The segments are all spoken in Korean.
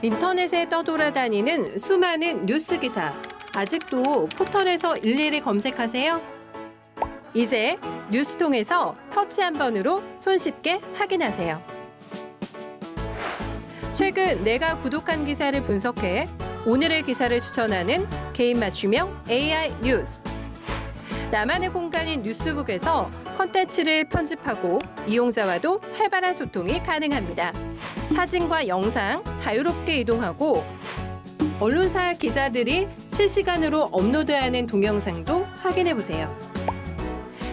인터넷에 떠돌아다니는 수많은 뉴스 기사. 아직도 포털에서 일일이 검색하세요? 이제 뉴스통에서 터치 한 번으로 손쉽게 확인하세요. 최근 내가 구독한 기사를 분석해 오늘의 기사를 추천하는 개인 맞춤형 AI 뉴스. 나만의 공간인 뉴스북에서 콘텐츠를 편집하고 이용자와도 활발한 소통이 가능합니다. 사진과 영상 자유롭게 이동하고 언론사 기자들이 실시간으로 업로드하는 동영상도 확인해보세요.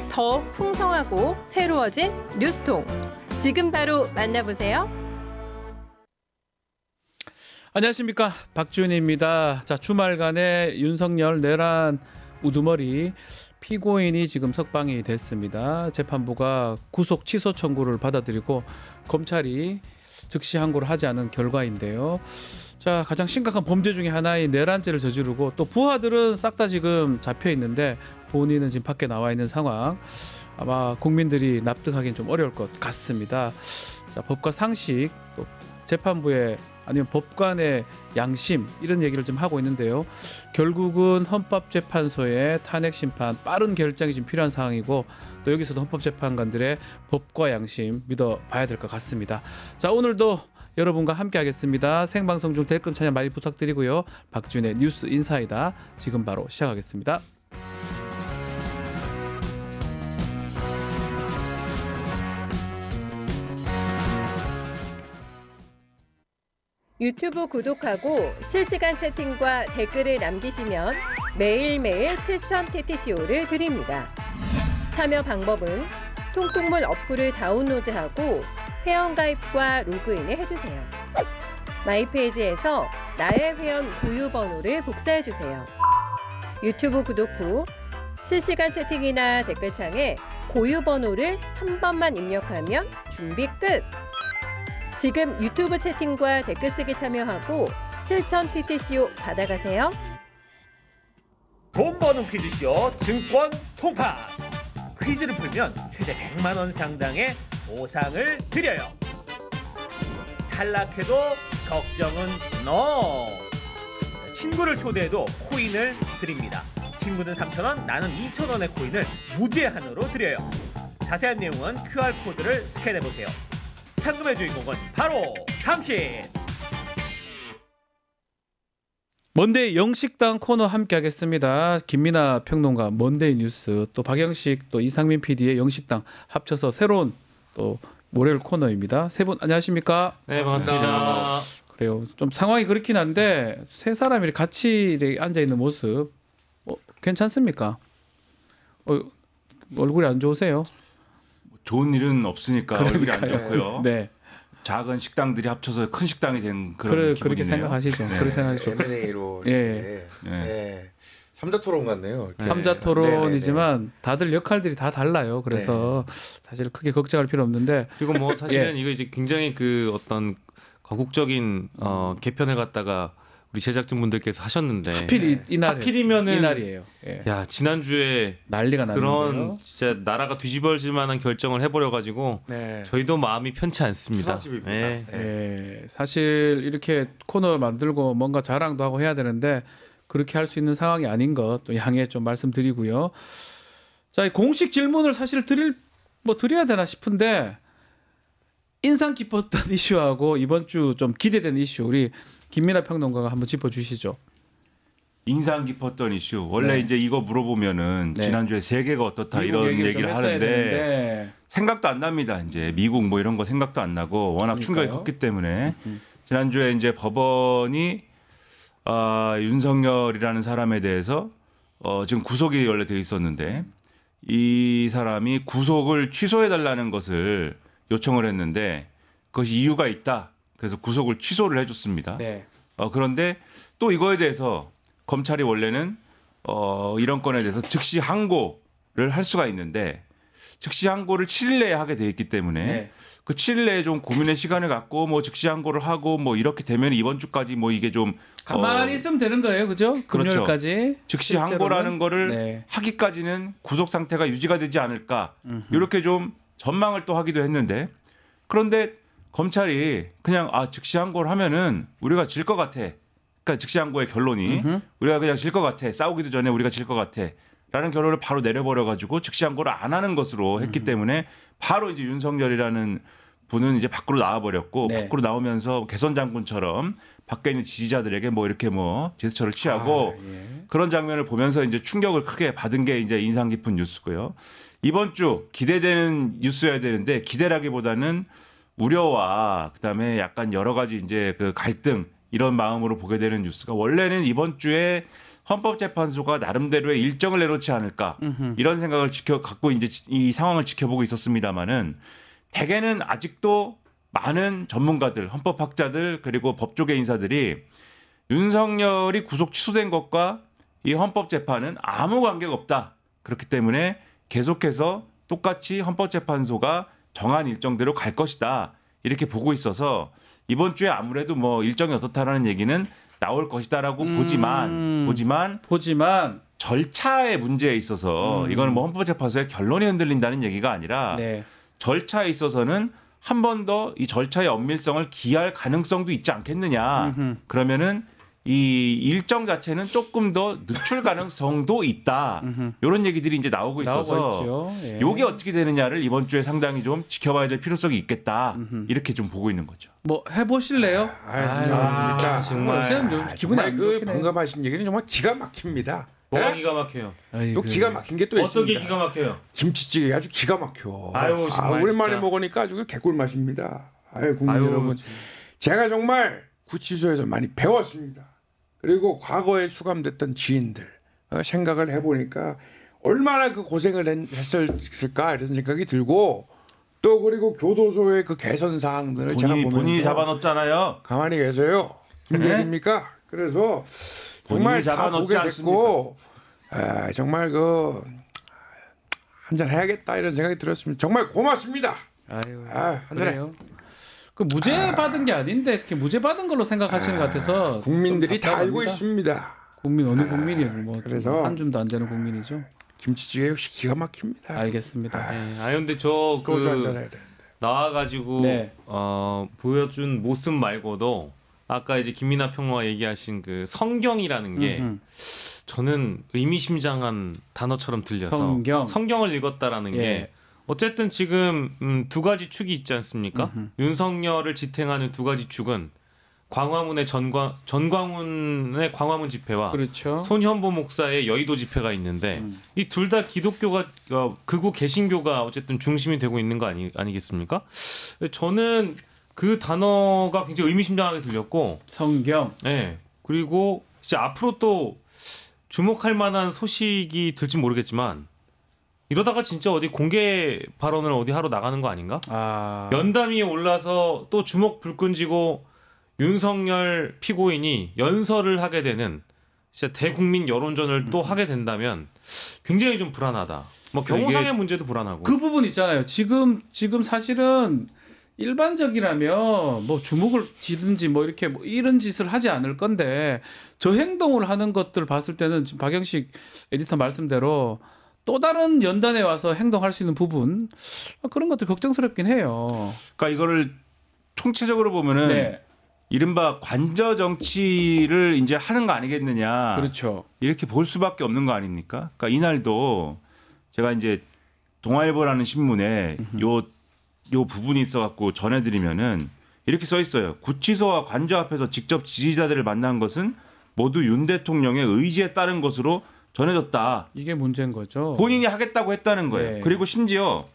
더욱 풍성하고 새로워진 뉴스통. 지금 바로 만나보세요. 안녕하십니까, 박지훈입니다. 자, 주말간에 윤석열 내란 우두머리 피고인이 지금 석방이 됐습니다. 재판부가 구속 취소 청구를 받아들이고 검찰이 즉시 항고를 하지 않은 결과인데요. 자, 가장 심각한 범죄 중에 하나인 내란죄를 저지르고 또 부하들은 싹 다 지금 잡혀 있는데 본인은 지금 밖에 나와 있는 상황. 아마 국민들이 납득하기는 좀 어려울 것 같습니다. 자, 법과 상식, 또 재판부의 아니면 법관의 양심, 이런 얘기를 좀 하고 있는데요. 결국은 헌법재판소의 탄핵 심판 빠른 결정이 지금 필요한 상황이고 또 여기서도 헌법재판관들의 법과 양심 믿어봐야 될 것 같습니다. 자, 오늘도 여러분과 함께 하겠습니다. 생방송 중 댓글 참여 많이 부탁드리고요. 박준의 뉴스 인사이다 지금 바로 시작하겠습니다. 유튜브 구독하고 실시간 채팅과 댓글을 남기시면 매일매일 7,000TTCO를 드립니다. 참여 방법은 통통문 어플을 다운로드하고 회원가입과 로그인을 해주세요. 마이페이지에서 나의 회원 고유 번호를 복사해주세요. 유튜브 구독 후 실시간 채팅이나 댓글창에 고유 번호를 한 번만 입력하면 준비 끝! 지금 유튜브 채팅과 댓글 쓰기 참여하고 7,000TTCO 받아가세요. 돈 버는 퀴즈쇼 증권 통파. 퀴즈를 풀면 최대 100만 원 상당의 보상을 드려요. 탈락해도 걱정은 NO. 친구를 초대해도 코인을 드립니다. 친구는 3,000원, 나는 2,000원의 코인을 무제한으로 드려요. 자세한 내용은 QR코드를 스캔해보세요. 상금의 주인공은 바로 당신. 먼데이 영식당 코너 함께 하겠습니다. 김민아 평론가 먼데이 뉴스, 또 박영식, 또 이상민 PD의 영식당 합쳐서 새로운 또 월요일 코너입니다. 세 분 안녕하십니까? 네, 반갑습니다. 그래요. 좀 상황이 그렇긴 한데 세 사람이 같이 앉아 있는 모습 괜찮습니까? 얼굴이 안 좋으세요? 좋은 일은 없으니까 얼굴이 안 좋고요. 네. 작은 식당들이 합쳐서 큰 식당이 된 그런 기분이네요. 그렇게 생각하시죠. 네. 그렇게 생각하시죠. M&A로 예. 네. 삼자토론 같네요. 네. 삼자토론이지만 다들 역할들이 다 달라요. 그래서 사실 크게 걱정할 필요 없는데 그리고 뭐 사실은 예. 이거 이제 굉장히 그 어떤 거국적인 개편을 갖다가 우리 제작진분들께서 하셨는데 하필 하필이면은 이날이에요. 예. 야, 지난주에 난리가 났는데요. 그런 진짜 나라가 뒤집어질 만한 결정을 해버려 가지고 네. 저희도 마음이 편치 않습니다. 네. 예. 사실 이렇게 코너 만들고 뭔가 자랑도 하고 해야 되는데 그렇게 할 수 있는 상황이 아닌 것 또 양해 좀 말씀드리고요. 자, 공식 질문을 사실 드려야 되나 싶은데 인상 깊었던 이슈하고 이번 주 좀 기대되는 이슈 우리 김민아 평론가가 한번 짚어주시죠. 인상 깊었던 이슈. 원래 네. 이제 이거 물어보면은 네. 지난주에 세계가 어떻다 이런 얘기를 하는데 되는데. 생각도 안 납니다. 이제 미국 뭐 이런 거 생각도 안 나고 워낙 충격이 컸기 때문에 지난주에 이제 법원이 윤석열이라는 사람에 대해서 지금 구속이 원래 돼 있었는데 이 사람이 구속을 취소해달라는 것을 요청을 했는데 그것이 이유가 있다. 그래서 구속을 취소를 해줬습니다. 네. 그런데 또 이거에 대해서 검찰이 원래는 이런 건에 대해서 즉시 항고를 할 수가 있는데 즉시 항고를 7일 내에 하게 돼 있기 때문에 네. 그 7일 내에 좀 고민의 시간을 갖고 뭐 즉시 항고를 하고 뭐 이렇게 되면 이번 주까지 뭐 이게 좀 가만히 있으면 되는 거예요, 그죠? 금요일까지 즉시 실제로는. 항고라는 거를 네. 하기까지는 구속 상태가 유지가 되지 않을까 이렇게 좀 전망을 또 하기도 했는데 그런데 검찰이 그냥 즉시항고를 하면은 우리가 질 것 같아. 그러니까 즉시항고의 결론이 우리가 그냥 질 것 같아. 싸우기도 전에 우리가 질 것 같아. 라는 결론을 바로 내려버려 가지고 즉시항고를 안 하는 것으로 했기 때문에 바로 이제 윤석열이라는 분은 이제 밖으로 나와 버렸고 네. 밖으로 나오면서 개선 장군처럼 밖에 있는 지지자들에게 뭐 이렇게 뭐 제스처를 취하고 예. 그런 장면을 보면서 이제 충격을 크게 받은 게 이제 인상 깊은 뉴스고요. 이번 주 기대되는 뉴스여야 되는데 기대라기보다는 우려와 그다음에 약간 여러 가지 이제 그 갈등 이런 마음으로 보게 되는 뉴스가 원래는 이번 주에 헌법재판소가 나름대로의 일정을 내놓지 않을까 이런 생각을 갖고 이제 이 상황을 지켜보고 있었습니다마는 대개는 아직도 많은 전문가들, 헌법학자들 그리고 법조계 인사들이 윤석열이 구속 취소된 것과 이 헌법재판은 아무 관계가 없다. 그렇기 때문에 계속해서 똑같이 헌법재판소가 정한 일정대로 갈 것이다. 이렇게 보고 있어서 이번 주에 아무래도 뭐 일정이 어떻다라는 얘기는 나올 것이다라고 보지만 절차의 문제에 있어서 이거는 뭐 헌법재판소의 결론이 흔들린다는 얘기가 아니라 네. 절차에 있어서는 한 번 더 이 절차의 엄밀성을 기할 가능성도 있지 않겠느냐. 그러면은 이 일정 자체는 조금 더 늦출 가능성도 있다. 이런 얘기들이 이제 나오고 있어서 예. 이게 어떻게 되느냐를 이번 주에 상당히 좀 지켜봐야 될 필요성이 있겠다. 이렇게 좀 보고 있는 거죠. 뭐 해보실래요? 안녕하십니까. 정말 요새는 좀 기분이 정말 안 그 좋긴 해. 공감하신 얘기는 정말 기가 막힙니다. 뭐가 네? 기가 막혀요? 아이고. 또 기가 막힌 게 또 어떻게 있습니다. 기가 막혀요? 김치찌개 아주 기가 막혀. 아유, 정말 오랜만에 진짜. 먹으니까 아주 개꿀 맛입니다. 아유 국민 아유, 여러분, 제가 정말 구치소에서 많이 배웠습니다. 그리고 과거에 수감됐던 지인들 생각을 해보니까 얼마나 그 고생을 했을까 이런 생각이 들고 또 그리고 교도소의 그 개선 사항들을 제가 보면서 본인이 잡아놓잖아요. 가만히 계세요. 김대리입니까? 그래서 정말 본인이 다 잡아놓지 보게 됐고 정말 그 한잔 해야겠다 이런 생각이 들었습니다. 정말 고맙습니다. 아유, 한잔해. 그래요. 그 무죄 받은 게 아닌데 그렇게 무죄 받은 걸로 생각하시는 것 같아서 국민들이 좀 다 알고 답답합니다. 있습니다. 국민 어느 국민이요? 뭐 그래서 한 줌도 안 되는 국민이죠. 김치찌개 역시 기가 막힙니다. 알겠습니다. 네. 근데 소주 한잔 저 해야 되는데. 나와가지고 네. 보여준 모습 말고도 아까 이제 김민하 평론가 얘기하신 그 성경이라는 게 저는 의미심장한 단어처럼 들려서 성경을 읽었다라는 예. 게 어쨌든 지금 두 가지 축이 있지 않습니까? 윤석열을 지탱하는 두 가지 축은 광화문의 전광훈의 광화문 집회와 그렇죠. 손현보 목사의 여의도 집회가 있는데 이 둘 다 기독교가 극우 개신교가 어쨌든 중심이 되고 있는 거 아니겠습니까? 저는 그 단어가 굉장히 의미심장하게 들렸고 성경. 네. 그리고 이제 앞으로 또 주목할 만한 소식이 될지 모르겠지만 이러다가 진짜 어디 공개 발언을 어디 하러 나가는 거 아닌가? 연담 위에 올라서 또 주먹 불 끈지고 윤석열 피고인이 연설을 하게 되는 진짜 대국민 여론전을 또 하게 된다면 굉장히 좀 불안하다. 뭐 경호상의 문제도 불안하고. 그 부분 있잖아요. 지금 사실은 일반적이라면 뭐 주먹을 쥐든지 뭐 이렇게 뭐 이런 짓을 하지 않을 건데 저 행동을 하는 것들 봤을 때는 지금 박영식 에디터 말씀대로 또 다른 연단에 와서 행동할 수 있는 부분 그런 것들 걱정스럽긴 해요. 그러니까 이거를 총체적으로 보면은 네. 이른바 관저 정치를 이제 하는 거 아니겠느냐. 그렇죠. 이렇게 볼 수밖에 없는 거 아닙니까? 그러니까 이날도 제가 이제 동아일보라는 신문에 요 부분이 있어갖고 전해드리면은 이렇게 써 있어요. 구치소와 관저 앞에서 직접 지지자들을 만난 것은 모두 윤 대통령의 의지에 따른 것으로 전해졌다. 이게 문제인 거죠. 본인이 하겠다고 했다는 거예요. 네. 그리고 심지어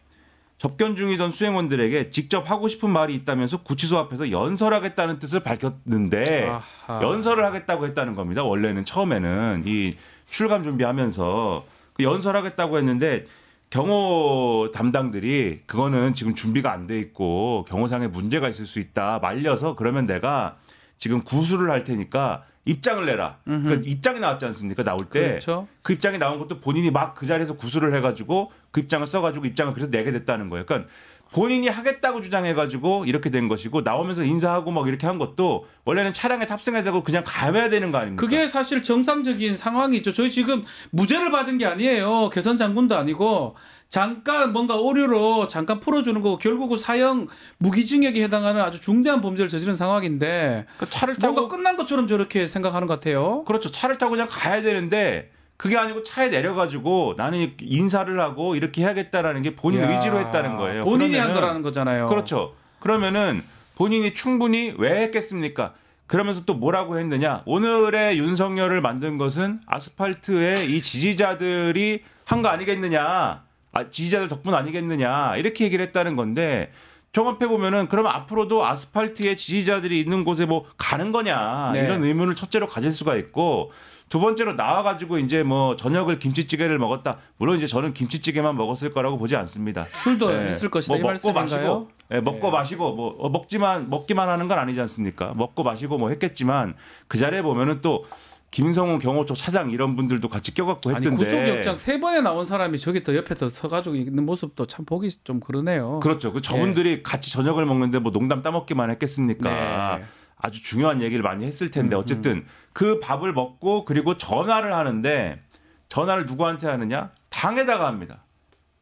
접견 중이던 수행원들에게 직접 하고 싶은 말이 있다면서 구치소 앞에서 연설하겠다는 뜻을 밝혔는데 아하. 연설을 하겠다고 했다는 겁니다. 원래는 처음에는 이 출감 준비하면서 그 연설하겠다고 했는데 경호 담당들이 그거는 지금 준비가 안 돼 있고 경호상에 문제가 있을 수 있다 말려서 그러면 내가 지금 구술을 할 테니까 입장을 내라. 그러니까 입장이 나왔지 않습니까? 나올 때. 그렇죠. 그 입장이 나온 것도 본인이 막 그 자리에서 구술을 해가지고 그 입장을 써가지고 입장을 그래서 내게 됐다는 거예요. 그러니까 본인이 하겠다고 주장해가지고 이렇게 된 것이고 나오면서 인사하고 막 이렇게 한 것도 원래는 차량에 탑승해서 그냥 가야 되는 거 아닙니까? 그게 사실 정상적인 상황이죠. 저희 지금 무죄를 받은 게 아니에요. 개선 장군도 아니고 잠깐 뭔가 오류로 잠깐 풀어주는 거고 결국은 사형 무기징역에 해당하는 아주 중대한 범죄를 저지른 상황인데 그 차를 타고 뭔가 끝난 것처럼 저렇게 생각하는 것 같아요. 그렇죠. 차를 타고 그냥 가야 되는데 그게 아니고 차에 내려가지고 나는 인사를 하고 이렇게 해야겠다라는 게 본인 의지로 했다는 거예요. 본인이 한 거라는 거잖아요. 그렇죠. 그러면은 본인이 충분히 왜 했겠습니까? 그러면서 또 뭐라고 했느냐? 오늘의 윤석열을 만든 것은 아스팔트에 이 지지자들이 한 거 아니겠느냐? 지지자들 덕분 아니겠느냐? 이렇게 얘기를 했다는 건데 종합해 보면은 그러면 앞으로도 아스팔트에 지지자들이 있는 곳에 뭐 가는 거냐? 네. 이런 의문을 첫째로 가질 수가 있고. 두 번째로 나와가지고 이제 뭐 저녁을 김치찌개를 먹었다. 물론 이제 저는 김치찌개만 먹었을 거라고 보지 않습니다. 술도 있을 것이다. 뭐 이 먹고 말씀인가요? 마시고, 먹고 마시고 뭐 먹기만 하는 건 아니지 않습니까? 먹고 마시고 뭐 했겠지만 그 자리에 보면은 또 김성훈 경호처 차장 이런 분들도 같이 껴갖고 했던데. 아니 구속영장 3번에 나온 사람이 저기 또 옆에 더 서가지고 있는 모습도 참 보기 좀 그러네요. 그렇죠. 그 저분들이 같이 저녁을 먹는데 뭐 농담 따먹기만 했겠습니까? 네. 아주 중요한 얘기를 많이 했을 텐데 어쨌든 그 밥을 먹고 그리고 전화를 하는데 전화를 누구한테 하느냐? 당에다가 합니다.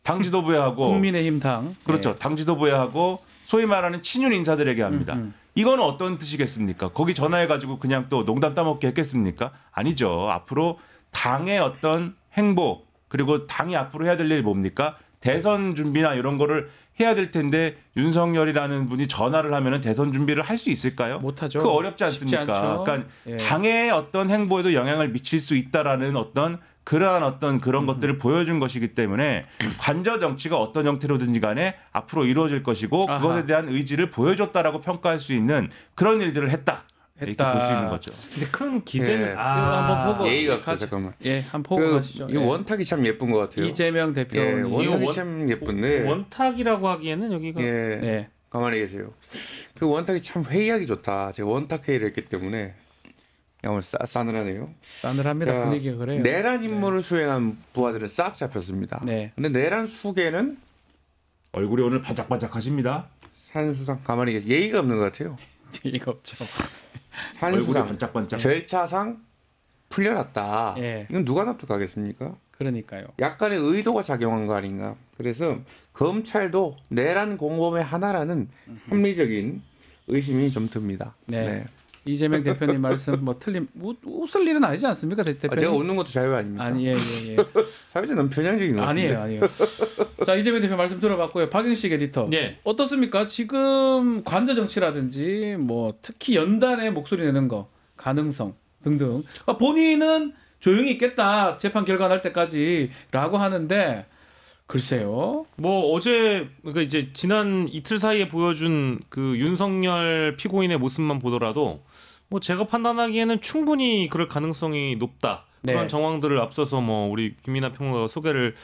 당 지도부에 하고 국민의힘 당. 그렇죠. 당 지도부에 하고 소위 말하는 친윤 인사들에게 합니다. 이거는 어떤 뜻이겠습니까? 거기 전화해가지고 그냥 또 농담 따먹기 했겠습니까? 아니죠. 앞으로 당의 어떤 행보 그리고 당이 앞으로 해야 될 일이 뭡니까? 대선 준비나 이런 거를 해야 될 텐데 윤석열이라는 분이 전화를 하면은 대선 준비를 할 수 있을까요? 못하죠. 그 어렵지 않습니까? 그러니까 당의 어떤 행보에도 영향을 미칠 수 있다라는 어떤 그러한 어떤 그런 것들을 보여준 것이기 때문에 관저 정치가 어떤 형태로든지 간에 앞으로 이루어질 것이고 그것에 대한 의지를 보여줬다라고 평가할 수 있는 그런 일들을 했다. 이렇게 볼 수 있는 거죠. 근데 큰 기대는 한번 보고 예의가 없어 잠깐만. 한번 보고 가시죠. 이 원탁이 참 예쁜 것 같아요. 이재명 대표. 원탁이 참 예쁜데. 원탁이라고 하기에는 여기가 가만히 계세요. 그 원탁이 참 회의하기 좋다. 제가 원탁 회의를 했기 때문에 오늘 싸늘하네요. 싸늘합니다. 분위기가 그래요. 내란 임무를 수행한 부하들은 싹 잡혔습니다. 네. 근데 내란 수계는 얼굴이 오늘 바짝바짝하십니다. 산수상 가만히 계세요. 예의가 없는 것 같아요. 예의가 없죠. 얼굴이 산수상 반짝반짝. 절차상 풀려났다. 이건 누가 납득하겠습니까? 그러니까요. 약간의 의도가 작용한 거 아닌가. 그래서 검찰도 내란 공범의 하나라는 합리적인 의심이 좀 듭니다. 네. 이재명 대표님 말씀 뭐 틀림 웃을 일은 아니지 않습니까, 대표님? 제가 웃는 것도 자유 아닙니까? 아니 예. 사회자 너무 편향적인 거 같은데. 아니에요. 자, 이재명 대표 말씀 들어봤고요. 박영식 에디터. 어떻습니까? 지금 관저 정치라든지 뭐 특히 연단의 목소리 내는 거 가능성 등등. 본인은 조용히 있겠다. 재판 결과 날 때까지라고 하는데 글쎄요. 뭐 어제 그러니까 이제 지난 이틀 사이에 보여준 그 윤석열 피고인의 모습만 보더라도 뭐 제가 판단하기에는 충분히 그럴 가능성이 높다. 그런 정황들을 앞서서 뭐 우리 김민하 평론가가 소개를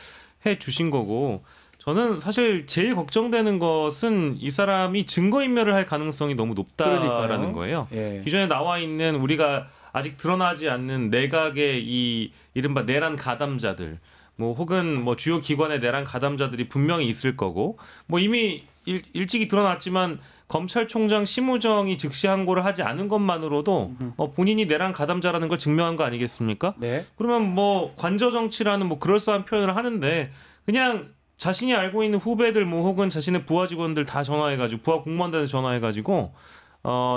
해 주신 거고 저는 사실 제일 걱정되는 것은 이 사람이 증거인멸을 할 가능성이 너무 높다라는 거예요. 기존에 나와 있는 우리가 아직 드러나지 않는 내각의 이 이른바 내란 가담자들 뭐 혹은 뭐 주요 기관의 내란 가담자들이 분명히 있을 거고 뭐 이미 일찍이 드러났지만 검찰총장 심우정이 즉시 항고를 하지 않은 것만으로도 본인이 내란 가담자라는 걸 증명한 거 아니겠습니까? 그러면 뭐 관저 정치라는 뭐 그럴싸한 표현을 하는데 그냥 자신이 알고 있는 후배들 뭐 혹은 자신의 부하 직원들 다 전화해가지고 부하 공무원들한테 전화해가지고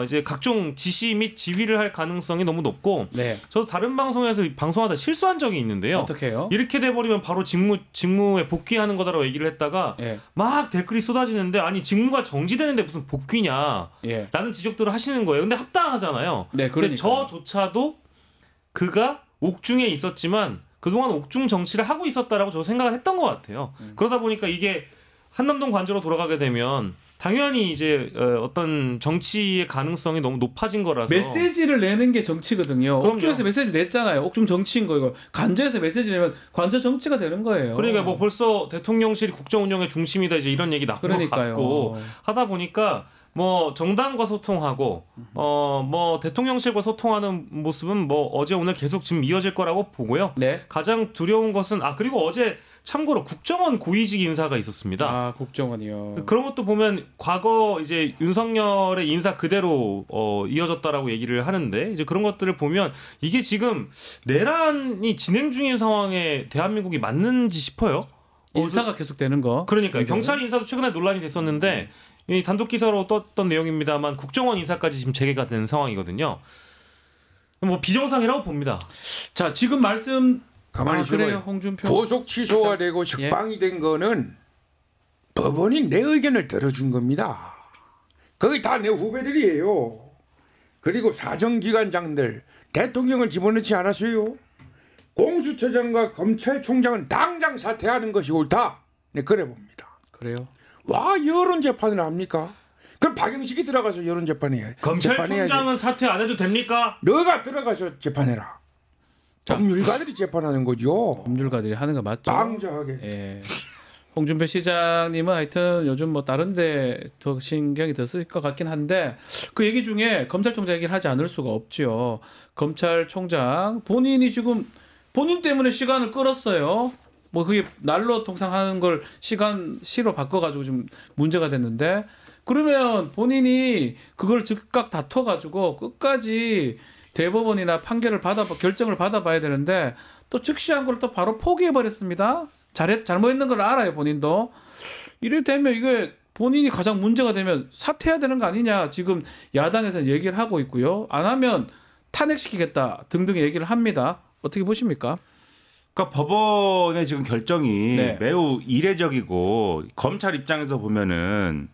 이제 각종 지시 및 지휘를 할 가능성이 너무 높고 저도 다른 방송에서 방송하다 실수한 적이 있는데요. 어떻게요? 이렇게 돼버리면 바로 직무에 복귀하는 거다라고 얘기를 했다가 막 댓글이 쏟아지는데 아니 직무가 정지되는데 무슨 복귀냐 라는 지적들을 하시는 거예요. 근데 합당하잖아요. 근데 저조차도 그가 옥중에 있었지만 그동안 옥중 정치를 하고 있었다라고 저 생각을 했던 것 같아요. 그러다 보니까 이게 한남동 관저로 돌아가게 되면 당연히 이제 어떤 정치의 가능성이 너무 높아진 거라서 메시지를 내는 게 정치거든요. 그럼요. 옥중에서 메시지 냈잖아요. 옥중 정치인 거 이거 관저에서 메시지 내면 관저 정치가 되는 거예요. 그러니까 뭐 벌써 대통령실이 국정 운영의 중심이다 이제 이런 얘기 나온 것 같고 하다 보니까 뭐 정당과 소통하고 뭐 대통령실과 소통하는 모습은 뭐 어제 오늘 계속 지금 이어질 거라고 보고요. 네. 가장 두려운 것은 그리고 어제 참고로 국정원 고위직 인사가 있었습니다. 국정원이요. 그런 것도 보면 과거 이제 윤석열의 인사 그대로 이어졌다라고 얘기를 하는데 이제 그런 것들을 보면 이게 지금 내란이 진행 중인 상황에 대한민국이 맞는지 싶어요. 인사가 계속되는 거. 그러니까요. 경찰 인사도 최근에 논란이 됐었는데 이 단독 기사로 떴던 내용입니다만 국정원 인사까지 지금 재개가 된 상황이거든요. 뭐 비정상이라고 봅니다. 자, 지금 말씀 가만히 그래요, 있어봐요. 홍준표. 구속 취소가 되고 석방이 된 거는 법원이 내 의견을 들어준 겁니다. 거기 다 내 후배들이에요. 그리고 사정기관장들 대통령을 집어넣지 않았어요. 공수처장과 검찰총장은 당장 사퇴하는 것이 옳다. 네, 그래 봅니다. 그래요. 와, 여론 재판을 합니까? 그럼 박영식이 들어가서 여론 재판해. 검찰총장은 사퇴 안 해도 됩니까? 너가 들어가서 재판해라. 법률가들이 재판하는 거죠. 법률가들이 하는 거 맞죠? 방자하게. 예. 홍준표 시장님은 하여튼 요즘 뭐 다른데 더 신경이 더 쓸 것 같긴 한데 그 얘기 중에 검찰총장 얘기를 하지 않을 수가 없지요. 검찰총장 본인이 지금 본인 때문에 시간을 끌었어요. 뭐 그게 날로 통상하는 걸 시로 바꿔가지고 좀 문제가 됐는데 그러면 본인이 그걸 즉각 다퉈가지고 끝까지 대법원이나 판결을 결정을 받아봐야 되는데 또 즉시한 걸 또 바로 포기해버렸습니다. 잘못했는 걸 알아요, 본인도. 이래 되면 이게 본인이 가장 문제가 되면 사퇴해야 되는 거 아니냐 지금 야당에서는 얘기를 하고 있고요. 안 하면 탄핵시키겠다 등등 얘기를 합니다. 어떻게 보십니까? 그러니까 법원의 지금 결정이 네. 매우 이례적이고 검찰 입장에서 보면은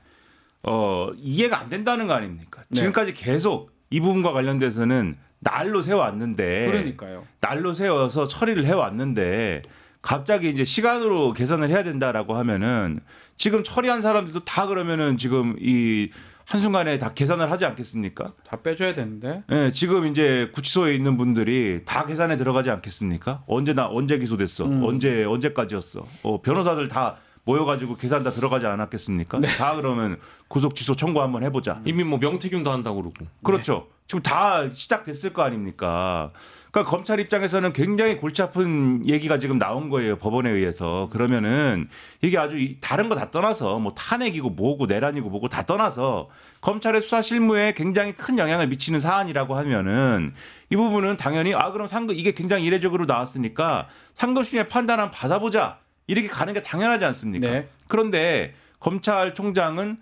이해가 안 된다는 거 아닙니까? 네. 지금까지 계속 이 부분과 관련돼서는 날로 세워왔는데 그러니까요. 날로 세워서 처리를 해왔는데 갑자기 이제 시간으로 계산을 해야 된다라고 하면은 지금 처리한 사람들도 다 그러면은 지금 이 한순간에 다 계산을 하지 않겠습니까? 다 빼줘야 되는데. 네, 지금 이제 구치소에 있는 분들이 다 계산에 들어가지 않겠습니까? 언제 기소됐어? 언제까지였어? 변호사들 다 모여가지고 계산 다 들어가지 않았겠습니까? 네. 다 그러면 구속 취소 청구 한번 해보자. 이미 뭐 명태균도 한다고 그러고. 그렇죠. 지금 다 시작됐을 거 아닙니까? 그러니까 검찰 입장에서는 굉장히 골치 아픈 얘기가 지금 나온 거예요. 법원에 의해서. 그러면은 이게 아주 다른 거 다 떠나서 뭐 탄핵이고 뭐고 내란이고 뭐고 다 떠나서 검찰의 수사 실무에 굉장히 큰 영향을 미치는 사안이라고 하면은 이 부분은 당연히 그럼 이게 굉장히 이례적으로 나왔으니까 상급심의 판단 한번 받아보자. 이렇게 가는 게 당연하지 않습니까? 네. 그런데 검찰총장은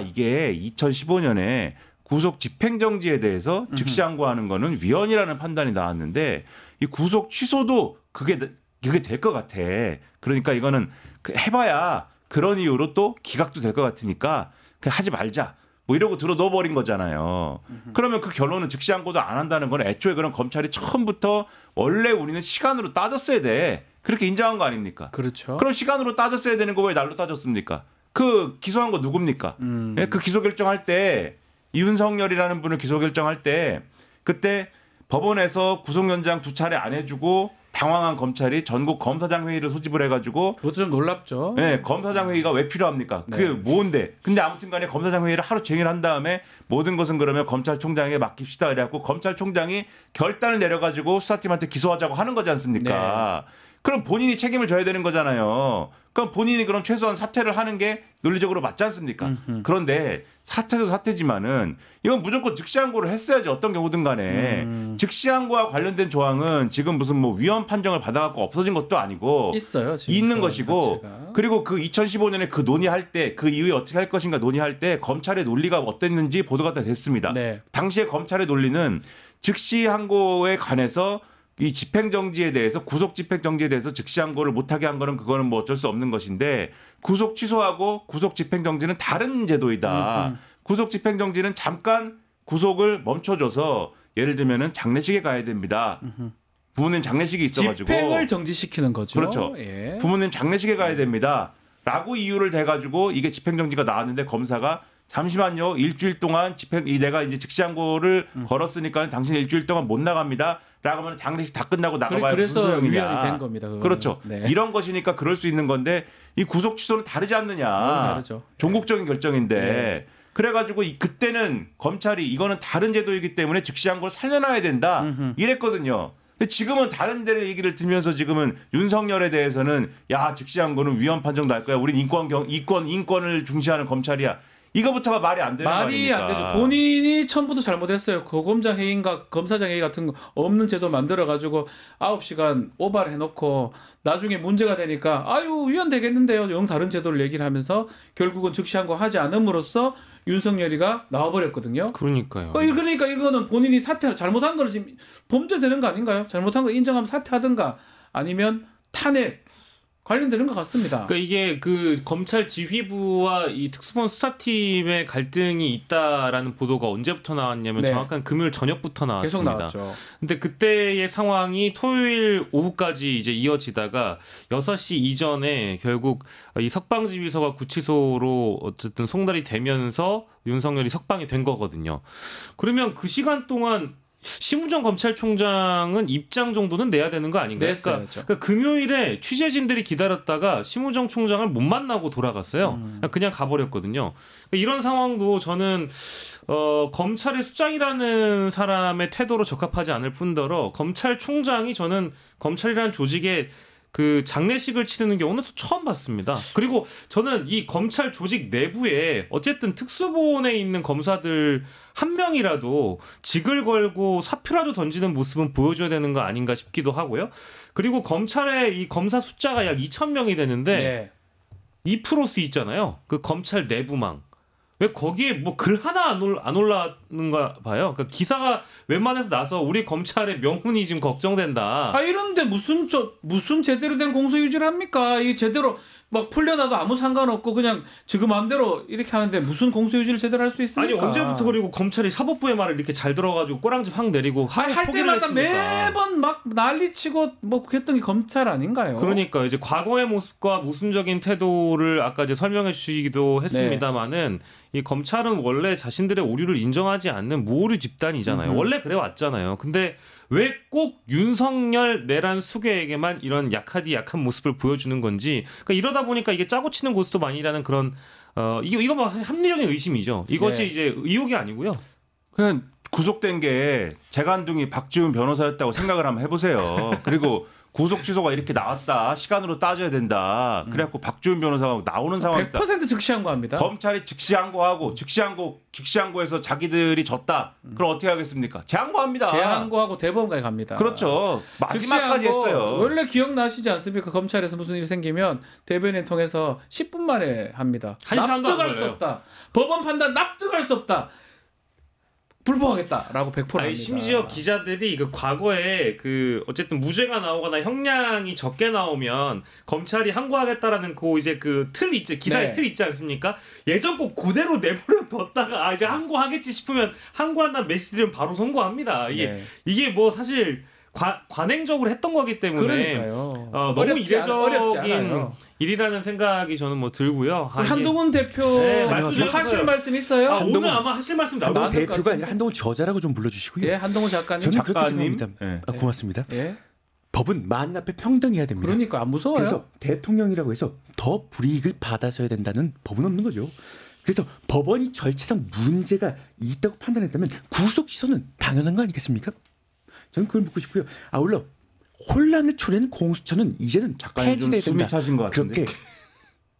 이게 2015년에 구속 집행정지에 대해서 즉시항고하는 거는 위헌이라는 판단이 나왔는데 이 구속 취소도 그게 될 것 같아. 그러니까 이거는 해봐야 그런 이유로 또 기각도 될 것 같으니까 그냥 하지 말자. 뭐 이러고 들어 넣어버린 거잖아요. 그러면 그 결론은 즉시항고도 안 한다는 건 애초에 그럼 검찰이 처음부터 원래 우리는 시간으로 따졌어야 돼. 그렇게 인정한 거 아닙니까? 그렇죠. 그럼 시간으로 따졌어야 되는 거 왜 날로 따졌습니까? 그 기소한 거 누굽니까? 예, 그 기소 결정할 때 윤석열이라는 분을 기소 결정할 때 그때 법원에서 구속연장 2차례 안 해주고 당황한 검찰이 전국 검사장 회의를 소집을 해가지고 그것도 좀 놀랍죠. 네, 검사장 회의가 왜 필요합니까? 그게 뭔데? 근데 아무튼간에 검사장 회의를 하루 종일 한 다음에 모든 것은 그러면 검찰총장에게 맡깁시다 그래갖고 검찰총장이 결단을 내려가지고 수사팀한테 기소하자고 하는 거지 않습니까? 그럼 본인이 책임을 져야 되는 거잖아요. 그럼 본인이 그럼 최소한 사퇴를 하는 게 논리적으로 맞지 않습니까? 그런데 사퇴도 사퇴지만은 이건 무조건 즉시항고를 했어야지 어떤 경우든 간에 즉시항고와 관련된 조항은 지금 무슨 뭐 위헌 판정을 받아갖고 없어진 것도 아니고 있어요. 지금 있는 것이고 자체가. 그리고 그 2015년에 그 논의할 때 그 이후에 어떻게 할 것인가 논의할 때 검찰의 논리가 어땠는지 보도가 다 됐습니다. 네. 당시에 검찰의 논리는 즉시항고에 관해서 이 집행정지에 대해서 구속 집행정지에 대해서 즉시항고를 못하게 한 거는 그거는 뭐 어쩔 수 없는 것인데 구속 취소하고 구속 집행정지는 다른 제도이다. 구속 집행정지는 잠깐 구속을 멈춰줘서 예를 들면은 장례식에 가야 됩니다. 부모님 장례식이 있어가지고 집행을 정지시키는 거죠. 그렇죠. 예. 부모님 장례식에 가야 됩니다.라고 이유를 대가지고 이게 집행정지가 나왔는데 검사가 잠시만요. 일주일 동안 내가 이제 즉시항고를 걸었으니까 당신 일주일 동안 못 나갑니다. 라고 하면 장례식 다 끝나고 나가봐야 무슨 그래서 소용이냐. 위헌이 된 겁니다. 그거는. 그렇죠. 네. 이런 것이니까 그럴 수 있는 건데 이 구속 취소는 다르지 않느냐. 다르죠. 종국적인 결정인데 그래가지고 그때는 검찰이 이거는 다른 제도이기 때문에 즉시한 걸 살려놔야 된다 이랬거든요. 근데 지금은 다른 데를 얘기를 들면서 지금은 윤석열에 대해서는 야 즉시한 거는 위헌 판정 날 거야. 우린 인권을 중시하는 검찰이야. 이거부터가 말이 안 되는 거 아닙니까? 말이 안 되죠. 본인이 처음부터 잘못했어요. 고검장 회의인가 검사장 회의 같은 거 없는 제도 만들어가지고 9시간 오바를 해놓고 나중에 문제가 되니까 아유 위헌되겠는데요. 영 다른 제도를 얘기를 하면서 결국은 즉시한 거 하지 않음으로써 윤석열이가 나와버렸거든요. 그러니까요. 그러니까 이거는 본인이 잘못한 거를 지금 범죄 되는 거 아닌가요? 잘못한 거 인정하면 사퇴하든가 아니면 탄핵 관련되는 것 같습니다. 그러니까 이게 그 검찰 지휘부와 이 특수본 수사팀의 갈등이 있다라는 보도가 언제부터 나왔냐면 네. 정확한 금요일 저녁부터 계속 나왔습니다. 나왔죠. 근데 그때의 상황이 토요일 오후까지 이제 이어지다가 6시 이전에 결국 이 석방지휘소가 구치소로 어쨌든 송달이 되면서 윤석열이 석방이 된 거거든요. 그러면 그 시간 동안 심우정 검찰총장은 입장 정도는 내야 되는 거 아닌가요? 그러니까 금요일에 취재진들이 기다렸다가 심우정 총장을 못 만나고 돌아갔어요. 그냥 가버렸거든요. 그러니까 이런 상황도 저는 검찰의 수장이라는 사람의 태도로 적합하지 않을 뿐더러 검찰총장이 저는 검찰이라는 조직에 그 장례식을 치르는 경우는 처음 봤습니다. 그리고 저는 이 검찰 조직 내부에 어쨌든 특수본에 있는 검사들 한 명이라도 직을 걸고 사표라도 던지는 모습은 보여줘야 되는 거 아닌가 싶기도 하고요. 그리고 검찰의 이 검사 숫자가 약 2,000명이 되는데 2%스 있잖아요. 그 검찰 내부망. 왜 거기에 뭐 글 하나 안 올라는가 봐요. 그러니까 기사가 웬만해서 나서 우리 검찰의 명분이 지금 걱정된다. 이런데 무슨 제대로 된 공소유지를 합니까? 이 제대로 막 풀려나도 아무 상관없고 그냥 지금 마음대로 이렇게 하는데 무슨 공소유지를 제대로 할 수 있습니까? 아니 언제부터 그리고 검찰이 사법부의 말을 이렇게 잘 들어가지고 꼬랑지 확 내리고 할 때마다 매번 막 난리치고 뭐 했던 게 검찰 아닌가요? 그러니까 이제 과거의 모습과 모순적인 태도를 아까 이제 설명해 주시기도 했습니다마는 이 검찰은 원래 자신들의 오류를 인정하지 않는 무오류 집단이잖아요. 원래 그래 왔잖아요. 근데 왜 꼭 윤석열 내란 수괴에게만 이런 약한 모습을 보여주는 건지. 그러니까 이러다 보니까 이게 짜고 치는 고스톱 아니라는 그런 이거 뭐 사실 합리적인 의심이죠. 이것이 이제 의혹이 아니고요. 그냥 구속된 게 재간둥이 박지훈 변호사였다고 생각을 한번 해보세요. 그리고 구속 취소가 이렇게 나왔다. 시간으로 따져야 된다. 그래갖고 박지훈 변호사가 나오는 상황이다. 100% 즉시항고합니다. 검찰이 즉시항고하고 즉시항고해서 자기들이 졌다. 그럼 어떻게 하겠습니까? 재항고합니다. 재항고하고 대법원까지 갑니다. 그렇죠. 마지막까지 했어요. 원래 기억나시지 않습니까? 검찰에서 무슨 일이 생기면 대변인 통해서 10분 만에 합니다. 납득할 수 없다. 법원 판단 납득할 수 없다. 불복하겠다라고 100% 합니다. 심지어 기자들이 그 과거에 그 어쨌든 무죄가 나오거나 형량이 적게 나오면 검찰이 항고하겠다라는 그 이제 그 틀 있지 기사의 틀 있지 않습니까? 예전 꼭 그대로 내버려 뒀다가 이제 항고하겠지 싶으면 항고한다는 메시지를 바로 선고합니다. 이게 뭐 사실 관행적으로 했던 거기 때문에 너무 이례적인 일이라는 생각이 저는 뭐 들고요. 한동훈 대표 하실 말씀 있어요? 오늘 아마 하실 말씀 나올 한동훈 대표가 아니라 한동훈 저자라고 좀 불러주시고요. 예, 한동훈 작가님. 저는 그렇게 생각합니다. 고맙습니다. 법은 만인 앞에 평등해야 됩니다. 그러니까 안 무서워요. 그래서 대통령이라고 해서 더 불이익을 받아서야 된다는 법은 없는 거죠. 그래서 법원이 절차상 문제가 있다고 판단했다면 구속 취소는 당연한 거 아니겠습니까? 저는 그걸 묻고 싶고요. 아울러 혼란을 초래한 공수처는 이제는 폐지돼야 된다. 숨이 차신 것 같은데. 그렇게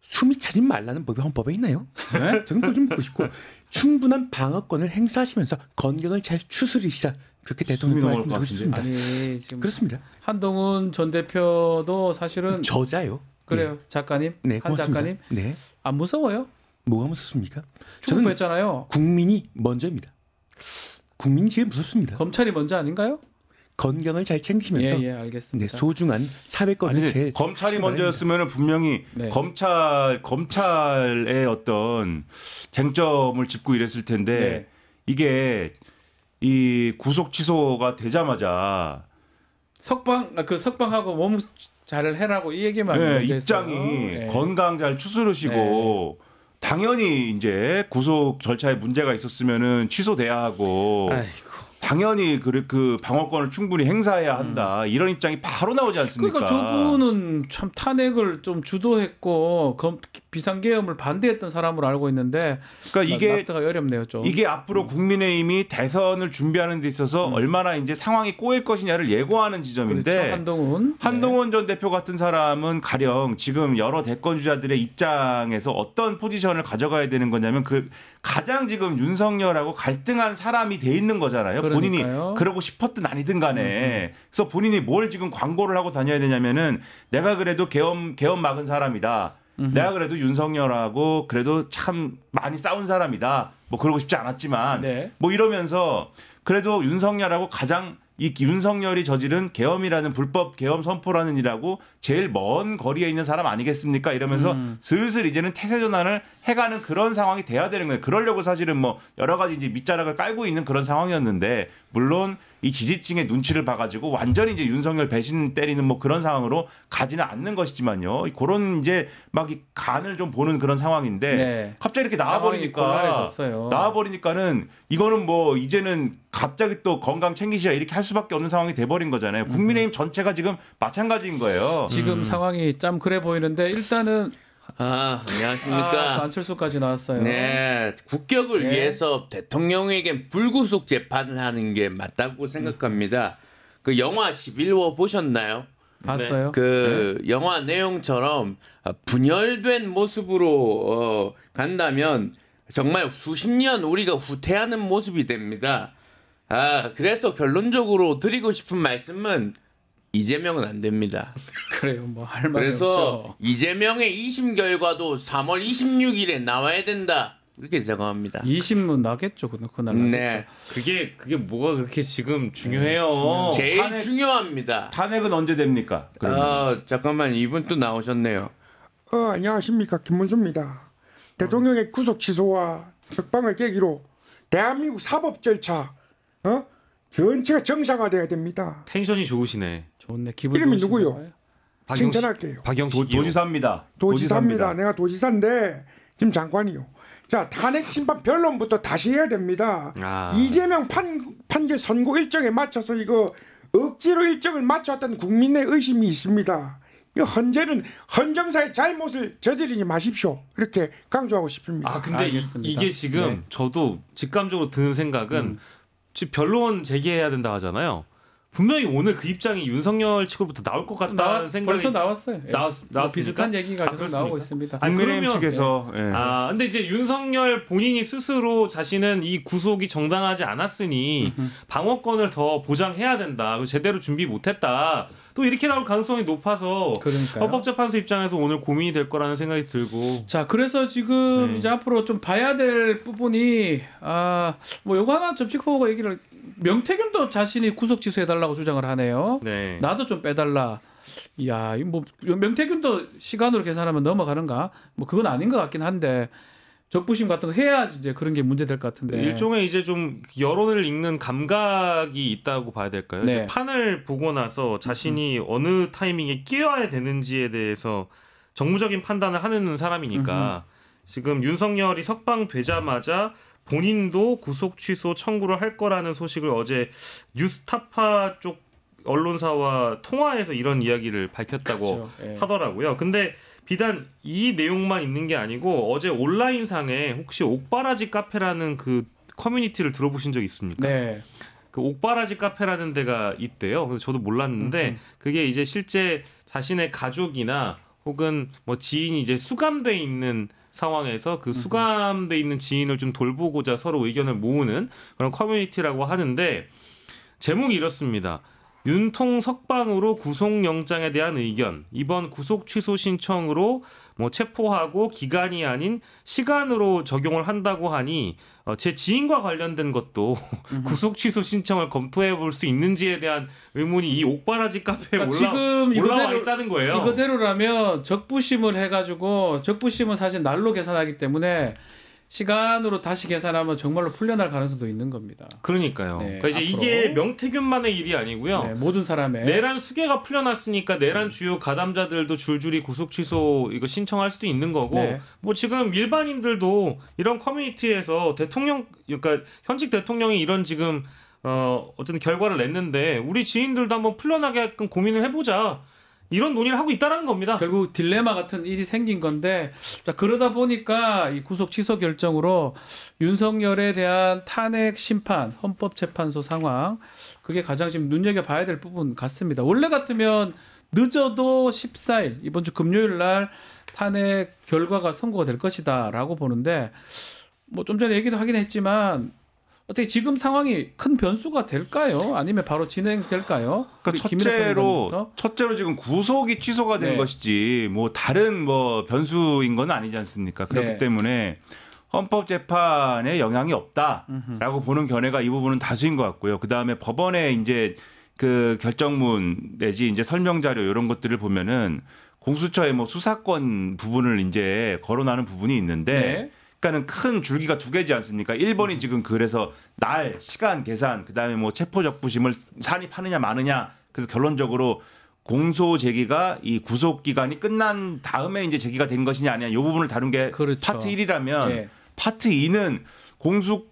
숨이 차지 말라는 법이 헌법에 있나요? 네? 저는 그걸 좀 묻고 싶고 충분한 방어권을 행사하시면서 건경을 잘 추스리시라. 그렇게 대통령이 말씀드리고 싶습니다. 아니, 지금 그렇습니다. 한동훈 전 대표도 사실은 저자요. 그래요. 작가님. 네, 한 작가님. 네. 안 무서워요? 뭐가 무섭습니까? 출국했잖아요. 국민이 먼저입니다. 국민이 제일 무섭습니다. 검찰이 먼저 아닌가요? 건강을 잘 챙기시면서 알겠습니다. 네, 소중한 사회권을 제일 검찰이 먼저였으면 분명히 검찰의 어떤 쟁점을 짚고 이랬을 텐데 이게 이 구속 취소가 되자마자 석방하고 몸 잘 해라고 이 얘기만 입장이 건강 잘 추스르시고 당연히 이제 구속 절차에 문제가 있었으면은 취소돼야 하고. 아이고. 당연히 그 방어권을 충분히 행사해야 한다. 이런 입장이 바로 나오지 않습니까? 그러니까 저분은 참 탄핵을 좀 주도했고 비상계엄을 반대했던 사람으로 알고 있는데 그러니까 이게 납득가 어렵네요. 좀. 이게 앞으로 국민의힘이 대선을 준비하는 데 있어서 얼마나 이제 상황이 꼬일 것이냐를 예고하는 지점인데 그렇죠. 한동훈 전 대표 같은 사람은 가령 지금 여러 대권 주자들의 입장에서 어떤 포지션을 가져가야 되는 거냐면 그 가장 지금 윤석열하고 갈등한 사람이 돼 있는 거잖아요. 본인이 그러고 싶었든 아니든 간에. 그래서 본인이 뭘 지금 광고를 하고 다녀야 되냐면은 내가 그래도 계엄 막은 사람이다. 내가 그래도 윤석열하고 그래도 참 많이 싸운 사람이다. 뭐 그러고 싶지 않았지만 네. 뭐 이러면서 그래도 윤석열하고 가장 이 윤석열이 저지른 계엄이라는 불법 계엄 선포라는 일하고 제일 먼 거리에 있는 사람 아니겠습니까? 이러면서 슬슬 이제는 태세 전환을 해가는 그런 상황이 돼야 되는 거예요. 그러려고 사실은 뭐 여러 가지 이제 밑자락을 깔고 있는 그런 상황이었는데 물론 이 지지층의 눈치를 봐가지고 완전히 이제 윤석열 배신 때리는 뭐 그런 상황으로 가지는 않는 것이지만요. 그런 이제 막 이 간을 좀 보는 그런 상황인데 네. 갑자기 이렇게 나와버리니까는 이거는 뭐 이제는 갑자기 또 건강 챙기시라 이렇게 할 수밖에 없는 상황이 돼버린 거잖아요. 국민의힘 전체가 지금 마찬가지인 거예요. 지금 상황이 참 그래 보이는데 일단은 안녕하십니까. 안철수까지 나왔어요. 네, 국격을 위해서 대통령에게 불구속 재판을 하는 게 맞다고 생각합니다. 그 영화 11호 보셨나요? 봤어요. 그 영화 내용처럼 분열된 모습으로 간다면 정말 수십 년 우리가 후퇴하는 모습이 됩니다. 그래서 결론적으로 드리고 싶은 말씀은 이재명은 안 됩니다. 그래요. 뭐 할 말이 그래서 없죠. 이재명의 2심 결과도 3월 26일에 나와야 된다. 이렇게 생각합니다. 20문 나겠죠. 그날. 네. 그게 뭐가 그렇게 지금 중요해요. 제일 중요합니다. 탄핵은 언제 됩니까? 잠깐만 이분 또 나오셨네요. 안녕하십니까. 김문수입니다. 대통령의 구속 취소와 석방을 계기로 대한민국 사법 절차 전체가 정상화돼야 됩니다. 텐션이 좋으시네. 좋네. 기분 이름이 좋으신가 누구요? 봐요. 칭찬할게요. 박영식이요. 도지사입니다. 도지사입니다. 내가 도지사인데 지금 장관이요. 자, 탄핵 심판 변론부터 다시 해야 됩니다. 이재명 판결 선고 일정에 맞춰서 이거 억지로 일정을 맞췄다는 국민의 의심이 있습니다. 이 헌재는 헌정사의 잘못을 저지르지 마십시오. 이렇게 강조하고 싶습니다. 근데 이게 지금 저도 직감적으로 드는 생각은 지금 변론 제기해야 된다 하잖아요. 분명히 오늘 그 입장이 윤석열 측으로부터 나올 것 같다는 생각이 벌써 나왔어요. 나왔습니까? 비슷한 얘기가 계속 나오고 있습니다. 국민의힘 측에서 근데 이제 윤석열 본인이 스스로 자신은 이 구속이 정당하지 않았으니 방어권을 더 보장해야 된다. 제대로 준비 못했다. 또 이렇게 나올 가능성이 높아서 헌법재판소 입장에서 오늘 고민이 될 거라는 생각이 들고. 자, 그래서 지금 이제 앞으로 좀 봐야 될 부분이 뭐 요거 하나 접촉하고 얘기를 명태균도 자신이 구속 취소해달라고 주장을 하네요. 네. 나도 좀 빼달라. 이야, 뭐 명태균도 시간으로 계산하면 넘어가는가? 뭐 그건 아닌 것 같긴 한데 적부심 같은 거 해야지 이제 그런 게 문제 될 것 같은데. 일종의 이제 좀 여론을 읽는 감각이 있다고 봐야 될까요? 네. 판을 보고 나서 자신이 어느 타이밍에 끼어야 되는지에 대해서 정무적인 판단을 하는 사람이니까 지금 윤석열이 석방되자마자 본인도 구속 취소 청구를 할 거라는 소식을 어제 뉴스타파 쪽 언론사와 통화해서 이런 이야기를 밝혔다고 하더라고요. 근데 비단 이 내용만 있는 게 아니고 어제 온라인상에 혹시 옥바라지 카페라는 그 커뮤니티를 들어보신 적 있습니까? 네. 그 옥바라지 카페라는 데가 있대요. 그래서 저도 몰랐는데 그게 이제 실제 자신의 가족이나 혹은 뭐 지인이 이제 수감돼 있는 상황에서 그 수감돼 있는 지인을 좀 돌보고자 서로 의견을 모으는 그런 커뮤니티라고 하는데 제목이 이렇습니다. 윤통 석방으로 구속영장에 대한 의견. 이번 구속 취소 신청으로 뭐 체포하고 기간이 아닌 시간으로 적용을 한다고 하니 제 지인과 관련된 것도 구속 취소 신청을 검토해 볼 수 있는지에 대한 의문이 이 옥바라지 카페에 지금 올라와 있다는 거예요. 이거대로라면 적부심을 해가지고 적부심은 사실 날로 계산하기 때문에 시간으로 다시 계산하면 정말로 풀려날 가능성도 있는 겁니다. 그러니까요. 네, 그러니까 이제 이게 명태균만의 일이 아니고요. 네, 모든 사람의 내란 수계가 풀려났으니까 내란 주요 가담자들도 줄줄이 구속 취소 이거 신청할 수도 있는 거고 뭐 지금 일반인들도 이런 커뮤니티에서 대통령 그러니까 현직 대통령이 이런 지금 어쨌든 결과를 냈는데 우리 지인들도 한번 풀려나게끔 고민을 해보자. 이런 논의를 하고 있다라는 겁니다. 결국 딜레마 같은 일이 생긴 건데 자, 그러다 보니까 이 구속 취소 결정으로 윤석열에 대한 탄핵 심판, 헌법재판소 상황 그게 가장 지금 눈여겨봐야 될 부분 같습니다. 원래 같으면 늦어도 14일 이번 주 금요일 날 탄핵 결과가 선고가 될 것이다라고 보는데 뭐 좀 전에 얘기도 하긴 했지만 어떻게 지금 상황이 큰 변수가 될까요? 아니면 바로 진행될까요? 그러니까 첫째로 지금 구속이 취소가 된 네. 것이지 뭐 다른 뭐 변수인 건 아니지 않습니까? 그렇기 네. 때문에 헌법재판에 영향이 없다라고 보는 견해가 이 부분은 다수인 것 같고요. 그 다음에 법원의 이제 그 결정문 내지 이제 설명 자료 이런 것들을 보면은 공수처의 뭐 수사권 부분을 이제 거론하는 부분이 있는데. 네. 그러니까는 큰 줄기가 두 개지 않습니까? 1번이 지금 그래서 날, 시간 계산, 그다음에 뭐 체포적부심을 산입하느냐 마느냐. 그래서 결론적으로 공소 제기가 이 구속 기간이 끝난 다음에 이제 제기가 된 것이냐 아니냐 이 부분을 다룬 게 그렇죠. 파트 1이라면 네. 파트 2는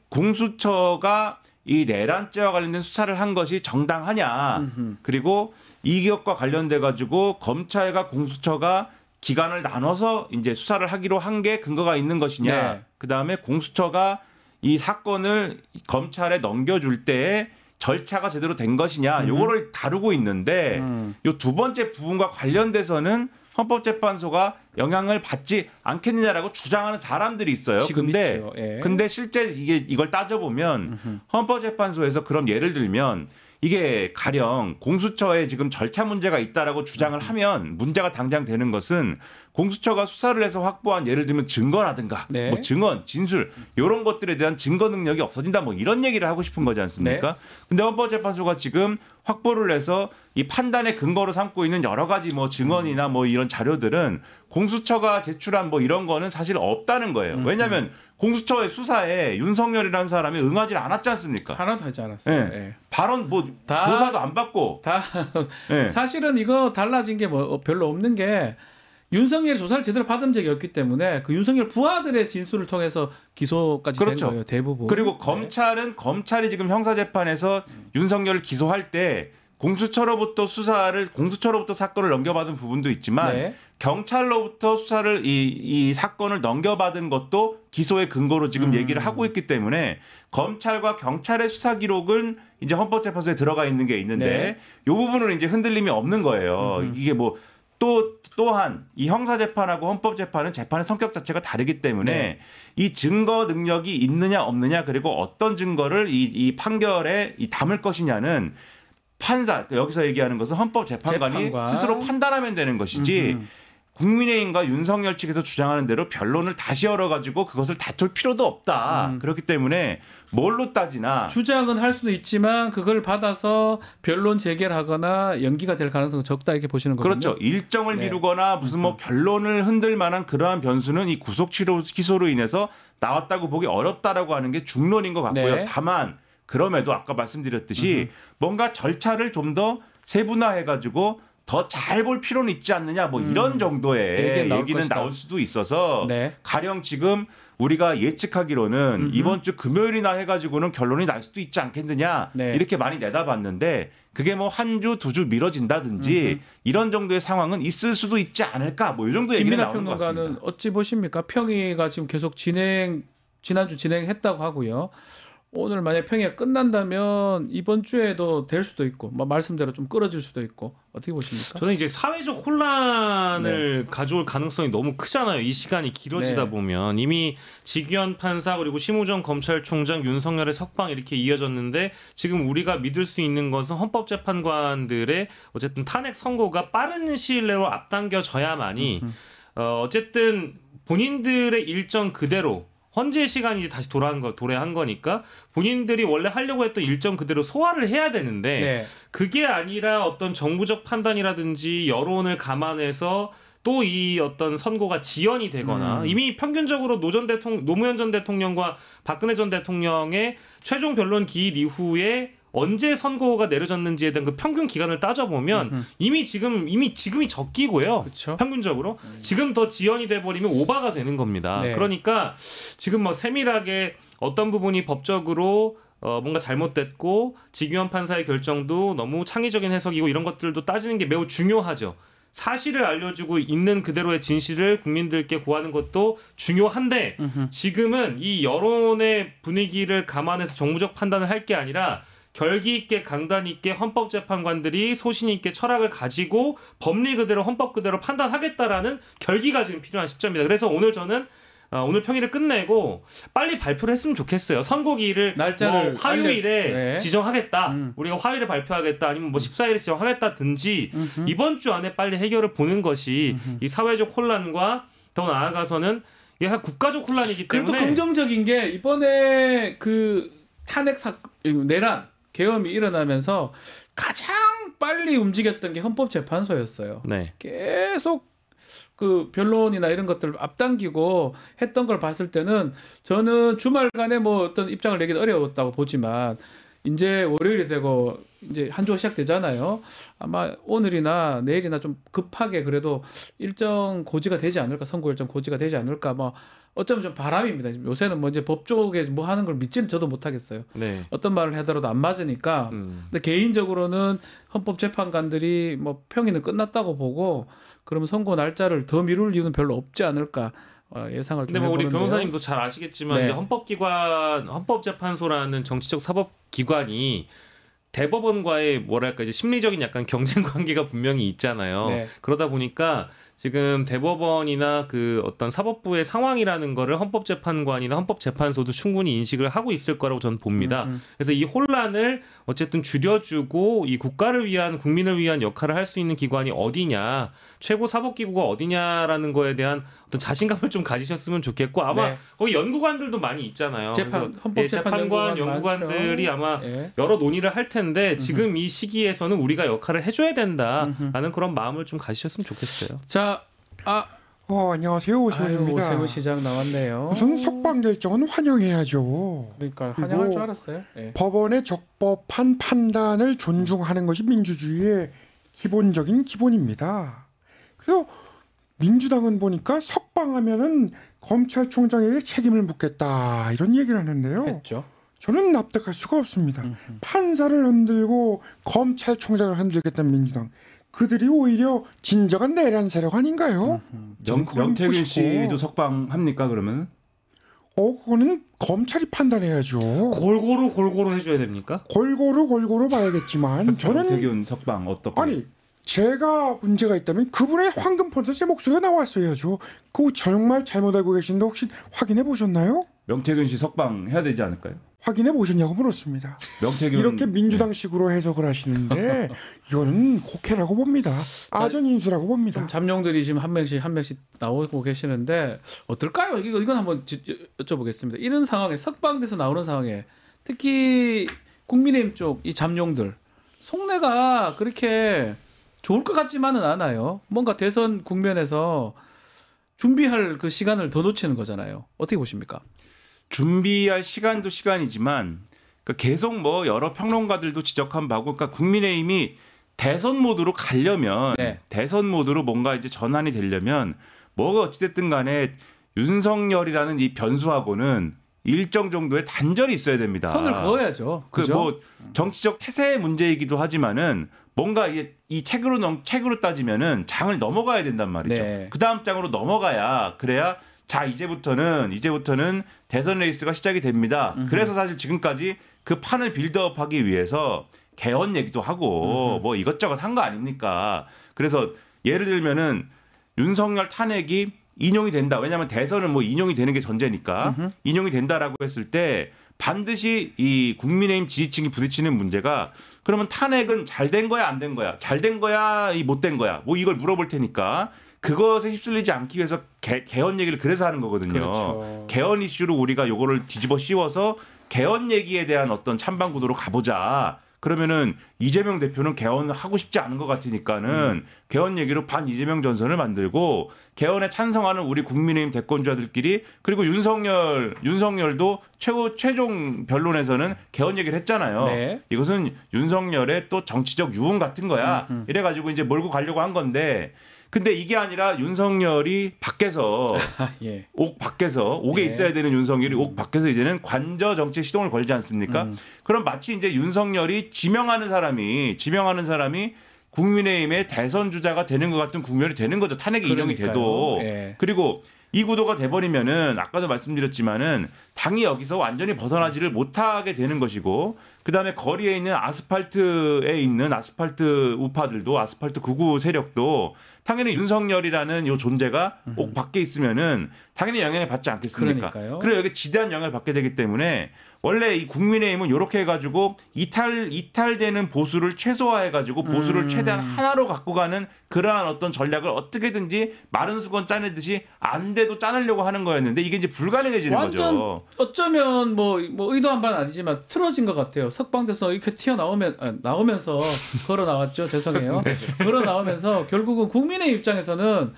공수처가 이 내란죄와 관련된 수사를 한 것이 정당하냐. 그리고 이 기억과 관련돼 가지고 검찰과 공수처가 기간을 나눠서 이제 수사를 하기로 한 게 근거가 있는 것이냐. 네. 그다음에 공수처가 이 사건을 검찰에 넘겨줄 때에 절차가 제대로 된 것이냐. 요거를 다루고 있는데 요 두 번째 부분과 관련돼서는 헌법재판소가 영향을 받지 않겠느냐라고 주장하는 사람들이 있어요. 근데 예. 근데 실제 이걸 따져보면 헌법재판소에서 그럼 예를 들면 이게 가령 공수처에 지금 절차 문제가 있다라고 주장을 하면 문제가 당장 되는 것은 공수처가 수사를 해서 확보한 예를 들면 증거라든가 네. 뭐 증언, 진술 이런 것들에 대한 증거 능력이 없어진다 뭐 이런 얘기를 하고 싶은 거지 않습니까? 네. 근데 헌법재판소가 지금 확보를 해서 이 판단의 근거로 삼고 있는 여러 가지 뭐 증언이나 뭐 이런 자료들은 공수처가 제출한 뭐 이런 거는 사실 없다는 거예요. 왜냐하면 공수처의 수사에 윤석열이라는 사람이 응하지 않았지 않습니까? 하나도 하지 않았어요. 네. 예. 발언 뭐 다- 조사도 안 받고 다 네. 사실은 이거 달라진 게 뭐 별로 없는 게 윤석열이 조사를 제대로 받은 적이 없기 때문에 그 윤석열 부하들의 진술을 통해서 기소까지 그렇죠. 된 거예요. 대부분. 그리고 검찰이 지금 형사재판에서 윤석열을 기소할 때 공수처로부터 사건을 넘겨받은 부분도 있지만 네. 경찰로부터 수사를 이 사건을 넘겨받은 것도 기소의 근거로 지금 얘기를 하고 있기 때문에 검찰과 경찰의 수사 기록은 이제 헌법재판소에 들어가 있는 게 있는데 네. 이 부분은 이제 흔들림이 없는 거예요. 이게 뭐 또한 이 형사재판하고 헌법재판은 재판의 성격 자체가 다르기 때문에 네. 이 증거 능력이 있느냐 없느냐 그리고 어떤 증거를 이 판결에 담을 것이냐는 판사 여기서 얘기하는 것은 헌법재판관이 재판관. 스스로 판단하면 되는 것이지 국민의힘과 윤석열 측에서 주장하는 대로 변론을 다시 열어가지고 그것을 다툴 필요도 없다. 그렇기 때문에 뭘로 따지나 주장은 할 수도 있지만 그걸 받아서 변론 재개를 하거나 연기가 될 가능성은 적다 이렇게 보시는 거군요. 그렇죠. 일정을 네. 미루거나 무슨 뭐 결론을 흔들 만한 그러한 변수는 이 구속 기소로 인해서 나왔다고 보기 어렵다라고 하는 게 중론인 것 같고요. 네. 다만 그럼에도 아까 말씀드렸듯이 뭔가 절차를 좀 더 세분화해가지고 더 잘 볼 필요는 있지 않느냐 뭐 이런 정도의 얘기는 나올 수도 있어서 네. 가령 지금 우리가 예측하기로는 이번 주 금요일이나 해가지고는 결론이 날 수도 있지 않겠느냐 네. 이렇게 많이 내다봤는데 그게 뭐 한 주, 두 주 미뤄진다든지 이런 정도의 상황은 있을 수도 있지 않을까 뭐 이 정도 얘기는 김민하 나오는 것 평론가는 같습니다. 어찌 보십니까? 평의가 지금 계속 지난주 진행했다고 하고요. 오늘 만약 평의가 끝난다면 이번 주에도 될 수도 있고 뭐 말씀대로 좀 끌어질 수도 있고 어떻게 보십니까? 저는 이제 사회적 혼란을 가져올 가능성이 너무 크잖아요. 이 시간이 길어지다 네. 보면 이미 지기현 판사 그리고 심우정 검찰총장 윤석열의 석방 이렇게 이어졌는데 지금 우리가 믿을 수 있는 것은 헌법재판관들의 어쨌든 탄핵 선고가 빠른 시일 내로 앞당겨져야만이 어쨌든 본인들의 일정 그대로 헌재 시간이 다시 도래한 거니까 본인들이 원래 하려고 했던 일정 그대로 소화를 해야 되는데 네. 그게 아니라 어떤 정부적 판단이라든지 여론을 감안해서 또 이 어떤 선고가 지연이 되거나 이미 평균적으로 노무현 전 대통령과 박근혜 전 대통령의 최종 변론 기일 이후에 언제 선고가 내려졌는지에 대한 그 평균 기간을 따져보면 이미 지금이 적기고요. 그쵸? 평균적으로 지금 더 지연이 돼버리면 오바가 되는 겁니다. 네. 그러니까 지금 뭐 세밀하게 어떤 부분이 법적으로 뭔가 잘못됐고 지규현 판사의 결정도 너무 창의적인 해석이고 이런 것들도 따지는 게 매우 중요하죠. 사실을 알려주고 있는 그대로의 진실을 국민들께 고하는 것도 중요한데 지금은 이 여론의 분위기를 감안해서 정무적 판단을 할 게 아니라 결기 있게 강단 있게 헌법재판관들이 소신 있게 철학을 가지고 법리 그대로 헌법 그대로 판단하겠다라는 결기가 지금 필요한 시점입니다. 그래서 오늘 저는 오늘 평일을 끝내고 빨리 발표를 했으면 좋겠어요. 선고기일을 날짜를 화요일에 네. 지정하겠다. 우리가 화요일에 발표하겠다. 아니면 뭐 14일에 지정하겠다든지 이번 주 안에 빨리 해결을 보는 것이 이 사회적 혼란과 더 나아가서는 이게 국가적 혼란이기 때문에 그래도 긍정적인 게 이번에 그 탄핵 내란 계엄이 일어나면서 가장 빨리 움직였던 게 헌법재판소였어요. 네. 계속 그 변론이나 이런 것들을 앞당기고 했던 걸 봤을 때는 저는 주말간에 뭐 어떤 입장을 내기는 어려웠다고 보지만 이제 월요일이 되고 이제 한 주가 시작되잖아요. 아마 오늘이나 내일이나 좀 급하게 그래도 일정 고지가 되지 않을까, 선고 일정 고지가 되지 않을까, 뭐 어쩌면 좀 바람입니다. 요새는 뭐 이제 법 쪽에 뭐 하는 걸 믿지는 저도 못하겠어요. 네. 어떤 말을 하더라도 안 맞으니까. 근데 개인적으로는 헌법재판관들이 뭐 평의는 끝났다고 보고 그러면 선고 날짜를 더 미룰 이유는 별로 없지 않을까 예상을 좀 근데 뭐 우리 해보는데요. 변호사님도 잘 아시겠지만 네. 이제 헌법기관, 헌법재판소라는 정치적 사법기관이 대법원과의 뭐랄까 이제 심리적인 약간 경쟁 관계가 분명히 있잖아요. 네. 그러다 보니까 지금 대법원이나 그 어떤 사법부의 상황이라는 거를 헌법재판관이나 헌법재판소도 충분히 인식을 하고 있을 거라고 저는 봅니다. 그래서 이 혼란을 어쨌든 줄여주고 이 국가를 위한 국민을 위한 역할을 할 수 있는 기관이 어디냐, 최고 사법기구가 어디냐라는 거에 대한 어떤 자신감을 좀 가지셨으면 좋겠고 아마 네. 거기 연구관들도 많이 있잖아요. 헌법재판관 연구관들이 많죠. 아마 네. 여러 논의를 할 텐데 지금 이 시기에서는 우리가 역할을 해줘야 된다라는 그런 마음을 좀 가지셨으면 좋겠어요. 자, 안녕하세요. 오세훈입니다. 오세훈 시장 나왔네요. 우선 석방 결정은 환영해야죠. 그러니까 그리고 환영할 줄 알았어요. 네. 법원의 적법한 판단을 존중하는 것이 민주주의의 기본적인 기본입니다. 그래서 민주당은 보니까 석방하면은 검찰총장에게 책임을 묻겠다 이런 얘기를 하는데요. 했죠. 저는 납득할 수가 없습니다. 판사를 흔들고 검찰총장을 흔들겠다는 민주당. 그들이 오히려 진정한 내란 세력 아닌가요? 명태균 씨도 석방합니까 그러면? 그거는 검찰이 판단해야죠. 골고루 해줘야 됩니까? 골고루 봐야겠지만 저는 명태균 석방 어떻게? 아니 제가 문제가 있다면 그분의 황금 폰트 제 목소리가 나왔어야죠. 그거 정말 잘못 알고 계신데 혹시 확인해 보셨나요? 명태균 씨 석방해야 되지 않을까요? 확인해 보셨냐고 물었습니다. 명태균 이렇게 민주당식으로 해석을 하시는데 이거는 곡해라고 봅니다. 아전인수라고 봅니다. 좀 잠룡들이 지금 한 명씩 나오고 계시는데 어떨까요? 이건 한번 여쭤보겠습니다. 이런 상황에 석방돼서 나오는 상황에 특히 국민의힘 쪽 이 잠룡들 속내가 그렇게 좋을 것 같지만은 않아요. 뭔가 대선 국면에서 준비할 그 시간을 더 놓치는 거잖아요. 어떻게 보십니까? 준비할 시간도 시간이지만 그러니까 계속 뭐 여러 평론가들도 지적한 바고 그러니까 국민의힘이 대선 모드로 가려면 대선 모드로 뭔가 이제 전환이 되려면 뭐가 어찌됐든 간에 윤석열이라는 이 변수하고는 일정 정도의 단절이 있어야 됩니다. 선을 그어야죠. 그 뭐 정치적 태세의 문제이기도 하지만은 뭔가 이 책으로 따지면은 장을 넘어가야 된단 말이죠. 네. 그 다음 장으로 넘어가야 그래야 자 이제부터는 대선 레이스가 시작이 됩니다. 그래서 사실 지금까지 그 판을 빌드업하기 위해서 개헌 얘기도 하고 뭐 이것저것 한 거 아닙니까? 그래서 예를 들면은 윤석열 탄핵이 인용이 된다. 왜냐하면 대선은 뭐 인용이 되는 게 전제니까 인용이 된다라고 했을 때 반드시 이 국민의힘 지지층이 부딪히는 문제가 그러면 탄핵은 잘 된 거야 안 된 거야? 잘 된 거야 못 된 거야? 뭐 이걸 물어볼 테니까 그것에 휩쓸리지 않기 위해서 개헌 얘기를 그래서 하는 거거든요. 그렇죠. 개헌 이슈로 우리가 요거를 뒤집어 씌워서 개헌 얘기에 대한 어떤 찬반 구도로 가보자. 그러면은 이재명 대표는 개헌을 하고 싶지 않은 것 같으니까는 개헌 얘기로 반 이재명 전선을 만들고 개헌에 찬성하는 우리 국민의힘 대권주자들끼리 그리고 윤석열도 최종 변론에서는 개헌 얘기를 했잖아요. 네. 이것은 윤석열의 또 정치적 유흥 같은 거야. 이래가지고 이제 몰고 가려고 한 건데 근데 이게 아니라 윤석열이 밖에서 예. 옥 밖에서 옥에 예. 있어야 되는 윤석열이 옥 밖에서 이제는 관저 정책 시동을 걸지 않습니까? 그럼 마치 이제 윤석열이 지명하는 사람이 국민의힘의 대선 주자가 되는 것 같은 국면이 되는 거죠. 탄핵의 인용이 돼도. 예. 그리고 이 구도가 돼버리면은 아까도 말씀드렸지만은 당이 여기서 완전히 벗어나지를 못하게 되는 것이고, 그 다음에 거리에 있는 아스팔트에 있는 아스팔트 우파들도, 아스팔트 극우 세력도 당연히 윤석열이라는 이 존재가 옥 밖에 있으면은 당연히 영향을 받지 않겠습니까? 그러니까요. 그리고 여기 지대한 영향을 받게 되기 때문에 원래 이 국민의힘은 이렇게 해가지고 이탈되는 보수를 최소화해가지고 보수를 최대한 하나로 갖고 가는 그러한 어떤 전략을 어떻게든지 마른 수건 짜내듯이 안 돼도 짜내려고 하는 거였는데 이게 이제 불가능해지는 완전 거죠. 어쩌면 뭐 의도한 바는 아니지만 틀어진 것 같아요. 석방돼서 이렇게 나오면서 걸어 나왔죠. 죄송해요. 걸어 나오면서 결국은 국민의 입장에서는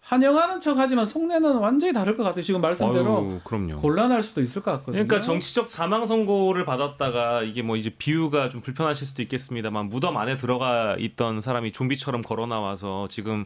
환영하는 척하지만 속내는 완전히 다를 것 같아요. 지금 말씀대로 그럼요. 곤란할 수도 있을 것 같거든요. 그러니까 정치적 사망 선고를 받았다가 이게 뭐 이제 비유가 좀 불편하실 수도 있겠습니다만 무덤 안에 들어가 있던 사람이 좀비처럼 걸어 나와서 지금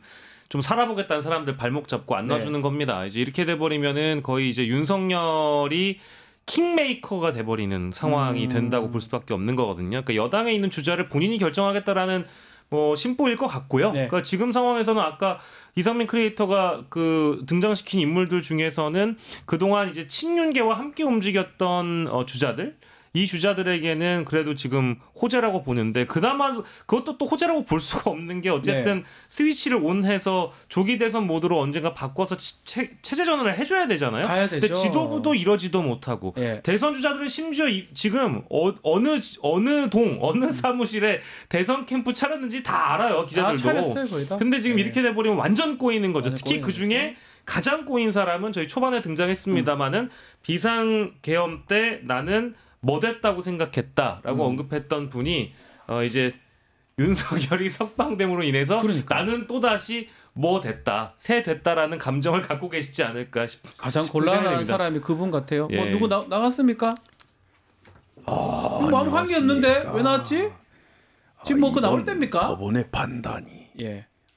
좀 살아보겠다는 사람들 발목 잡고 안 놔주는 겁니다. 이제 이렇게 돼버리면은 거의 이제 윤석열이 킹메이커가 돼버리는 상황이 된다고 볼 수밖에 없는 거거든요. 그러니까 여당에 있는 주자를 본인이 결정하겠다라는 뭐 심보일 것 같고요. 네. 그러니까 지금 상황에서는 아까 이상민 크리에이터가 그 등장시킨 인물들 중에서는 그동안 이제 친윤계와 함께 움직였던 주자들, 이 주자들에게는 그래도 지금 호재라고 보는데 그나마 그것도 또 호재라고 볼 수가 없는 게 어쨌든 스위치를 온해서 조기 대선 모드로 언젠가 바꿔서 체제 전환을 해줘야 되잖아요. 가야 되죠. 근데 지도부도 이러지도 못하고 대선 주자들은 심지어 지금 어느 동 어느 사무실에 대선 캠프 차렸는지 다 알아요. 기자들도. 차렸어요, 거의 다. 근데 지금 이렇게 돼버리면 완전 꼬이는 거죠. 특히 꼬이는 그 중에 가장 꼬인 사람은 저희 초반에 등장했습니다마는 비상계엄 때 나는 뭐 됐다고 생각했다라고 언급했던 분이 이제 윤석열이 석방됨으로 인해서 나는 또다시 뭐 됐다, 새 됐다라는 감정을 갖고 계시지 않을까 싶습니다. 가장 곤란한 사람이 그분 같아요. 뭐 누구 나갔습니까? 뭐 아무 관계 없는데 왜 나왔지? 지금 뭐 그 나올 때입니까? 법원의 판단이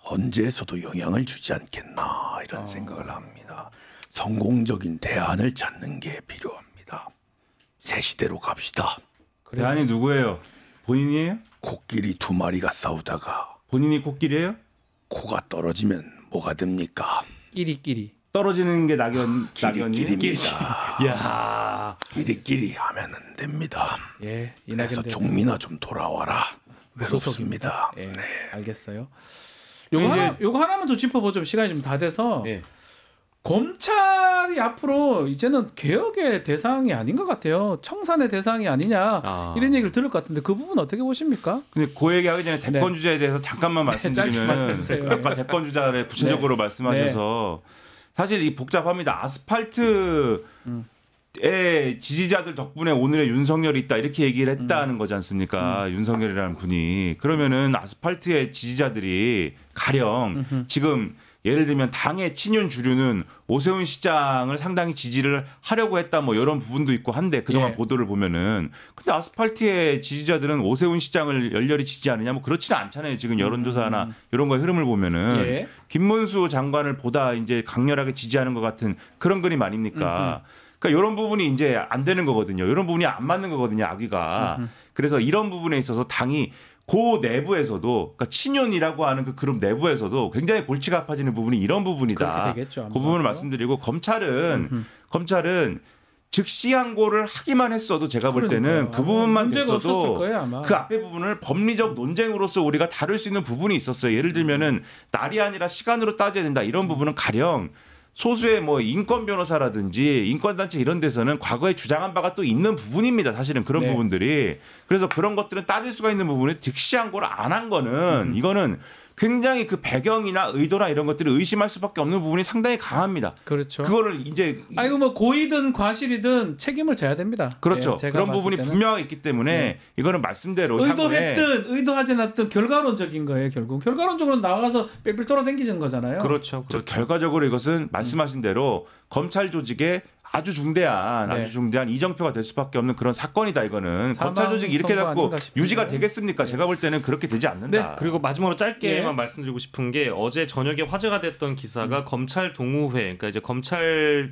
헌재에서도 영향을 주지 않겠나 이런 생각을 합니다. 성공적인 대안을 찾는 게 필요합니다. 새 시대로 갑시다. 대안이 누구예요? 본인이에요? 코끼리 두 마리가 싸우다가 본인이 코끼리예요? 코가 떨어지면 뭐가 됩니까? 끼리끼리. 떨어지는 게 낙연이에요? 끼리끼리입니다. 야, 끼리끼리 하면 안 됩니다. 예, 그래서 종민아 좀 돌아와라. 외롭습니다. 예, 알겠어요. 요거 하나만 더 짚어보죠. 시간이 좀 다 돼서. 검찰이 앞으로 이제는 개혁의 대상이 아닌 것 같아요. 청산의 대상이 아니냐 이런 얘기를 들을 것 같은데 그 부분 어떻게 보십니까? 근데 그 얘기하기 전에 대권 주자에 대해서 잠깐만 말씀드리면 아까 대권 주자를 구체적으로 말씀하셔서 사실 이 복잡합니다. 아스팔트의 지지자들 덕분에 오늘의 윤석열이 있다 이렇게 얘기를 했다는 거지 않습니까? 윤석열이라는 분이. 그러면은 아스팔트의 지지자들이 가령 지금 예를 들면 당의 친윤 주류는 오세훈 시장을 상당히 지지를 하려고 했다 뭐 이런 부분도 있고 한데 그동안 보도를 보면은 근데 아스팔트의 지지자들은 오세훈 시장을 열렬히 지지하느냐 뭐 그렇지는 않잖아요. 지금 여론조사나 이런 거의 흐름을 보면은 김문수 장관을 보다 이제 강렬하게 지지하는 것 같은 그런 그림 아닙니까? 그러니까 이런 부분이 이제 안 되는 거거든요. 이런 부분이 안 맞는 거거든요. 악의가. 그래서 이런 부분에 있어서 당이 그 내부에서도 그러니까 친윤이라고 하는 그 그룹 내부에서도 굉장히 골치가 아파지는 부분이 이런 부분이다. 그 부분을 말씀드리고 검찰은 즉시 항고를 하기만 했어도 제가 볼 때는 그 부분만 됐어도 그 앞에 부분을 법리적 논쟁으로서 우리가 다룰 수 있는 부분이 있었어요. 예를 들면은 날이 아니라 시간으로 따져야 된다. 이런 부분은 가령 소수의 뭐 인권 변호사라든지 인권단체 이런 데서는 과거에 주장한 바가 또 있는 부분입니다. 사실은 그런 부분들이. 그래서 그런 것들은 따질 수가 있는 부분에 즉시 항고를 안 한 거는 이거는 굉장히 그 배경이나 의도나 이런 것들을 의심할 수밖에 없는 부분이 상당히 강합니다. 그렇죠. 그거를 이제 아이고 뭐 고의든 과실이든 책임을 져야 됩니다. 그렇죠. 그런 부분이 분명하게 있기 때문에 이거는 말씀대로 의도했든 의도하지 않았든 결과론적인 거예요. 결과론적으로 나가서 빽빽 돌아다니는 거잖아요. 그렇죠. 결과적으로 이것은 말씀하신 대로 검찰 조직의 아주 중대한 이정표가 될 수밖에 없는 그런 사건이다. 이거는 검찰 조직이 이렇게 갖고 유지가 되겠습니까? 제가 볼 때는 그렇게 되지 않는다. 네. 그리고 마지막으로 짧게만 말씀드리고 싶은 게 어제 저녁에 화제가 됐던 기사가 검찰 동우회, 그러니까 이제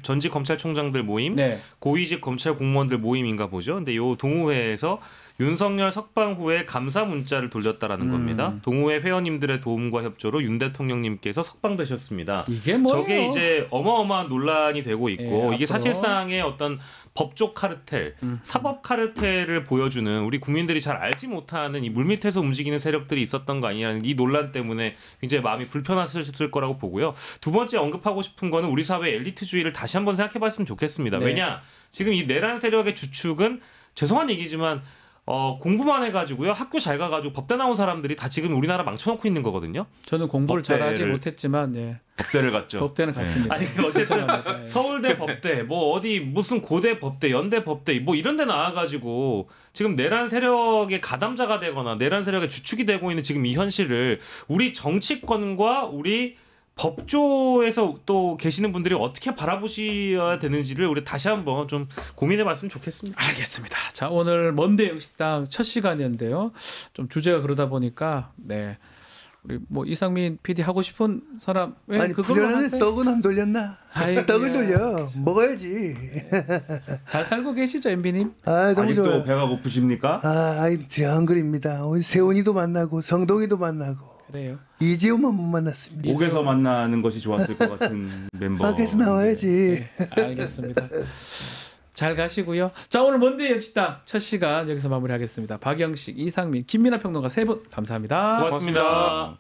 전직 검찰총장들 모임, 고위직 검찰 공무원들 모임인가 보죠. 근데 요 동우회에서 윤석열 석방 후에 감사 문자를 돌렸다라는 겁니다. 동우회 회원님들의 도움과 협조로 윤 대통령님께서 석방되셨습니다. 이게 뭐예요? 저게 이제 어마어마한 논란이 되고 있고 이게 사실상의 어떤 법조 카르텔, 사법 카르텔을 보여주는 우리 국민들이 잘 알지 못하는 이 물밑에서 움직이는 세력들이 있었던 거 아니냐는 이 논란 때문에 굉장히 마음이 불편하셨을 거라고 보고요. 두 번째 언급하고 싶은 거는 우리 사회 엘리트주의를 다시 한번 생각해봤으면 좋겠습니다. 왜냐? 지금 이 내란 세력의 주축은 죄송한 얘기지만 공부만 해가지고요. 학교 잘 가가지고 법대 나온 사람들이 다 지금 우리나라 망쳐놓고 있는 거거든요. 저는 공부를 잘하지 못했지만 법대를 갔죠. 법대는 갔습니다. 아니 어쨌든 서울대 법대, 뭐 어디 무슨 고대 법대, 연대 법대 뭐 이런 데 나와가지고 지금 내란 세력의 가담자가 되거나 내란 세력의 주축이 되고 있는 지금 이 현실을 우리 정치권과 우리 법조에서 또 계시는 분들이 어떻게 바라보셔야 되는지를 우리 다시 한번 좀 고민해봤으면 좋겠습니다. 알겠습니다. 자, 오늘 먼데 영식당 첫 시간이었는데요. 좀 주제가 그러다 보니까 우리 뭐 이상민 PD 하고 싶은 사람 아니 불려는 떡은 안 돌렸나? 떡을 돌려 먹어야지. 잘 살고 계시죠, MB님? 너무 아직도 좋아요. 배가 고프십니까? 정글입니다. 세훈이도 만나고 성동이도 만나고. 그래요. 이지호만 못 만났습니다. 옥에서 만나는 것이 좋았을 것 같은 멤버. 밖에서 나와야지. 알겠습니다. 잘 가시고요. 자, 오늘 먼데 영식당 첫 시간 여기서 마무리하겠습니다. 박영식, 이상민, 김민하 평론가 세 분 감사합니다. 고맙습니다.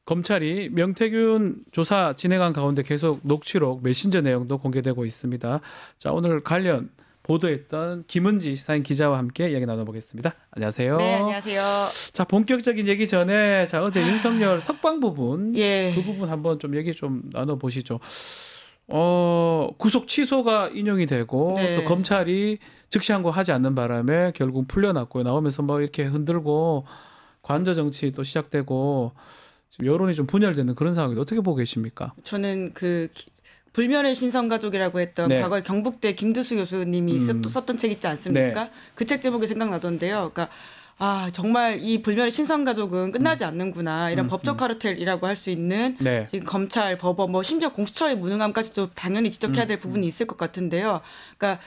검찰이 명태균 조사 진행한 가운데 계속 녹취록, 메신저 내용도 공개되고 있습니다. 자, 오늘 관련 보도했던 김은지 시사인 기자와 함께 이야기 나눠보겠습니다. 안녕하세요. 네, 안녕하세요. 자, 본격적인 얘기 전에 어제 윤석열 석방 부분, 그 부분 한번 좀 얘기 좀 나눠보시죠. 구속 취소가 인용이 되고 또 검찰이 즉시 항고하지 않는 바람에 결국 풀려났고요. 나오면서 뭐 이렇게 흔들고 관저 정치 또 시작되고 지금 여론이 좀 분열되는 그런 상황인데 어떻게 보고 계십니까? 저는 불멸의 신성가족이라고 했던 과거에 경북대 김두수 교수님이 썼던 책 있지 않습니까? 그 책 제목이 생각나던데요. 그러니까 정말 이 불멸의 신성가족은 끝나지 않는구나. 이런 법적 카르텔이라고 할 수 있는 지금 검찰, 법원, 뭐 심지어 공수처의 무능함까지도 당연히 지적해야 될 부분이 있을 것 같은데요. 그러니까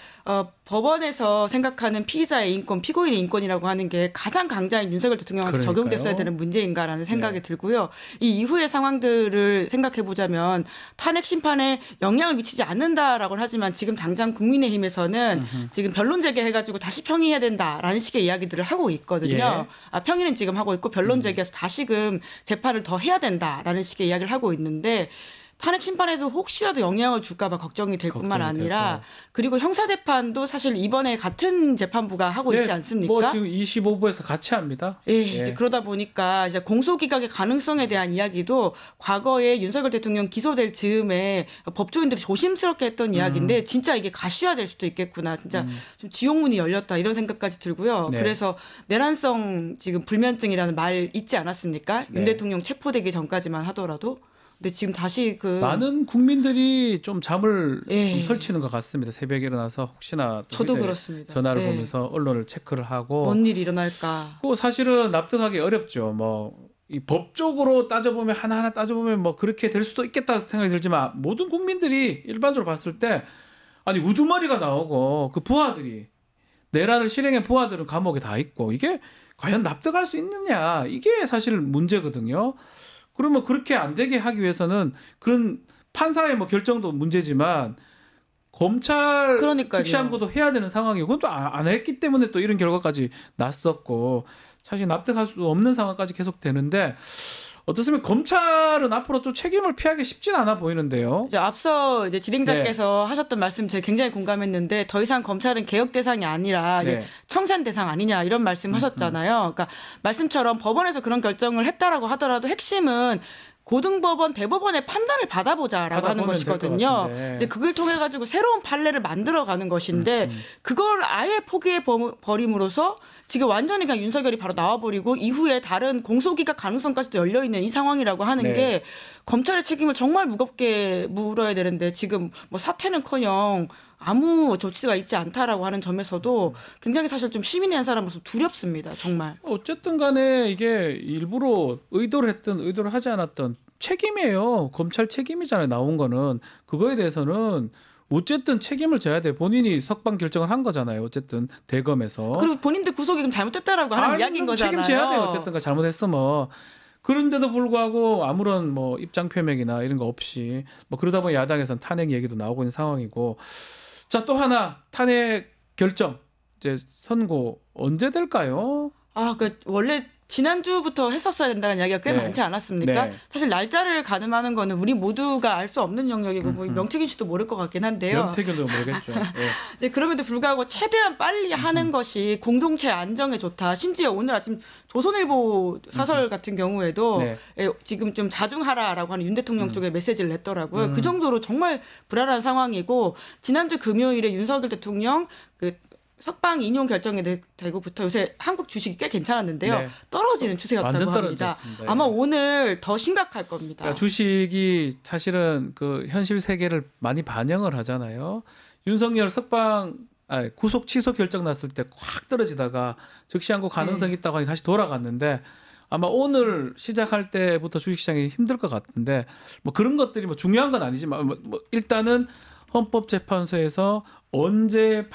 법원에서 생각하는 피의자의 인권, 피고인의 인권이라고 하는 게 가장 강자인 윤석열 대통령한테 그러니까요. 적용됐어야 되는 문제인가라는 생각이 들고요. 이 이후의 상황들을 생각해 보자면 탄핵 심판에 영향을 미치지 않는다라고는 하지만 지금 당장 국민의힘에서는 지금 변론 제기해가지고 다시 평의해야 된다라는 식의 이야기들을 하고 있거든요. 평의는 지금 하고 있고 변론 제기해서 다시금 재판을 더 해야 된다라는 식의 이야기를 하고 있는데 탄핵 심판에도 혹시라도 영향을 줄까 봐 걱정이 될 뿐만 아니라 그리고 형사재판도 사실 이번에 같은 재판부가 하고 있지 않습니까? 뭐 지금 25부에서 같이 합니다. 이제 그러다 보니까 이제 공소기각의 가능성에 대한 이야기도 과거에 윤석열 대통령 기소될 즈음에 법조인들이 조심스럽게 했던 이야기인데 진짜 이게 가시화될 수도 있겠구나. 진짜 좀 지옥문이 열렸다 이런 생각까지 들고요. 그래서 내란성 지금 불면증이라는 말 있지 않았습니까? 윤 대통령 체포되기 전까지만 하더라도. 근데 지금 다시 많은 국민들이 좀 잠을 좀 설치는 것 같습니다. 새벽에 일어나서 혹시나 저도 그렇습니다. 전화를 보면서 언론을 체크를 하고 뭔 일이 일어날까. 사실은 납득하기 어렵죠. 뭐 이 법적으로 따져보면 하나하나 따져보면 뭐 그렇게 될 수도 있겠다 생각이 들지만 모든 국민들이 일반적으로 봤을 때 아니 우두머리가 나오고 그 부하들이 내란을 실행한 부하들은 감옥에 다 있고 이게 과연 납득할 수 있느냐 이게 사실 문제거든요. 그러면 그렇게 안 되게 하기 위해서는 그런 판사의 뭐 결정도 문제지만 검찰 즉시항고도 해야 되는 상황이고 그건 또 안 했기 때문에 또 이런 결과까지 났었고 사실 납득할 수 없는 상황까지 계속 되는데 어떻습니까? 검찰은 앞으로 또 책임을 피하기 쉽진 않아 보이는데요. 이제 앞서 이제 진행자께서 하셨던 말씀 제가 굉장히 공감했는데 더 이상 검찰은 개혁 대상이 아니라 이제 청산 대상 아니냐 이런 말씀하셨잖아요. 그러니까 말씀처럼 법원에서 그런 결정을 했다라고 하더라도 핵심은 고등법원, 대법원의 판단을 받아보자라고 하는 것이거든요. 근데 그걸 통해 가지고 새로운 판례를 만들어가는 것인데 그걸 아예 포기해 버림으로써 지금 완전히 그냥 윤석열이 바로 나와버리고 이후에 다른 공소기각 가능성까지도 열려 있는 이 상황이라고 하는 게 검찰의 책임을 정말 무겁게 물어야 되는데 지금 뭐 사퇴는커녕 아무 조치가 있지 않다라고 하는 점에서도 굉장히 사실 좀 시민의 한 사람으로서 두렵습니다. 정말. 어쨌든 간에 이게 일부러 의도를 했든 의도를 하지 않았든 책임이에요. 검찰 책임이잖아요. 나온 거는. 그거에 대해서는 어쨌든 책임을 져야 돼. 본인이 석방 결정을 한 거잖아요. 어쨌든 대검에서. 그리고 본인들 구속이 그럼 잘못됐다라고 하는 이야기인 거잖아요. 책임져야 돼요. 어쨌든 잘못했으면. 그런데도 불구하고 아무런 뭐 입장 표명이나 이런 거 없이 뭐 그러다 보니 야당에서는 탄핵 얘기도 나오고 있는 상황이고 자, 또 하나 탄핵 결정 이제 선고 언제 될까요? 원래 지난주부터 했었어야 된다는 이야기가 꽤 많지 않았습니까? 사실 날짜를 가늠하는 거는 우리 모두가 알 수 없는 영역이고 뭐 명태균 씨도 모를 것 같긴 한데요. 명태균도 모르겠죠. 이제 그럼에도 불구하고 최대한 빨리 하는 것이 공동체 안정에 좋다. 심지어 오늘 아침 조선일보 사설 같은 경우에도 지금 좀 자중하라라고 하는 윤 대통령 쪽에 메시지를 냈더라고요. 그 정도로 정말 불안한 상황이고 지난주 금요일에 윤석열 대통령 석방 인용 결정이 되고부터 요새 한국 주식이 꽤 괜찮았는데요. 떨어지는 추세였다고 합니다. 아마 오늘 더 심각할 겁니다. 그러니까 주식이 사실은 그 현실 세계를 많이 반영을 하잖아요. 윤석열 구속 취소 결정 났을 때 확 떨어지다가 즉시항고 가능성이 있다고 하니 다시 돌아갔는데 아마 오늘 시작할 때부터 주식시장이 힘들 것 같은데 뭐 그런 것들이 뭐 중요한 건 아니지만 뭐 일단은 헌법재판소에서 언제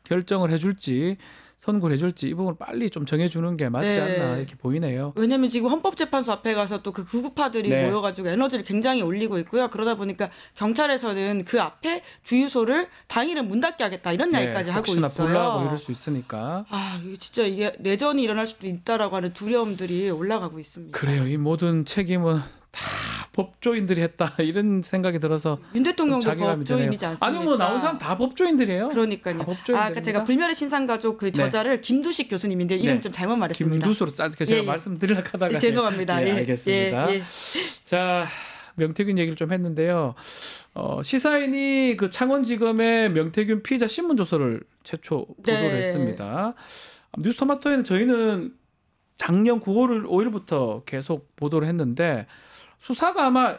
결정을 해줄지 선고를 해줄지 이 부분을 빨리 좀 정해주는 게 맞지 않나 이렇게 보이네요. 왜냐하면 지금 헌법재판소 앞에 가서 또 그 극우파들이 모여가지고 에너지를 굉장히 올리고 있고요. 그러다 보니까 경찰에서는 그 앞에 주유소를 당일은 문 닫게 하겠다 이런 이야기까지 하고 있어요. 혹시나 불나고 이럴 수 있으니까. 이게 내전이 일어날 수도 있다라고 하는 두려움들이 올라가고 있습니다. 그래요. 이 모든 책임은 다 법조인들이 했다 이런 생각이 들어서 윤 대통령도 법조인이지 않습니까? 아니 뭐 나온 사람 다 법조인들이에요. 그러니까요. 아까 제가 불멸의 신상가족 그 저자를 김두식 교수님인데 이름 좀 잘못 말했습니다. 김두수로 제가 말씀드리려고 하다가 죄송합니다. 알겠습니다. 자, 명태균 얘기를 좀 했는데요. 시사인이 그 창원지검의 명태균 피의자 신문조서를 최초 보도를 했습니다. 뉴스토마토에는 저희는 작년 9월 5일부터 계속 보도를 했는데 수사가 아마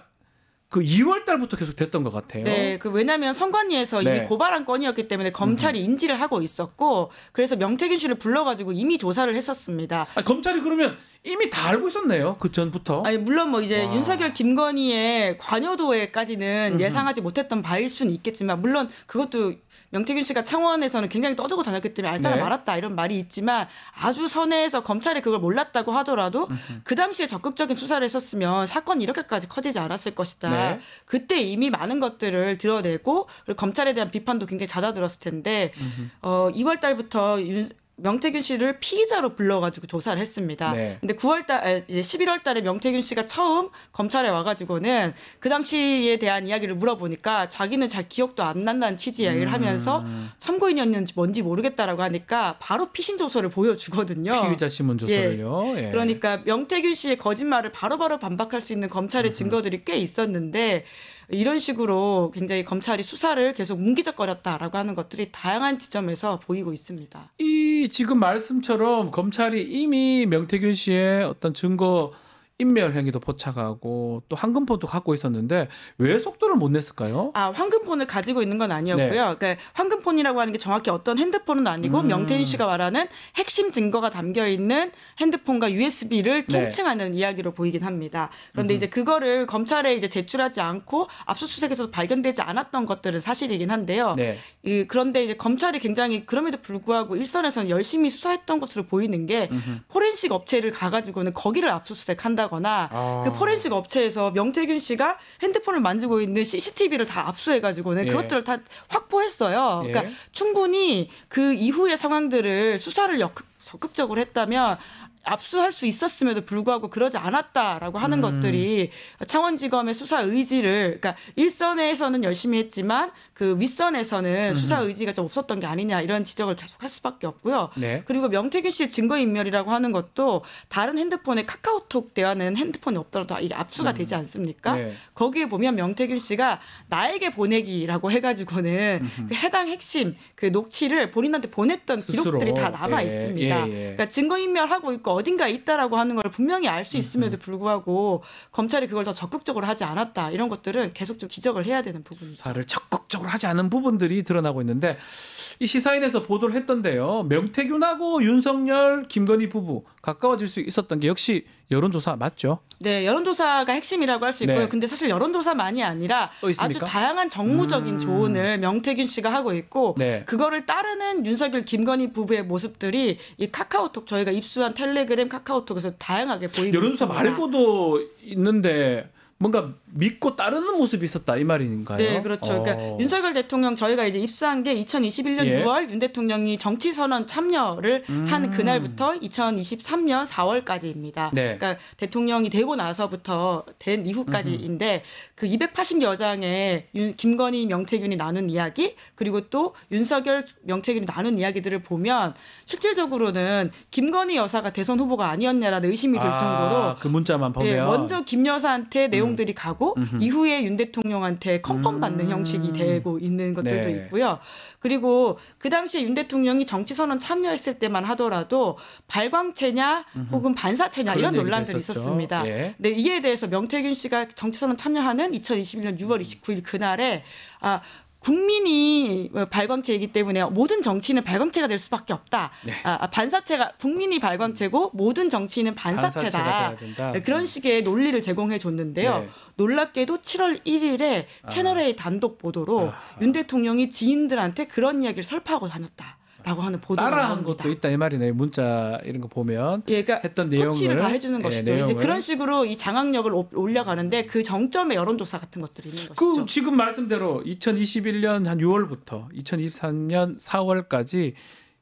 그 2월 달부터 계속 됐던 것 같아요. 왜냐하면 선관위에서 이미 고발한 건이었기 때문에 검찰이 인지를 하고 있었고 그래서 명태균 씨를 불러가지고 이미 조사를 했었습니다. 검찰이 그러면 이미 다 알고 있었네요. 그 전부터. 아니 물론 뭐 이제 윤석열, 김건희의 관여도에까지는 예상하지 못했던 바일 수는 있겠지만 물론 그것도 명태균 씨가 창원에서는 굉장히 떠들고 다녔기 때문에 알 사람 알았다 이런 말이 있지만 아주 선에서 검찰이 그걸 몰랐다고 하더라도 그 당시에 적극적인 수사를 했었으면 사건이 이렇게까지 커지지 않았을 것이다. 네. 그때 이미 많은 것들을 드러내고 그리고 검찰에 대한 비판도 굉장히 잦아들었을 텐데 2월 달부터 명태균 씨를 피의자로 불러가지고 조사를 했습니다. 네. 근데 11월 달에 명태균 씨가 처음 검찰에 와가지고는 그 당시에 대한 이야기를 물어보니까 자기는 잘 기억도 안 난다는 취지 이야기를 하면서 참고인이었는지 뭔지 모르겠다라고 하니까 바로 피신 조서를 보여주거든요. 피의자 신문 조서를요. 예. 그러니까 명태균 씨의 거짓말을 바로바로 반박할 수 있는 검찰의 증거들이 꽤 있었는데 이런 식으로 굉장히 검찰이 수사를 계속 뭉기적거렸다라고 하는 것들이 다양한 지점에서 보이고 있습니다. 이 지금 말씀처럼 검찰이 이미 명태균 씨의 어떤 증거 인멸 행위도 포착하고 또 황금폰도 갖고 있었는데 왜 속도를 못 냈을까요? 황금폰을 가지고 있는 건 아니었고요. 네. 그러니까 황금폰이라고 하는 게 정확히 어떤 핸드폰은 아니고 명태균 씨가 말하는 핵심 증거가 담겨 있는 핸드폰과 USB를 통칭하는 이야기로 보이긴 합니다. 그런데 이제 그거를 검찰에 이제 제출하지 않고 압수수색에서 발견되지 않았던 것들은 사실이긴 한데요. 그런데 이제 검찰이 굉장히 그럼에도 불구하고 일선에서는 열심히 수사했던 것으로 보이는 게 포렌식 업체를 가가지고는 거기를 압수수색한다. 그 포렌식 업체에서 명태균 씨가 핸드폰을 만지고 있는 CCTV를 다 압수해가지고는 그것들을 다 확보했어요. 그러니까 충분히 그 이후의 상황들을 수사를 적극적으로 했다면 압수할 수 있었음에도 불구하고 그러지 않았다라고 하는 것들이 창원지검의 수사 의지를 그러니까 일선에서는 열심히 했지만 그 윗선에서는 수사 의지가 좀 없었던 게 아니냐 이런 지적을 계속할 수밖에 없고요. 그리고 명태균 씨의 증거인멸이라고 하는 것도 다른 핸드폰에 카카오톡 대화는 핸드폰이 없더라도 이게 압수가 되지 않습니까? 거기에 보면 명태균 씨가 나에게 보내기라고 해가지고는 그 해당 핵심 그 녹취를 본인한테 보냈던 기록들이 다 남아 있습니다. 그러니까 증거인멸하고 있고 어딘가에 있다라고 하는 걸 분명히 알 수 있음에도 불구하고 검찰이 그걸 더 적극적으로 하지 않았다. 이런 것들은 계속 좀 지적을 해야 되는 부분이죠. 수사를 적극적으로 하지 않은 부분들이 드러나고 있는데 이 시사인에서 보도를 했던데요. 명태균하고 윤석열, 김건희 부부 가까워질 수 있었던 게 역시 여론조사 맞죠? 네, 여론조사가 핵심이라고 할 수 있고요. 근데 사실 여론조사만이 아니라 아주 다양한 정무적인 조언을 명태균 씨가 하고 있고 그거를 따르는 윤석열, 김건희 부부의 모습들이 이 카카오톡 저희가 입수한 텔레그램 카카오톡에서 다양하게 보이고 여론조사 있습니다. 말고도 있는데 뭔가 믿고 따르는 모습이 있었다 이 말인가요? 네, 그렇죠. 그러니까 윤석열 대통령 저희가 이제 입수한 게 2021년 6월 윤 대통령이 정치선언 참여를 한 그날부터 2023년 4월까지입니다. 그러니까 대통령이 되고 나서부터 된 이후까지인데 그 280여장의 김건희, 명태균이 나눈 이야기 그리고 또 윤석열, 명태균이 나눈 이야기들을 보면 실질적으로는 김건희 여사가 대선 후보가 아니었냐라는 의심이 들 정도로 그 문자만 보면 먼저 김 여사한테 내용들이 가고 이후에 윤 대통령한테 컨펌 받는 형식이 되고 있는 것들도 있고요. 그리고 그 당시에 윤 대통령이 정치선언 참여했을 때만 하더라도 발광체냐 혹은 반사체냐 이런 논란들이 있었습니다. 근데 이에 대해서 명태균 씨가 정치선언 참여하는 2021년 6월 29일 그날에 국민이 발광체이기 때문에 모든 정치인은 발광체가 될 수밖에 없다. 반사체가 국민이 발광체고 모든 정치인은 반사체다. 그런 식의 논리를 제공해 줬는데요. 놀랍게도 7월 1일에 채널A 단독 보도로 윤 대통령이 지인들한테 그런 이야기를 설파하고 다녔다. 라고 하는 보도가 따라한 나옵니다. 것도 있다 이 말이네요. 문자 이런 거 보면 그러니까 했던 내용을 코치를 다 해주는 것이죠. 이제 그런 식으로 이 장악력을 올려가는데 그 정점에 여론조사 같은 것들이 있는 것이죠. 지금 말씀대로 2021년 한 6월부터 2023년 4월까지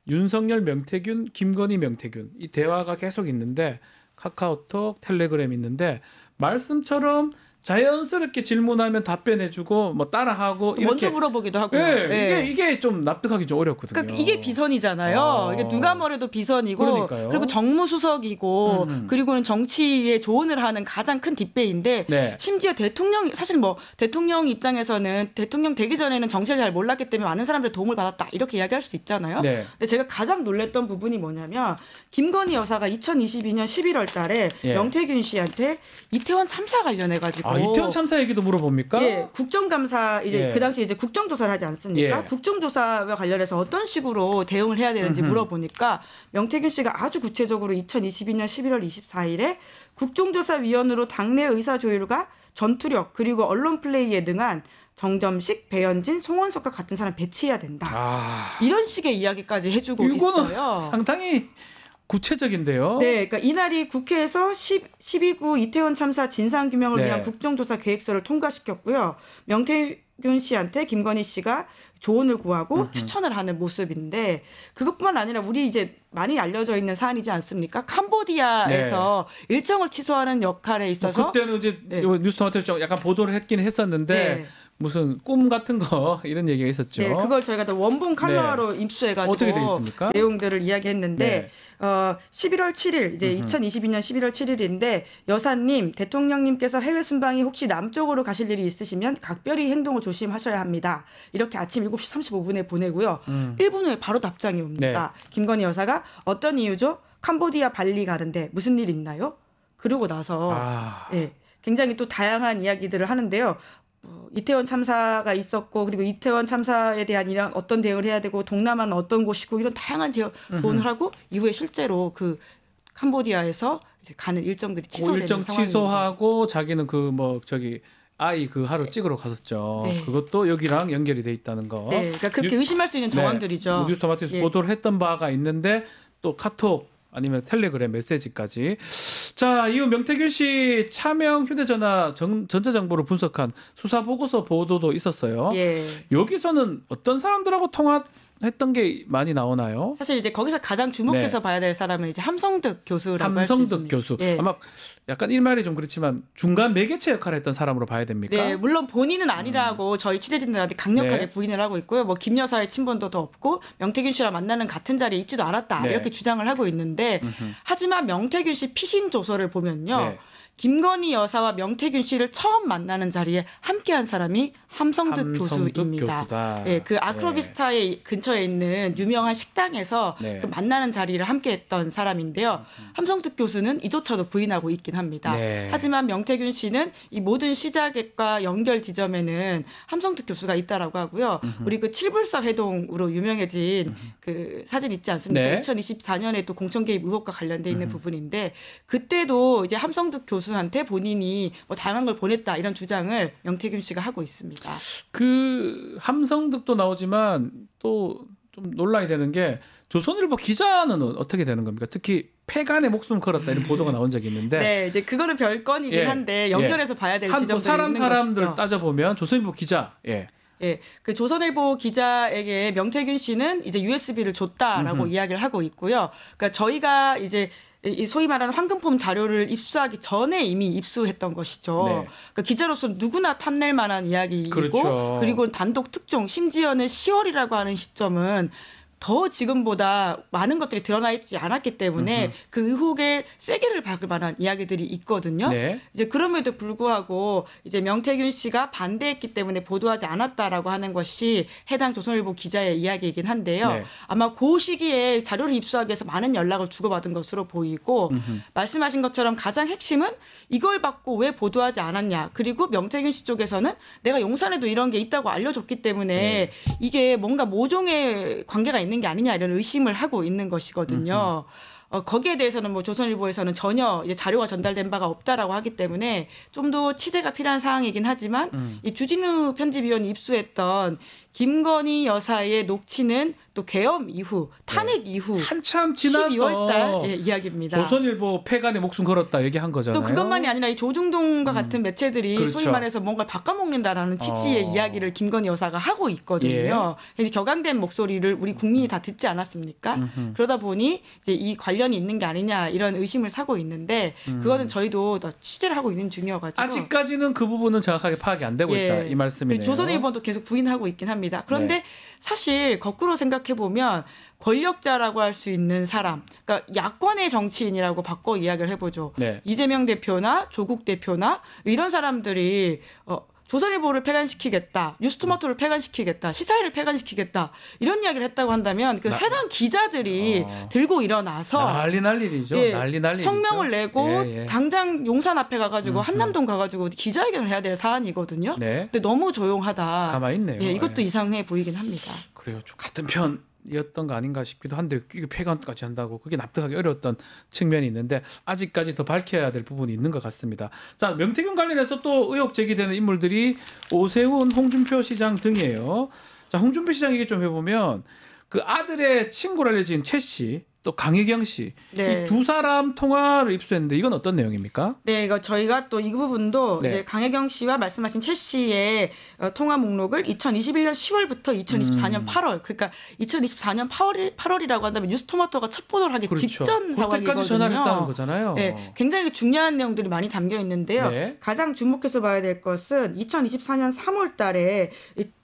윤석열, 명태균, 김건희, 명태균 이 대화가 계속 있는데 카카오톡, 텔레그램 있는데 말씀처럼 자연스럽게 질문하면 답변해주고 뭐 따라하고 이렇게 먼저 물어보기도 하고요. 이게 좀 납득하기 좀 어렵거든요. 그러니까 이게 비선이잖아요. 이게 누가 뭐래도 비선이고 그러니까요. 그리고 정무수석이고 그리고는 정치에 조언을 하는 가장 큰 뒷배인데 심지어 대통령이 사실 뭐 대통령 입장에서는 대통령 되기 전에는 정치를 잘 몰랐기 때문에 많은 사람들의 도움을 받았다 이렇게 이야기할 수 있잖아요. 근데 제가 가장 놀랐던 부분이 뭐냐면 김건희 여사가 2022년 11월 달에 명태균 씨한테 이태원 참사 관련해가지고 이태원 참사 얘기도 물어봅니까? 예, 국정감사 이제 예. 그 당시 이제 국정조사를 하지 않습니까? 예. 국정조사와 관련해서 어떤 식으로 대응을 해야 되는지 물어보니까 명태균 씨가 아주 구체적으로 2022년 11월 24일에 국정조사위원으로 당내 의사 조율과 전투력 그리고 언론 플레이에 능한 정점식, 배현진, 송원석과 같은 사람 배치해야 된다. 이런 식의 이야기까지 해주고 이거는 있어요. 상당히 구체적인데요. 네, 그러니까 이날이 국회에서 12구 이태원 참사 진상규명을 네. 위한 국정조사 계획서를 통과시켰고요. 명태균 씨한테 김건희 씨가 조언을 구하고 추천을 하는 모습인데 그것뿐만 아니라 우리 이제 많이 알려져 있는 사안이지 않습니까? 캄보디아에서 일정을 취소하는 역할에 있어서 그때는 이제 뉴스토마토에서 약간 보도를 했긴 했었는데 무슨 꿈 같은 거 이런 얘기가 있었죠. 네, 그걸 저희가 또 원본 칼럼으로 입수해가지고 어떻게 돼 있습니까? 내용들을 이야기했는데 11월 7일 이제 2022년 11월 7일인데 여사님 대통령님께서 해외 순방이 혹시 남쪽으로 가실 일이 있으시면 각별히 행동을 조심하셔야 합니다. 이렇게 아침 7시 35분에 보내고요. 1분 후에 바로 답장이 옵니다. 김건희 여사가 어떤 이유죠? 캄보디아 발리 가는데 무슨 일 있나요? 그러고 나서 굉장히 또 다양한 이야기들을 하는데요. 이태원 참사가 있었고 그리고 이태원 참사에 대한 이런 어떤 대응을 해야 되고 동남아는 어떤 곳이고 이런 다양한 조언을 하고 이후에 실제로 그 캄보디아에서 이제 가는 일정들이 취소되는 일정 상황입니다. 취소하고 자기는 그 뭐 저기 아이 그 하루 찍으러 갔었죠. 그것도 여기랑 연결이 돼 있다는 거. 네, 그러니까 그렇게 의심할 수 있는 정황들이죠. 뉴스토마토에서 보도를 했던 바가 있는데 또 카톡 아니면 텔레그램 메시지까지. 자, 이후 명태균 씨 차명 휴대전화 전자정보를 분석한 수사 보고서 보도도 있었어요. 여기서는 어떤 사람들하고 통화했던 게 많이 나오나요? 사실 이제 거기서 가장 주목해서 봐야 될 사람은 이제 함성득 교수라고 할 수 있습니다. 함성득 교수. 아마 약간 일말이 좀 그렇지만 중간 매개체 역할을 했던 사람으로 봐야 됩니까? 네, 물론 본인은 아니라고 저희 취재진들한테 강력하게 부인을 하고 있고요. 뭐 김 여사의 친분도 더 없고 명태균 씨랑 만나는 같은 자리에 있지도 않았다 이렇게 주장을 하고 있는데 하지만 명태균 씨 피신 조서를 보면요. 김건희 여사와 명태균 씨를 처음 만나는 자리에 함께한 사람이 함성득 교수입니다. 네, 그 아크로비스타의 근처에 있는 유명한 식당에서 그 만나는 자리를 함께했던 사람인데요. 함성득 교수는 이조차도 부인하고 있긴 합니다. 하지만 명태균 씨는 이 모든 시작과 연결 지점에는 함성득 교수가 있다라고 하고요. 우리 그 칠불사 회동으로 유명해진 그 사진 있지 않습니까? 2024년에 또 공천 개입 의혹과 관련돼 있는 부분인데 그때도 이제 함성득 교수한테 본인이 뭐 다양한 걸 보냈다 이런 주장을 명태균 씨가 하고 있습니다. 그 함성득도 나오지만 또 좀 논란이 되는 게 조선일보 기자는 어떻게 되는 겁니까? 특히 폐간에 목숨 걸었다 이런 보도가 나온 적이 있는데. 네, 이제 그거는 별건이긴 한데 연결해서 봐야 될 지점들이 있는 사람들 것이죠. 따져보면 조선일보 기자. 그 조선일보 기자에게 명태균 씨는 이제 USB를 줬다라고 이야기를 하고 있고요. 그러니까 저희가 이제 이 소위 말하는 황금폼 자료를 입수하기 전에 이미 입수했던 것이죠. 그러니까 기자로서 누구나 탐낼 만한 이야기이고 그리고 단독 특종 심지어는 10월이라고 하는 시점은 더 지금보다 많은 것들이 드러나 있지 않았기 때문에 그 의혹에 세게를 박을 만한 이야기들이 있거든요. 이제 그럼에도 불구하고 이제 명태균 씨가 반대했기 때문에 보도하지 않았다라고 하는 것이 해당 조선일보 기자의 이야기이긴 한데요. 아마 그 시기에 자료를 입수하기 위해서 많은 연락을 주고받은 것으로 보이고 말씀하신 것처럼 가장 핵심은 이걸 받고 왜 보도하지 않았냐. 그리고 명태균 씨 쪽에서는 내가 용산에도 이런 게 있다고 알려줬기 때문에 이게 뭔가 모종의 관계가 있는 게 아니냐 이런 의심을 하고 있는 것이거든요. 거기에 대해서는 뭐 조선일보에서는 전혀 이제 자료가 전달된 바가 없다라고 하기 때문에 좀 더 취재가 필요한 사항이긴 하지만 이 주진우 편집위원이 입수했던 김건희 여사의 녹취는 또 계엄 이후 탄핵 이후 한참 지나서 12월 달 이야기입니다. 조선일보 폐간에 목숨 걸었다 얘기한 거잖아요. 또 그것만이 아니라 이 조중동과 같은 매체들이 소위 말해서 뭔가를 바꿔먹는다라는 취지의 이야기를 김건희 여사가 하고 있거든요. 그래서 격앙된 목소리를 우리 국민이 다 듣지 않았습니까? 그러다 보니 이제 이 관련이 있는 게 아니냐 이런 의심을 사고 있는데 그거는 저희도 더 취재를 하고 있는 중이어가지고 아직까지는 그 부분은 정확하게 파악이 안 되고 있다 이 말씀이네요. 조선일보도 계속 부인하고 있긴 합니다. 그런데 사실 거꾸로 생각해 보면 권력자라고 할 수 있는 사람, 그러니까 야권의 정치인이라고 바꿔 이야기를 해보죠. 이재명 대표나 조국 대표나 이런 사람들이 조선일보를 폐간시키겠다, 뉴스토마토를 폐간시키겠다, 시사회를 폐간시키겠다 이런 이야기를 했다고 한다면 그 해당 기자들이 들고 일어나서 난리죠. 예, 난리 성명을 내고 당장 용산 앞에 가가지고 한남동 가가지고 기자회견을 해야 될 사안이거든요. 네. 근데 너무 조용하다. 가만히 있네요. 예, 이것도 이상해 보이긴 합니다. 그래요. 좀 같은 편이었던 거 아닌가 싶기도 한데 이게 폐간까지 한다고 그게 납득하기 어려웠던 측면이 있는데 아직까지 더 밝혀야 될 부분이 있는 것 같습니다. 자, 명태균 관련해서 또 의혹 제기되는 인물들이 오세훈, 홍준표 시장 등이에요. 자, 홍준표 시장 얘기 좀 해보면 그 아들의 친구로 알려진 최 씨, 또 강혜경 씨, 네. 이 두 사람 통화를 입수했는데 이건 어떤 내용입니까? 네, 이거 저희가 또 이 부분도 네. 이제 강혜경 씨와 말씀하신 최 씨의 통화 목록을 2021년 10월부터 2024년 8월, 그러니까 2024년 8월이라고 한다면 뉴스토마토가 첫 보도를 하기 그렇죠. 직전 상황이거든요. 그때까지 전화를 했다는 거잖아요. 네, 굉장히 중요한 내용들이 많이 담겨 있는데요. 네. 가장 주목해서 봐야 될 것은 2024년 3월달에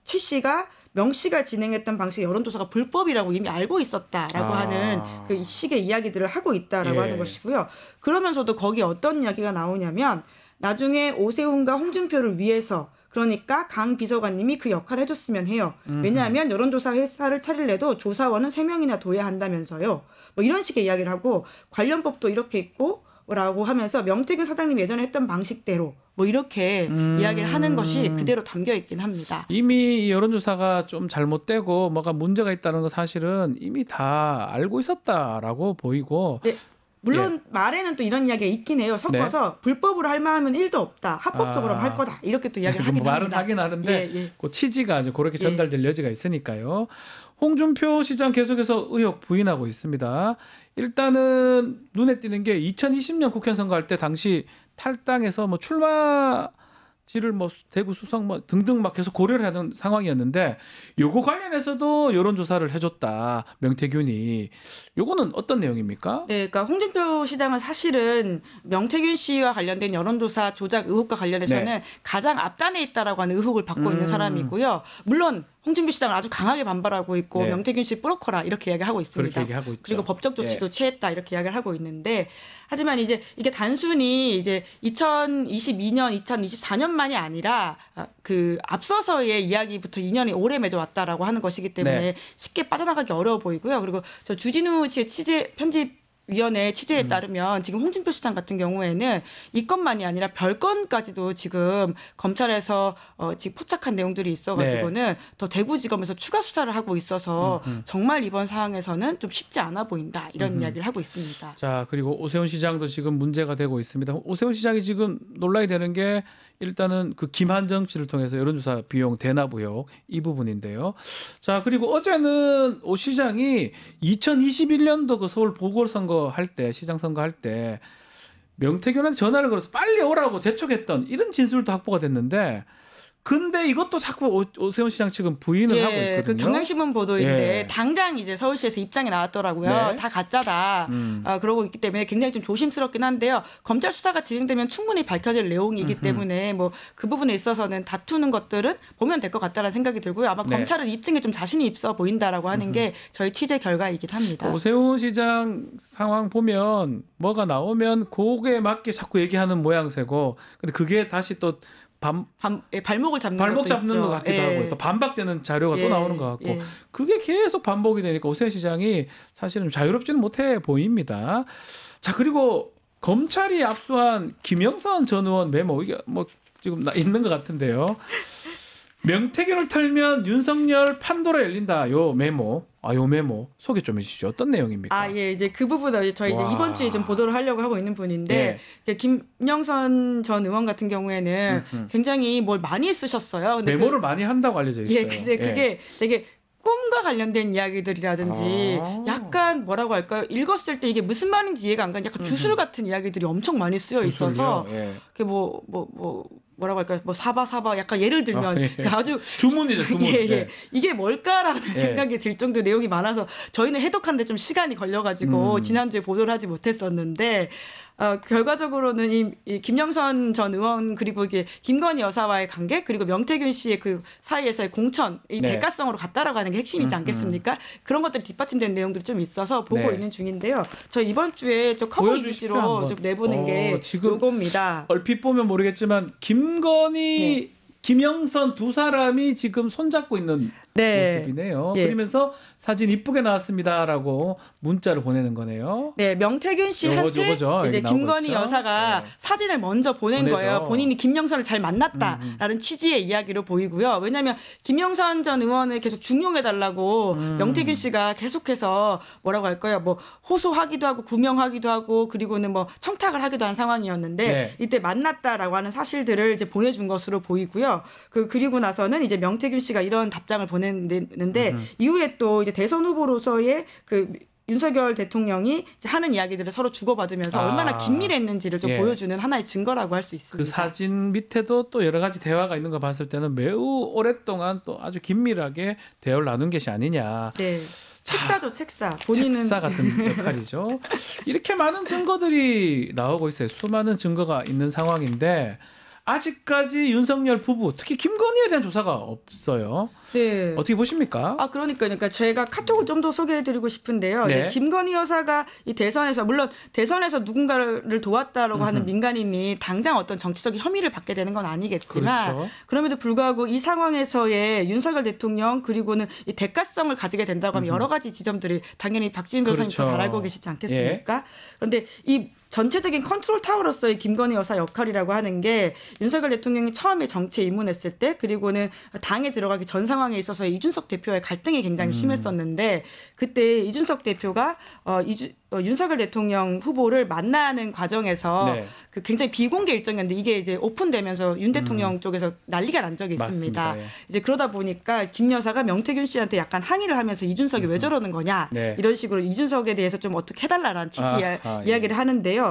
최 씨가 명 씨가 진행했던 방식의 여론조사가 불법이라고 이미 알고 있었다라고 하는 그 식의 이야기들을 하고 있다라고 하는 것이고요. 그러면서도 거기에 어떤 이야기가 나오냐면 나중에 오세훈과 홍준표를 위해서 그러니까 강 비서관님이 그 역할을 해줬으면 해요. 왜냐하면 여론조사 회사를 차릴래도 조사원은 3명이나 둬야 한다면서요. 뭐 이런 식의 이야기를 하고 관련법도 이렇게 있고 라고 하면서 명태균 사장님이 예전에 했던 방식대로 뭐 이렇게 이야기를 하는 것이 그대로 담겨 있긴 합니다. 이미 이 여론조사가 좀 잘못되고 뭐가 문제가 있다는 거 사실은 이미 다 알고 있었다라고 보이고 네. 물론 말에는 또 이런 이야기가 있긴 해요. 섞어서 불법으로 할 마음은 1도 없다. 합법적으로 할 거다. 이렇게 또 이야기를 하긴 말은 합니다. 하긴 하는데 그 취지가 아주 그렇게 전달될 여지가 있으니까요. 홍준표 시장 계속해서 의혹 부인하고 있습니다. 일단은 눈에 띄는 게 2020년 국회 선거할 때 당시 탈당해서 뭐 출마지를 뭐 대구 수성 뭐 등등 막 계속 고려를 하는 상황이었는데 요거 관련해서도 여론조사를 해줬다. 명태균이. 요거는 어떤 내용입니까? 네, 그러니까 홍준표 시장은 사실은 명태균 씨와 관련된 여론조사 조작 의혹과 관련해서는 가장 앞단에 있다라고 하는 의혹을 받고 있는 사람이고요. 물론 홍준표 시장은 아주 강하게 반발하고 있고 명태균 씨 뿌러커라 이렇게 이야기하고 있습니다. 얘기하고 있죠. 그리고 법적 조치도 취했다 이렇게 이야기를 하고 있는데 하지만 이제 이게 단순히 이제 2022년, 2024년만이 아니라 그 앞서서의 이야기부터 인연이 오래 맺어왔다라고 하는 것이기 때문에 쉽게 빠져나가기 어려워 보이고요. 그리고 저 주진우 씨의 취재 편집위원회 취재에 따르면 지금 홍준표 시장 같은 경우에는 이 건만이 아니라 별건까지도 지금 검찰에서 지금 포착한 내용들이 있어가지고는 더 대구지검에서 추가 수사를 하고 있어서 정말 이번 상황에서는 좀 쉽지 않아 보인다 이런 이야기를 하고 있습니다. 자, 그리고 오세훈 시장도 지금 문제가 되고 있습니다. 오세훈 시장이 지금 논란이 되는 게 일단은 그 김한정 씨를 통해서 여론조사 비용 대납 의혹 이 부분인데요. 자, 그리고 어제는 오 시장이 2021년도 그 서울 보궐선거 할 때 시장 선거 할 때 명태균한테 전화를 걸어서 빨리 오라고 재촉했던 이런 진술도 확보가 됐는데 근데 이것도 자꾸 오세훈 시장 측은 부인을 하고 있거든요. 그 경향신문 보도인데 당장 이제 서울시에서 입장이 나왔더라고요. 다 가짜다. 그러고 있기 때문에 굉장히 좀 조심스럽긴 한데요. 검찰 수사가 진행되면 충분히 밝혀질 내용이기 때문에 뭐 그 부분에 있어서는 다투는 것들은 보면 될 것 같다는 생각이 들고요. 아마 검찰은 입증에 좀 자신이 있어 보인다라고 하는 게 저희 취재 결과이긴 합니다. 오세훈 시장 상황 보면 뭐가 나오면 그거에 맞게 자꾸 얘기하는 모양새고 근데 그게 다시 또 발목을 잡는 발목 잡는 것 같기도 하고 또 반박되는 자료가 또 나오는 것 같고 그게 계속 반복이 되니까 오세훈 시장이 사실은 자유롭지는 못해 보입니다. 자, 그리고 검찰이 압수한 김영선 전 의원 메모 이게 뭐 지금 있는 것 같은데요. 명태균을 털면 윤석열 판도라 열린다. 요 메모. 요 메모 소개 좀 해주시죠. 어떤 내용입니까? 이제 그 부분을 저희 이제 이번 주에 좀 보도를 하려고 하고 있는 분인데 김영선 전 의원 같은 경우에는 굉장히 뭘 많이 쓰셨어요. 근데 메모를 많이 한다고 알려져 있어요. 근데 그게 되게 꿈과 관련된 이야기들이라든지 약간 뭐라고 할까요? 읽었을 때 이게 무슨 말인지 이해가 안 가는 약간 주술 같은 이야기들이 엄청 많이 쓰여 있어서 그게 뭐라고 할까요? 뭐 사바 약간 예를 들면 아주 주문이죠, 주문. 이게 뭘까라는 생각이 들 정도 내용이 많아서 저희는 해독하는데 좀 시간이 걸려가지고 지난주에 보도를 하지 못했었는데 결과적으로는 이 김영선 전 의원 그리고 이게 김건희 여사와의 관계 그리고 명태균 씨의 그 사이에서의 공천 이 대가성으로 갔다라고 하는 게 핵심이지 않겠습니까? 그런 것들이 뒷받침된 내용들이 좀 있어서 보고 있는 중인데요. 저 이번 주에 저 커버 이미지로 좀 내보는 게 지금 요겁니다. 얼핏 보면 모르겠지만 김건희 김영선 두 사람이 지금 손잡고 있는 모습이네요. 예. 그러면서 사진 이쁘게 나왔습니다라고 문자를 보내는 거네요. 네, 명태균 씨한테 이제 김건희 여사가 사진을 먼저 보낸 거예요. 본인이 김영선을 잘 만났다라는 취지의 이야기로 보이고요. 왜냐하면 김영선 전 의원을 계속 중용해달라고 명태균 씨가 계속해서 뭐라고 할까요? 뭐 호소하기도 하고 구명하기도 하고 그리고는 뭐 청탁을 하기도 한 상황이었는데 이때 만났다라고 하는 사실들을 이제 보내준 것으로 보이고요. 그리고 나서는 이제 명태균 씨가 이런 답장을 보냈는데 이후에 또 이제 대선 후보로서의 그 윤석열 대통령이 이제 하는 이야기들을 서로 주고받으면서 얼마나 긴밀했는지를 좀 보여주는 하나의 증거라고 할 수 있습니다. 그 사진 밑에도 또 여러 가지 대화가 있는 거 봤을 때는 매우 오랫동안 또 아주 긴밀하게 대화를 나눈 것이 아니냐. 네. 책사죠, 책사. 본인은 책사 같은 역할이죠. 이렇게 많은 증거들이 나오고 있어요. 수많은 증거가 있는 상황인데 아직까지 윤석열 부부, 특히 김건희에 대한 조사가 없어요. 네. 어떻게 보십니까? 그러니까 제가 카톡을 좀 더 소개해드리고 싶은데요. 네. 김건희 여사가 이 대선에서 물론 대선에서 누군가를 도왔다라고 하는 민간인이 당장 어떤 정치적인 혐의를 받게 되는 건 아니겠지만 그렇죠. 그럼에도 불구하고 이 상황에서의 윤석열 대통령 그리고는 이 대가성을 가지게 된다고 하면 여러 가지 지점들이 당연히 박지훈 변호사님 더 잘 알고 계시지 않겠습니까? 그런데 이 전체적인 컨트롤 타워로서의 김건희 여사 역할이라고 하는 게 윤석열 대통령이 처음에 정치에 입문했을 때 그리고는 당에 들어가기 전 상황에 있어서 이준석 대표와의 갈등이 굉장히 심했었는데 그때 이준석 대표가 윤석열 대통령 후보를 만나는 과정에서 그 굉장히 비공개 일정이었는데 이게 이제 오픈되면서 윤 대통령 쪽에서 난리가 난 적이 있습니다. 맞습니다. 이제 그러다 보니까 김 여사가 명태균 씨한테 약간 항의를 하면서 이준석이 왜 저러는 거냐 이런 식으로 이준석에 대해서 좀 어떻게 해달라라는 취지 이야기를 하는데요.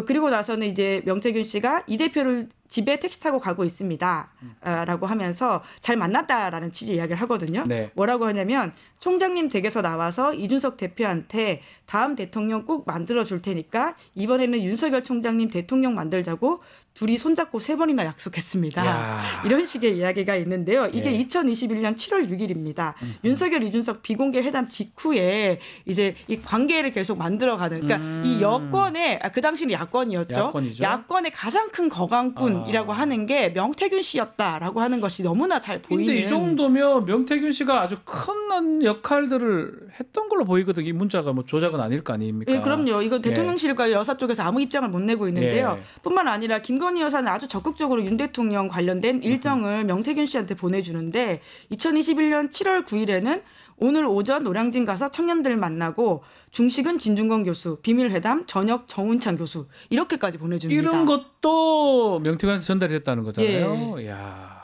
그리고 나서는 이제 명태균 씨가 이 대표를 집에 택시 타고 가고 있습니다. 라고 하면서 잘 만났다라는 취지 이야기를 하거든요. 뭐라고 하냐면 총장님 댁에서 나와서 이준석 대표한테 다음 대통령 꼭 만들어줄 테니까 이번에는 윤석열 총장님 대통령 만들자고 둘이 손잡고 3번이나 약속했습니다. 이런 식의 이야기가 있는데요. 이게 2021년 7월 6일입니다. 윤석열 이준석 비공개 회담 직후에 이제 이 관계를 계속 만들어가는 그러니까 이 여권의 그 당시는 야권이었죠. 야권의 가장 큰 거강꾼이라고 하는 게 명태균 씨였다라고 하는 것이 너무나 잘 보이는. 근데 이 정도면 명태균 씨가 아주 큰 역할들을 했던 걸로 보이거든요. 이 문자가 뭐 조작은 아닐 거 아닙니까? 네, 그럼요. 이건 대통령실과 여사 쪽에서 아무 입장을 못 내고 있는데요. 뿐만 아니라 김건희 여사는 아주 적극적으로 윤 대통령 관련된 일정을 명태균 씨한테 보내주는데 2021년 7월 9일에는 오늘 오전 노량진 가서 청년들 만나고 중식은 진중권 교수, 비밀회담 저녁 정운찬 교수 이렇게까지 보내줍니다. 이런 것도 명태균한테 전달이 됐다는 거잖아요. 이야.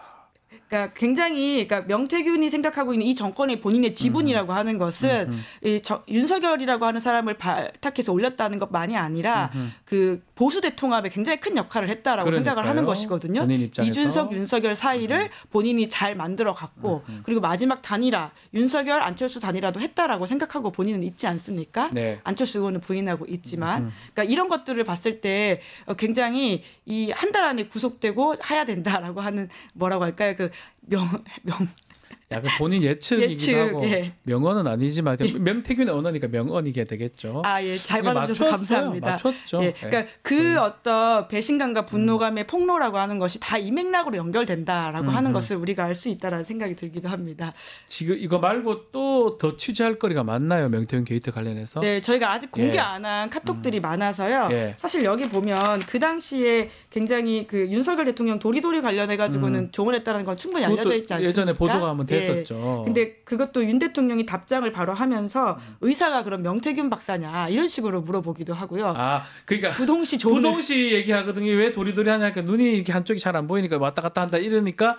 그러니까 굉장히 그러니까 명태균이 생각하고 있는 이 정권의 본인의 지분이라고 하는 것은 윤석열이라고 하는 사람을 발탁해서 올렸다는 것만이 아니라 그 보수 대통합에 굉장히 큰 역할을 했다라고 생각을 하는 것이거든요. 이준석, 윤석열 사이를 본인이 잘 만들어갔고 그리고 마지막 단일화, 윤석열, 안철수 단일화도 했다라고 생각하고 본인은 있지 않습니까? 안철수 의원은 부인하고 있지만 그러니까 이런 것들을 봤을 때 굉장히 이 한 달 안에 구속되고 해야 된다라고 하는 뭐라고 할까요? 그 약간 본인 예측이기도 하고 명언은 아니지만 명태균의 언어니까 명언이게 되겠죠. 잘 받아주셔서 감사합니다. 맞췄죠. 그러니까 그 어떤 배신감과 분노감의 폭로라고 하는 것이 다 이 맥락으로 연결된다라고 하는 것을 우리가 알 수 있다라는 생각이 들기도 합니다. 지금 이거 말고 또 더 취재할 거리가 많나요? 명태균 게이트 관련해서? 네, 저희가 아직 공개 안 한 카톡들이 많아서요. 사실 여기 보면 그 당시에 굉장히 그 윤석열 대통령 도리도리 관련해 가지고는 조언했다는 건 충분히 알려져 있지 않습니까? 예전에 보도가 한번 됐었죠. 근데 그것도 윤 대통령이 답장을 바로 하면서 의사가 그럼 명태균 박사냐 이런 식으로 물어보기도 하고요. 그러니까 부동시 얘기하거든요. 왜 도리도리 하냐니까 눈이 이렇게 한쪽이 잘 안 보이니까 왔다 갔다 한다 이러니까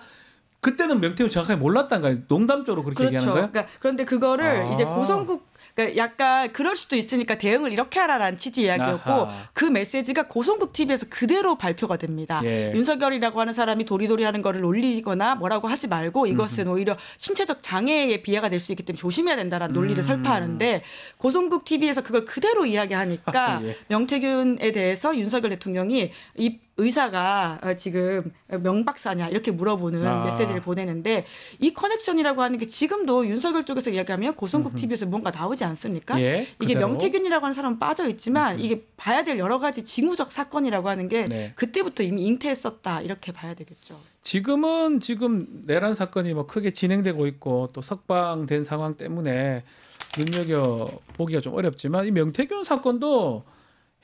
그때는 명태균 정확하게 몰랐단가요? 농담적으로 그렇게 얘기하는 거예요? 그러니까 그런데 그거를 이제 고성국 그러니까 약간 그럴 수도 있으니까 대응을 이렇게 하라라는 취지 이야기였고 그 메시지가 고성국 TV에서 그대로 발표가 됩니다. 윤석열이라고 하는 사람이 도리도리 하는 거를 올리거나 뭐라고 하지 말고 이것은 오히려 신체적 장애에 비하가 될 수 있기 때문에 조심해야 된다라는 논리를 설파하는데 고성국 TV에서 그걸 그대로 이야기하니까 명태균에 대해서 윤석열 대통령이 이 의사가 지금 명박사냐 이렇게 물어보는 메시지를 보내는데 이 커넥션이라고 하는 게 지금도 윤석열 쪽에서 이야기하면 고성국 TV에서 뭔가 나오지 않습니까? 예, 이게 명태균이라고 하는 사람은 빠져 있지만 이게 봐야 될 여러 가지 징후적 사건이라고 하는 게 그때부터 이미 잉태했었다 이렇게 봐야 되겠죠. 지금 내란 사건이 뭐 크게 진행되고 있고 또 석방된 상황 때문에 눈여겨 보기가 좀 어렵지만 이 명태균 사건도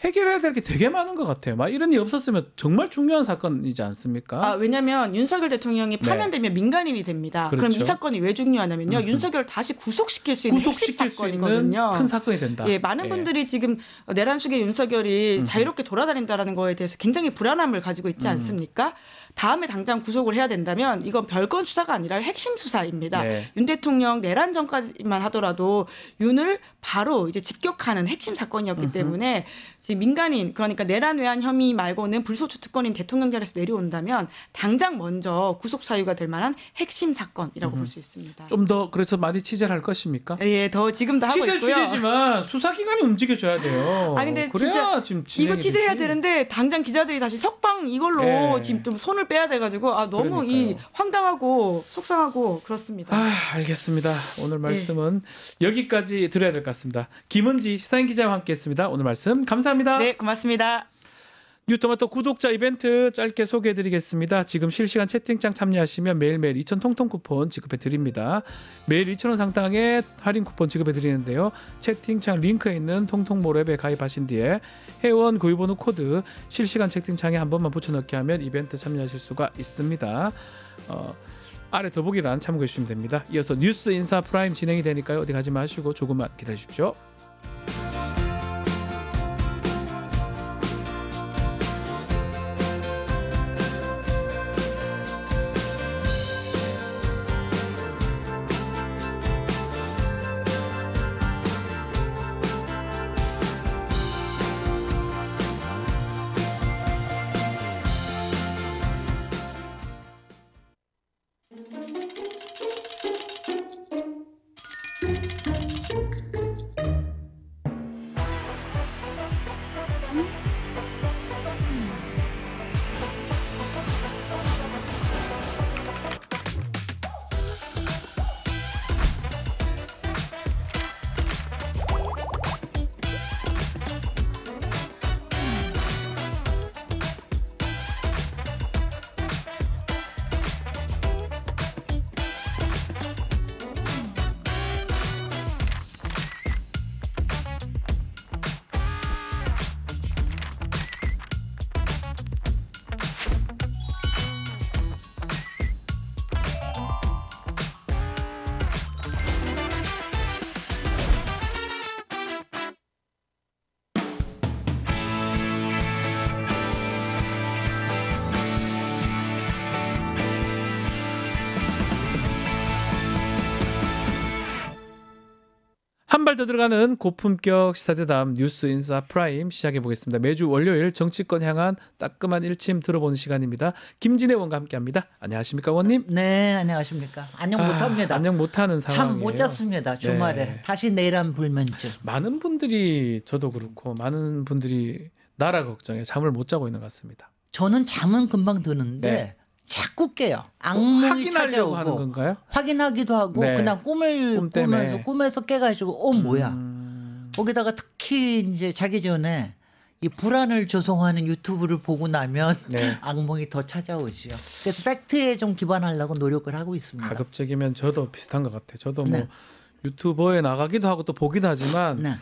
해결해야 될 게 되게 많은 것 같아요. 막 이런 일이 없었으면 정말 중요한 사건이지 않습니까? 왜냐하면 윤석열 대통령이 파면되면 민간인이 됩니다. 그렇죠. 그럼 이 사건이 왜 중요하냐면요. 윤석열을 다시 구속시킬 수 있는 핵심 사건이거든요. 큰 사건이 된다. 예, 많은 분들이 지금 내란 수계 윤석열이 자유롭게 돌아다닌다라는 거에 대해서 굉장히 불안함을 가지고 있지 않습니까? 다음에 당장 구속을 해야 된다면 이건 별건 수사가 아니라 핵심 수사입니다. 윤 대통령 내란 전까지만 하더라도 윤을 바로 이제 직격하는 핵심 사건이었기 때문에 지금 민간인 그러니까 내란 외환 혐의 말고는 불소추 특권인 대통령 자리에서 내려온다면 당장 먼저 구속 사유가 될 만한 핵심 사건이라고 볼 수 있습니다. 좀 더 그래서 많이 취재를 할 것입니까? 예, 더 지금도 하고 있고요. 취재지만 수사기관이 움직여줘야 돼요. 근데 그래야 지금 이거 취재해야 되는데 당장 기자들이 다시 석방 이걸로 지금 좀 손을 빼야 돼가지고 너무 그러니까요. 이 황당하고 속상하고 그렇습니다. 알겠습니다. 오늘 말씀은 여기까지 드려야 될 것 같습니다. 김은지 시사인 기자와 함께했습니다. 오늘 말씀 감사합니다. 네, 고맙습니다. 뉴토마토 구독자 이벤트 짧게 소개해드리겠습니다. 지금 실시간 채팅창 참여하시면 매일매일 2,000 통통 쿠폰 지급해드립니다. 매일 2,000원 상당의 할인 쿠폰 지급해드리는데요. 채팅창 링크에 있는 통통몰 앱에 가입하신 뒤에 회원 구입번호 코드 실시간 채팅창에 한 번만 붙여넣기 하면 이벤트 참여하실 수가 있습니다. 아래 더보기란 참고해 주시면 됩니다. 이어서 뉴스 인사 프라임 진행이 되니까요. 어디 가지 마시고 조금만 기다리십시오. 한 발 더 들어가는 고품격 시사대담 뉴스 인사 프라임 시작해 보겠습니다. 매주 월요일 정치권 향한 따끔한 일침 들어보는 시간입니다. 김진애 의원과 함께합니다. 안녕하십니까 의원님? 네, 안녕하십니까. 안녕 못합니다. 안녕 못하는 상황이에요. 참 못 잤습니다. 주말에 다시 내란 불면증. 많은 분들이 저도 그렇고 많은 분들이 나라 걱정에 잠을 못 자고 있는 것 같습니다. 저는 잠은 금방 드는데 자꾸 깨요. 악몽이 확인하려고 찾아오고 하는 건가요? 확인하기도 하고 그냥 꿈을 꾸면서 꿈에서 깨가지고 뭐야. 거기다가 특히 이제 자기 전에 이 불안을 조성하는 유튜브를 보고 나면 악몽이 더 찾아오죠. 그래서 팩트에 좀 기반하려고 노력을 하고 있습니다. 가급적이면 저도 비슷한 것 같아요. 저도 뭐 유튜버에 나가기도 하고 또 보기도 하지만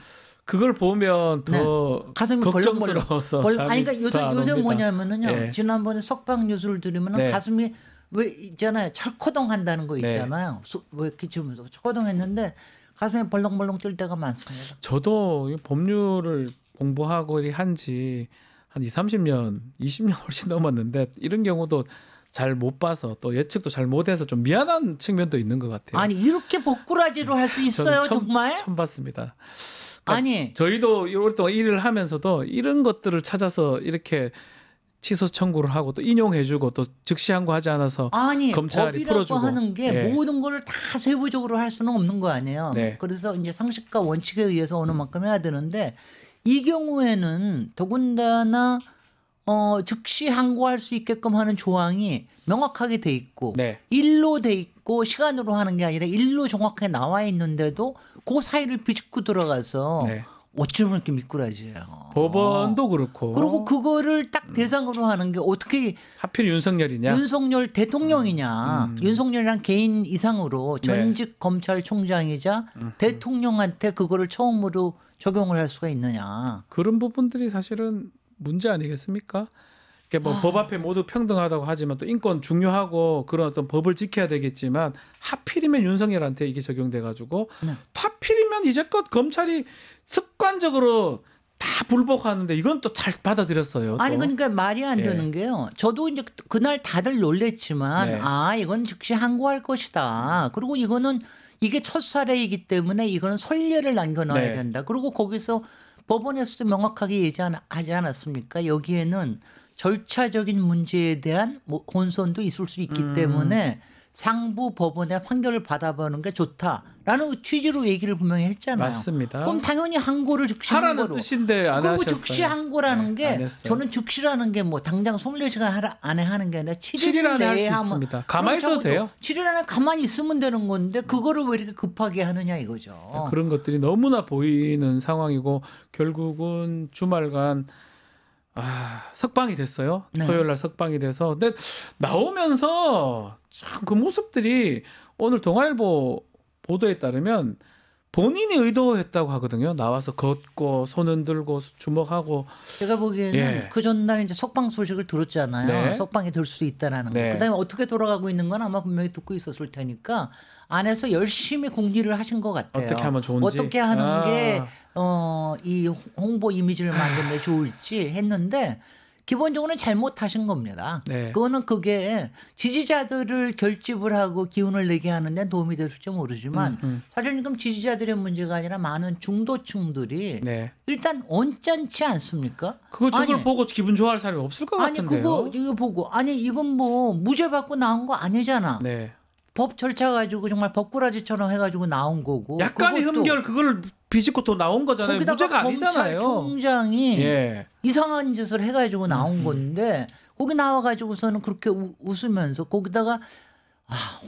그걸 보면 더 가슴이 걱정스러워서 아니 그러니까 요새 뭐냐면은요. 지난번에 석방 뉴스를 들으면 가슴이 왜 있잖아요. 철코동 한다는 거 있잖아요. 뭐 이렇게 치면서 철코동했는데 가슴이 벌렁벌렁 뛸 때가 많습니다. 저도 법률을 공부하고 한지 한 20-30년, 20년 훨씬 넘었는데 이런 경우도 잘 못 봐서 또 예측도 잘 못해서 좀 미안한 측면도 있는 것 같아요. 아니 이렇게 복구라지로 할 수 있어요 정말? 처음 봤습니다. 그러니까 아니 저희도 오랫동안 일을 하면서도 이런 것들을 찾아서 이렇게 취소 청구를 하고 또 인용해주고 또 즉시 항고하지 않아서 검찰이 풀어주고 하는 게 모든 걸 다 세부적으로 할 수는 없는 거 아니에요. 그래서 이제 상식과 원칙에 의해서 어느 만큼 해야 되는데 이 경우에는 더군다나 즉시 항고할 수 있게끔 하는 조항이 명확하게 돼 있고 네. 일로 돼 있고 시간으로 하는 게 아니라 일로 정확하게 나와 있는데도 그 사이를 비집고 들어가서 네. 어쩌면 이렇게 미꾸라지예요. 법원도 그렇고. 그리고 그거를 딱 대상으로 하는 게 어떻게 하필 윤석열이냐? 윤석열 대통령이냐? 윤석열이랑 개인 이상으로 전직 검찰총장이자 대통령한테 그거를 처음으로 적용을 할 수가 있느냐? 그런 부분들이 사실은 문제 아니겠습니까? 뭐 법 앞에 모두 평등하다고 하지만 또 인권 중요하고 그런 어떤 법을 지켜야 되겠지만 하필이면 윤석열한테 이게 적용돼 가지고 하필이면 이제껏 검찰이 습관적으로 다 불복하는데 이건 또 잘 받아들였어요. 또. 아니 그러니까 말이 안 되는 게요. 저도 이제 그날 다들 놀랬지만 이건 즉시 항고할 것이다. 그리고 이거는 이게 첫 사례이기 때문에 이거는 선례를 남겨놔야 된다. 그리고 거기서 법원에서도 명확하게 얘기하지 않았습니까? 여기에는 절차적인 문제에 대한 혼선도 있을 수 있기 때문에 상부 법원의 판결을 받아보는 게 좋다라는 취지로 얘기를 분명히 했잖아요. 맞습니다. 그럼 당연히 항고를 즉시 하라는 항고로. 뜻인데 안 그리고 하셨어요. 즉시 항고라는 게 저는 즉시라는 게 뭐 당장 24시간 안에 하는 게 아니라 7일 안에 할 내에 수 하면 있습니다. 가만히 있어도 돼요. 7일 안에 가만히 있으면 되는 건데 그거를 왜 이렇게 급하게 하느냐 이거죠. 그런 것들이 너무나 보이는 상황이고 결국은 주말간 석방이 됐어요. 토요일 날 석방이 돼서. 근데 나오면서 참 그 모습들이 오늘 동아일보 보도에 따르면 본인이 의도했다고 하거든요. 나와서 걷고 손 흔들고 주먹하고. 제가 보기에는 그 전날 이제 석방 소식을 들었잖아요. 석방이 될 수 있다라는 거. 그다음에 어떻게 돌아가고 있는 건 아마 분명히 듣고 있었을 테니까 안에서 열심히 궁리를 하신 것 같아요. 어떻게 하면 좋은지. 어떻게 하는 게 이 홍보 이미지를 만드는 데 좋을지 했는데 기본적으로는 잘못하신 겁니다. 그거는 그게 지지자들을 결집을 하고 기운을 내게 하는 데 도움이 될지 모르지만 사실 지금 지지자들의 문제가 아니라 많은 중도층들이 일단 언짢지 않습니까? 저걸 보고 기분 좋아할 사람이 없을 것 같은데요. 이거 보고 이건 뭐 무죄 받고 나온 거 아니잖아. 법 절차 가지고 정말 법꾸라지처럼 해가지고 나온 거고. 약간의 흠결 그걸 비집고 또 나온 거잖아요. 무죄가 아니잖아요. 검찰총장이 이상한 짓을 해가지고 나온 건데 거기 나와가지고서는 그렇게 웃으면서 거기다가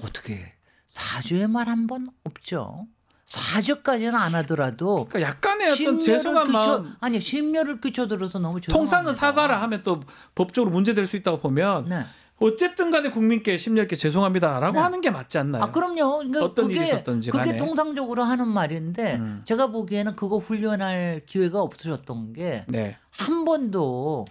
어떻게 사죄의 말 한 번 없죠. 사죄까지는 안 하더라도 그러니까 약간의 어떤 죄송한 마음 심려를 끼쳐들어서 너무 죄송합니다. 통상은 사과를 하면 또 법적으로 문제될 수 있다고 보면 어쨌든 간에 국민께 심려있게 죄송합니다라고 하는 게 맞지 않나요? 그럼요. 그러니까 어떤 일이 있었던지 간에. 그게 통상적으로 하는 말인데 제가 보기에는 그거 훈련할 기회가 없으셨던 게 한 번도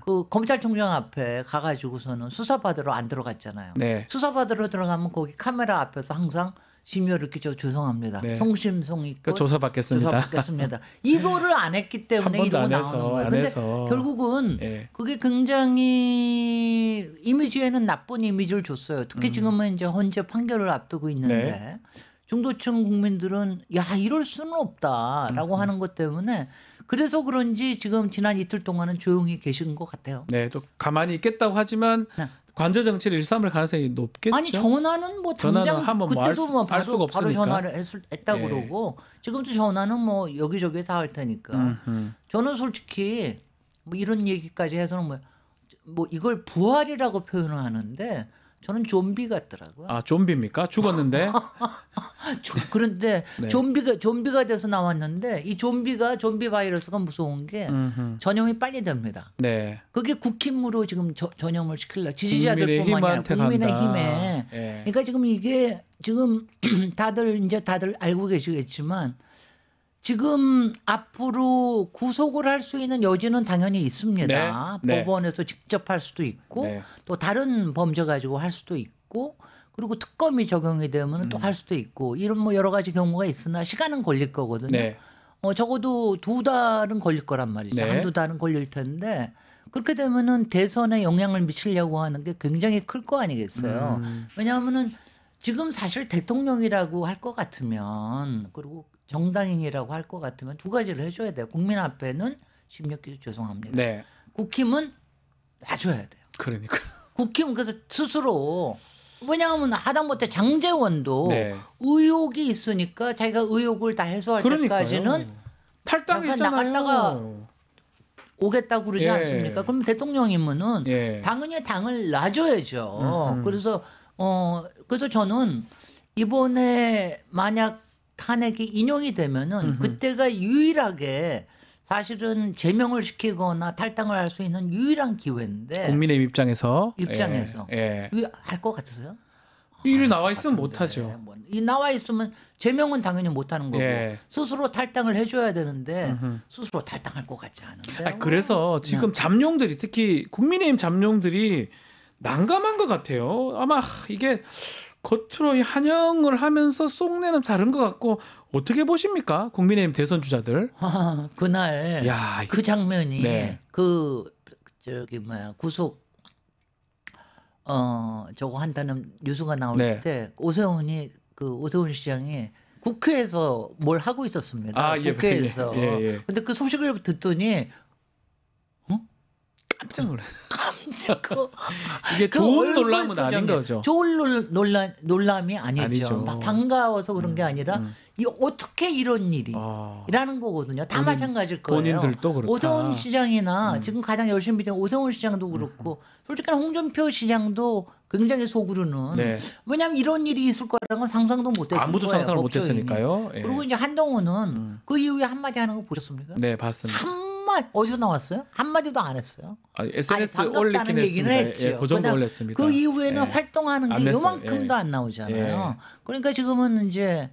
그 검찰총장 앞에 가가지고서는 수사받으러 안 들어갔잖아요. 수사받으러 들어가면 거기 카메라 앞에서 항상 심려를 끼쳐 죄송합니다. 성심성 있고 조사받겠습니다. 이거를 안 했기 때문에 이러고 나오는 거예요. 그런데 결국은 그게 굉장히 이미지에는 나쁜 이미지를 줬어요. 특히 지금은 이제 헌재 판결을 앞두고 있는데 중도층 국민들은 이럴 수는 없다라고 하는 것 때문에 그래서 그런지 지금 지난 이틀 동안은 조용히 계신 것 같아요. 또 가만히 있겠다고 하지만 관저 정치를 일삼을 가능성이 높겠죠. 전화는 뭐 당장 그때도 바로 전화를 했다고 그러고 지금도 전화는 뭐 여기저기 다 할 테니까 저는 솔직히 뭐 이런 얘기까지 해서는 뭐 이걸 부활이라고 표현을 하는데 저는 좀비 같더라고요. 좀비입니까? 죽었는데. 그런데 좀비가 돼서 나왔는데 이 좀비 바이러스가 무서운 게 전염이 빨리 됩니다. 그게 국힘으로 지금 전염을 시키려 지지자들뿐만 아니라 국민의힘에. 그러니까 지금 이게 지금 다들 알고 계시겠지만 지금 앞으로 구속을 할 수 있는 여지는 당연히 있습니다. 법원에서 직접 할 수도 있고 또 다른 범죄 가지고 할 수도 있고 그리고 특검이 적용이 되면 또 할 수도 있고 이런 뭐 여러 가지 경우가 있으나 시간은 걸릴 거거든요. 적어도 2달은 걸릴 거란 말이죠. 한두 달은 걸릴 텐데 그렇게 되면은 대선에 영향을 미치려고 하는 게 굉장히 클 거 아니겠어요. 왜냐하면은 지금 사실 대통령이라고 할 것 같으면 그리고 정당인이라고 할 것 같으면 두 가지를 해줘야 돼요. 국민 앞에는 심려끼리 죄송합니다. 국힘은 놔줘야 돼요. 그러니까. 국힘은 그래서 스스로 왜냐하면 하다못해 장제원도 의혹이 있으니까 자기가 의혹을 다 해소할 때까지는 탈당했잖아요. 나갔다가 오겠다고 그러지 예. 않습니까? 그럼 대통령이면은 예. 당연히 당을 놔줘야죠. 그래서 저는 이번에 만약 탄핵이 인용이 되면은 그때가 유일하게 사실은 제명을 시키거나 탈당을 할 수 있는 유일한 기회인데 국민의 입장에서 예. 이거 할 것 같으세요? 일이 나와 있으면 못하죠. 이 나와 있으면 제명은 당연히 못하는 거고 예. 스스로 탈당을 해줘야 되는데 스스로 탈당할 것 같지 않은데. 그래서 지금 잠룡들이 특히 국민의힘 잠룡들이 난감한 것 같아요. 아마 이게 겉으로 한영을 하면서 속내는 다른 것 같고 어떻게 보십니까? 국민의힘 대선 주자들. 그날 야, 그 장면이 네. 구속 저거 한다는 뉴스가 나올 네. 때 오세훈 시장이 국회에서 뭘 하고 있었습니다. 국회에서. 근데 그 소식을 듣더니 깜짝 놀랐어요. 이게 좋은 놀람은 아닌 거죠. 좋은 논람이 아니죠. 막 반가워서 그런 게 아니라 이 어떻게 이런 일이 라는 거거든요. 다 마찬가지일 거예요. 본인들도 그렇다. 오세훈 시장이나 지금 가장 열심히 된 오세훈 시장도 그렇고 솔직히 홍준표 시장도 굉장히 속으로는 왜냐하면 이런 일이 있을 거라는 건 상상도 못했을 아무도 거예요. 상상을 못했으니까요. 그리고 이제 한동훈은 그 이후에 한마디 하는 거 보셨습니까? 네, 봤습니다. 어디서 나왔어요? 한마디도 안 했어요. SNS 올리긴 얘기는 했습니다. 그 정도 올렸습니다. 그 이후에는 활동하는 게 요만큼도 안 나오잖아요. 그러니까 지금은 이제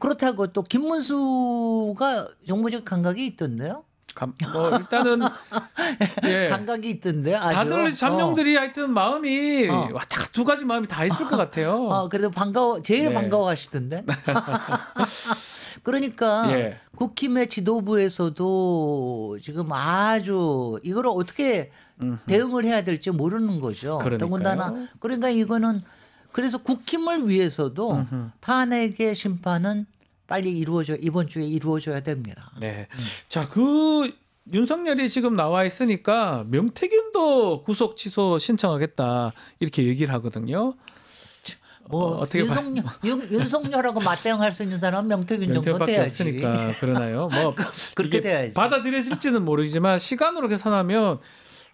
그렇다고 또 김문수가 정보적 감각이 있던데요. 일단은 감각이 있던데 아주. 다들 잠룡들이 하여튼 마음이 두 가지 마음이 다 있을 것 같아요. 그래도 제일 반가워하시던데. 그러니까 국힘의 지도부에서도 지금 아주 이걸 어떻게 대응을 해야 될지 모르는 거죠. 더군다나 그러니까 이거는 그래서 국힘을 위해서도 탄핵의 심판은 빨리 이번 주에 이루어져야 됩니다. 네. 자, 윤석열이 지금 나와 있으니까 명태균도 구속 취소 신청하겠다 이렇게 얘기를 하거든요. 어떻게 윤석열하고 맞대응할 수 있는 사람은 명태균 정도 돼야지. 없으니까 그러나요? 그렇게 돼야지. 받아들여질지는 모르지만 시간으로 계산하면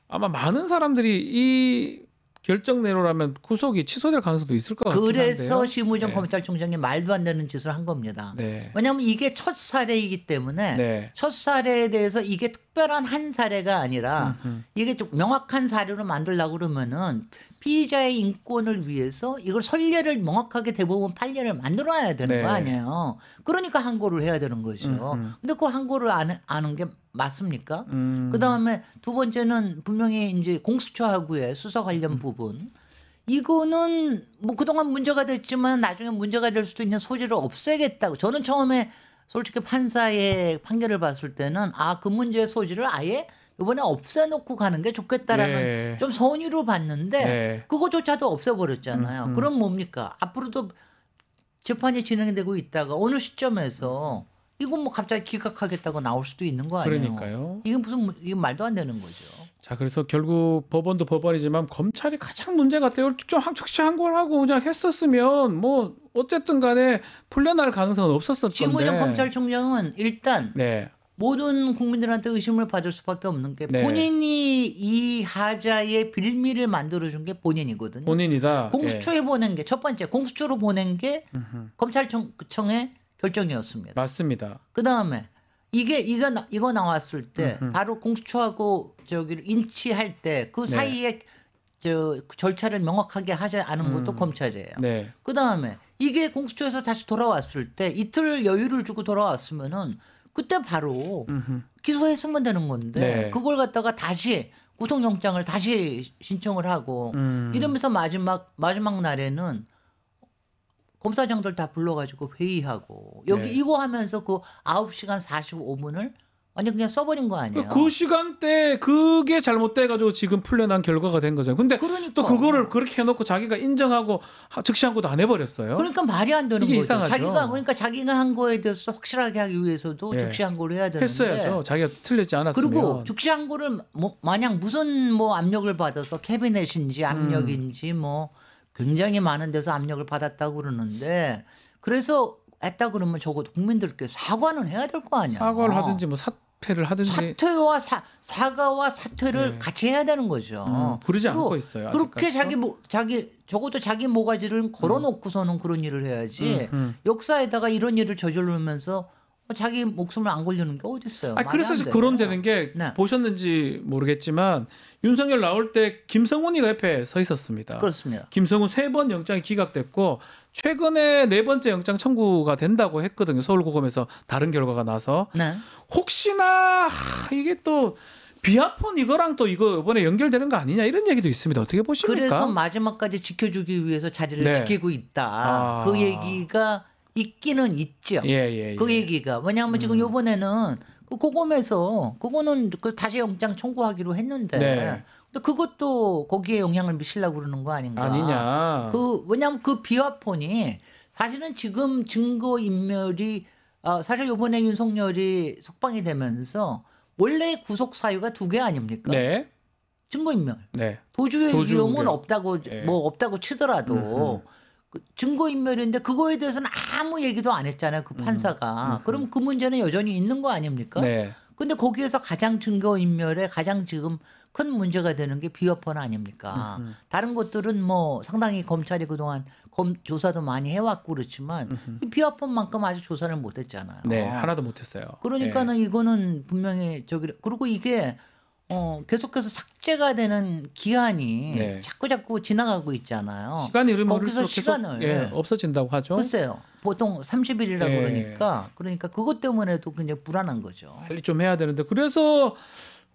아마 많은 사람들이 이 결정대로라면 구속이 취소될 가능성도 있을 것 같긴 한데요. 그래서 심우정 검찰총장이 말도 안 되는 짓을 한 겁니다. 왜냐하면 이게 첫 사례이기 때문에 첫 사례에 대해서 이게 특별한 한 사례가 아니라 이게 좀 명확한 사례로 만들려고 그러면은 피의자의 인권을 위해서 이걸 선례를 명확하게 대법원 판례를 만들어야 되는 거 아니에요. 그러니까 항고를 해야 되는 거죠. 근데 그 항고를 아는 게 맞습니까? 그다음에 두 번째는 분명히 이제 공수처하고의 수사 관련 부분. 이거는 뭐 그동안 문제가 됐지만 나중에 문제가 될 수도 있는 소지를 없애겠다고. 저는 처음에 솔직히 판사의 판결을 봤을 때는 그 문제의 소지를 아예 이번에 없애놓고 가는 게 좋겠다라는 좀 선의로 봤는데 그거조차도 없애버렸잖아요. 그럼 뭡니까? 앞으로도 재판이 진행되고 있다가 어느 시점에서 이건 뭐 갑자기 기각하겠다고 나올 수도 있는 거 아니에요? 그러니까요. 이게 말도 안 되는 거죠. 자, 그래서 결국 법원도 법원이지만 검찰이 가장 문제 같아요. 좀 적시 항고를 하고 그냥 했었으면 뭐 어쨌든 간에 풀려날 가능성은 없었을 건데. 심우정 검찰총장은 일단 모든 국민들한테 의심을 받을 수밖에 없는 게 본인이 이 하자의 빌미를 만들어준 게 본인이거든요. 본인이다. 공수처에 보낸 게 첫 번째 공수처로 보낸 게 검찰청의 결정이었습니다. 맞습니다. 그 다음에 이거 나왔을 때 바로 공수처하고 저기를 인치할 때 그 사이에 절차를 명확하게 하지 않은 것도 검찰이에요. 그 다음에 이게 공수처에서 다시 돌아왔을 때 이틀 여유를 주고 돌아왔으면은 그때 바로 기소했으면 되는 건데 그걸 갖다가 다시 구속영장을 다시 신청을 하고 이러면서 마지막 날에는 검사장들 다 불러가지고 회의하고 여기 이거 하면서 그 9시간 45분을 완전 그냥 써버린 거 아니에요. 그 시간대 그게 잘못돼가지고 지금 풀려난 결과가 된 거잖아요. 근데 또 그거를 그렇게 해놓고 자기가 인정하고 즉시항고도 안 해버렸어요. 그러니까 말이 안 되는 이게 거죠. 이상하죠. 자기가 한 거에 대해서 확실하게 하기 위해서도 즉시항고를 해야 되는데 했어야죠. 자기가 틀리지 않았으면. 그리고 즉시항고를 만약 무슨 압력을 받아서 캐비넷인지 압력인지 굉장히 많은 데서 압력을 받았다고 그러는데 그래서 했다 그러면 적어도 국민들께 사과는 해야 될 거 아니야. 사과를 하든지 사퇴를 하든지 사퇴와 사과와 사퇴를 같이 해야 되는 거죠. 그러지 않고 있어요. 그렇게 아직까지도? 적어도 자기 모가지를 걸어놓고서는 그런 일을 해야지. 역사에다가 이런 일을 저지르면서 자기 목숨을 안 걸리는 게 어디 있어요? 그래서 거론되는 게 보셨는지 모르겠지만 윤석열 나올 때 김성훈이가 옆에 서 있었습니다. 그렇습니다. 김성훈 3번 영장이 기각됐고 최근에 4번째 영장 청구가 된다고 했거든요. 서울고검에서 다른 결과가 나서 혹시나 이게 또 비아폰 이거랑 또 이거 이번에 연결되는 거 아니냐 이런 얘기도 있습니다. 어떻게 보십니까? 그래서 마지막까지 지켜주기 위해서 자리를 지키고 있다. 그 얘기가 있기는 있죠. 그 얘기가 왜냐하면 지금 이번에는 그 고검에서 그거는 그 다시 영장 청구하기로 했는데 근데 그것도 거기에 영향을 미치려고 그러는 거 아닌가? 아니냐? 왜냐하면 그 비화폰이 사실은 지금 증거 인멸이 사실 이번에 윤석열이 석방이 되면서 원래 구속 사유가 2개 아닙니까? 증거 인멸. 도주의 위험은 없다고 없다고 치더라도. 증거인멸인데 그거에 대해서는 아무 얘기도 안 했잖아요. 그 판사가. 그럼 그 문제는 여전히 있는 거 아닙니까? 근데 거기에서 가장 증거인멸에 가장 지금 큰 문제가 되는 게 비화폰 아닙니까? 다른 것들은 뭐 상당히 검찰이 그동안 조사도 많이 해왔고 그렇지만 이 비화폰만큼 아직 조사를 못했잖아요. 하나도 못했어요. 그러니까는 이거는 분명히 그리고 이게 계속해서 삭제가 되는 기한이 자꾸 지나가고 있잖아요. 시간이 흐르면 거기서 시간을 없어진다고 하죠. 글쎄요. 보통 30일이라고 그러니까 그것 때문에도 굉장히 불안한 거죠. 빨리 좀 해야 되는데 그래서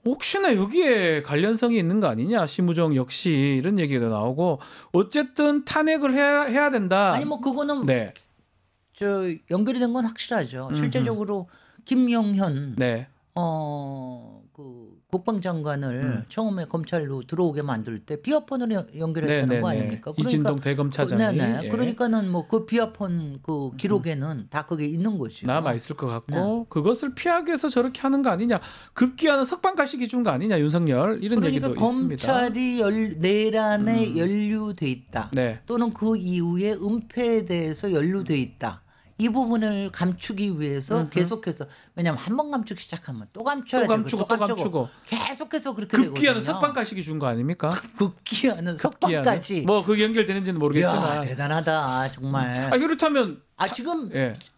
혹시나 여기에 관련성이 있는 거 아니냐 심우정 역시 이런 얘기가 나오고 어쨌든 탄핵을 해야 된다. 아니 뭐 그거는 저 연결이 된 건 확실하죠. 실제적으로 김영현 그 국방장관을 처음에 검찰로 들어오게 만들 때 비화폰으로 연결했다는 거 아닙니까? 그러니까, 이진동 대검차장이. 그러니까는 뭐 그 비화폰 그 기록에는 다 그게 있는 거죠. 남아 있을 것 같고 그것을 피하기 위해서 저렇게 하는 거 아니냐. 급기야는 석방 가시기 준 거 아니냐 윤석열 이런 얘기도 있습니다. 검찰이 내란에 연루돼 있다. 또는 그 이후에 은폐에 대해서 연루돼 있다. 이 부분을 감추기 위해서 계속해서 왜냐하면 한 번 감추기 시작하면 또 감춰야 되고 또 감추고 계속해서 그렇게 급기야는 되거든요. 석방까지 준 거 아닙니까? 급기야는 석방까지 뭐 그 연결되는지는 모르겠지만 대단하다 정말. 그렇다면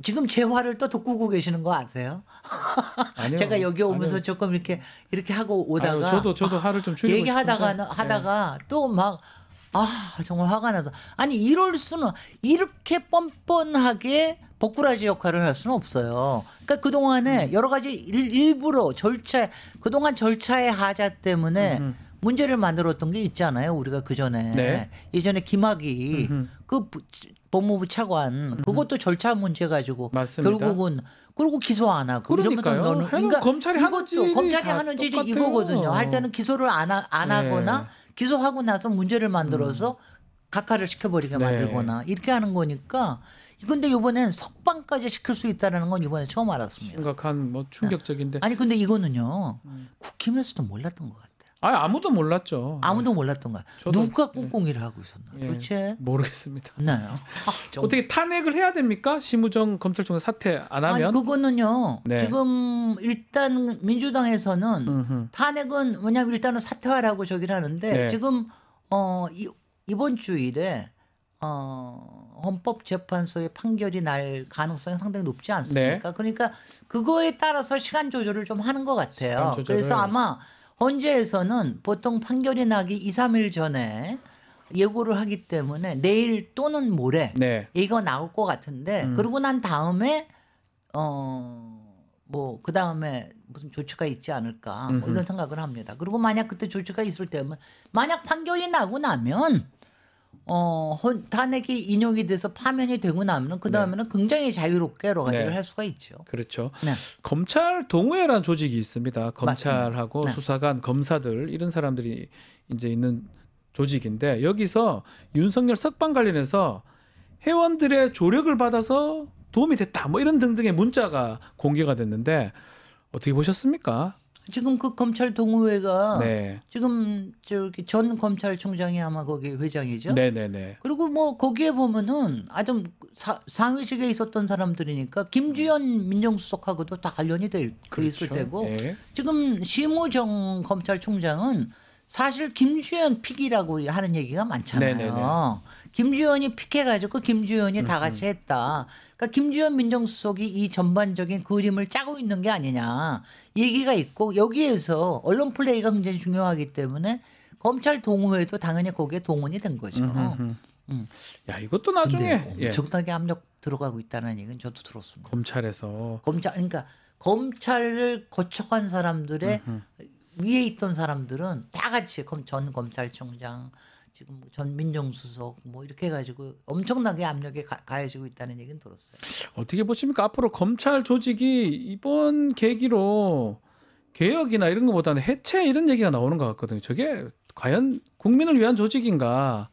지금 제 화를 또 듣고 계시는 거 아세요? 아니요. 제가 여기 오면서 조금 이렇게 하고 오다가 저도 화를 좀 줄이고 얘기하다가 또 막 정말 화가 나서 아니 이럴 수는 이렇게 뻔뻔하게 버꾸라지 역할을 할 수는 없어요. 그러니까 그동안에 여러 가지 일부러 그동안 절차의 하자 때문에 문제를 만들었던 게 있잖아요. 우리가 그전에 예전에 김학의 그 법무부 차관 그것도 절차 문제 가지고 결국은 그리고 기소 안 하고 그러니까요. 이러면서 그러니까 검찰이 하는 짓이 이거거든요. 할 때는 기소를 안 하거나 기소하고 나서 문제를 만들어서 각하를 시켜버리게 만들거나 이렇게 하는 거니까. 근데 이번엔 석방까지 시킬 수 있다는 건 이번에 처음 알았습니다. 심각한 뭐 충격적인데. 아니 근데 이거는요. 국힘에서도 몰랐던 것 같아요. 아무도 몰랐죠. 아무도 몰랐던 거야. 누가 꽁꽁이를 하고 있었나? 도대체 모르겠습니다. 어떻게 탄핵을 해야 됩니까? 심우정 검찰총장 사퇴 안 하면? 그거는요. 지금 일단 민주당에서는 탄핵은 왜냐하면 일단은 사퇴하라고 저기를 하는데 지금 이번 주일에 헌법재판소의 판결이 날 가능성이 상당히 높지 않습니까? 그러니까 그거에 따라서 시간 조절을 좀 하는 것 같아요. 그래서 아마 헌재에서는 보통 판결이 나기 2, 3일 전에 예고를 하기 때문에 내일 또는 모레 얘기가 나올 것 같은데 그러고 난 다음에 뭐 그 다음에 무슨 조치가 있지 않을까 뭐 이런 생각을 합니다. 그리고 만약 그때 조치가 있을 때면 만약 판결이 나고 나면 탄핵이 인용이 돼서 파면이 되고 나면 그 다음에는 굉장히 자유롭게 여러 가지를 할 수가 있죠. 그렇죠. 검찰 동호회라는 조직이 있습니다. 검찰하고 맞습니다. 수사관, 검사들 이런 사람들이 이제 있는 조직인데 여기서 윤석열 석방 관련해서 회원들의 조력을 받아서 도움이 됐다. 뭐 이런 등등의 문자가 공개가 됐는데 어떻게 보셨습니까? 지금 그 검찰 동호회가 네. 지금 저기 전 검찰총장이 아마 거기 회장이죠. 네네네. 그리고 뭐 거기에 보면은 아주 상위직에 있었던 사람들이니까 김주현 민정수석하고도 다 관련이 돼 그렇죠. 있을 때고 네. 지금 심우정 검찰총장은 사실 김주현 픽이라고 하는 얘기가 많잖아요. 네네네. 김주현이 픽해가지고 김주현이 다 같이 했다. 그러니까 김주현 민정수석이 이 전반적인 그림을 짜고 있는 게 아니냐 얘기가 있고 여기에서 언론 플레이가 굉장히 중요하기 때문에 검찰 동호회도 당연히 거기에 동원이 된 거죠. 야 이것도 나중에 엄청나게 압력 들어가고 있다는 얘기는 저도 들었습니다. 검찰에서 그러니까 검찰을 거쳐간 사람들의 위에 있던 사람들은 다 같이 전 검찰총장 지금 전 민정수석 뭐 이렇게 해가지고 엄청나게 압력이 가해지고 있다는 얘기는 들었어요. 어떻게 보십니까? 앞으로 검찰 조직이 이번 계기로 개혁이나 이런 것보다는 해체 이런 얘기가 나오는 것 같거든요. 저게 과연 국민을 위한 조직인가?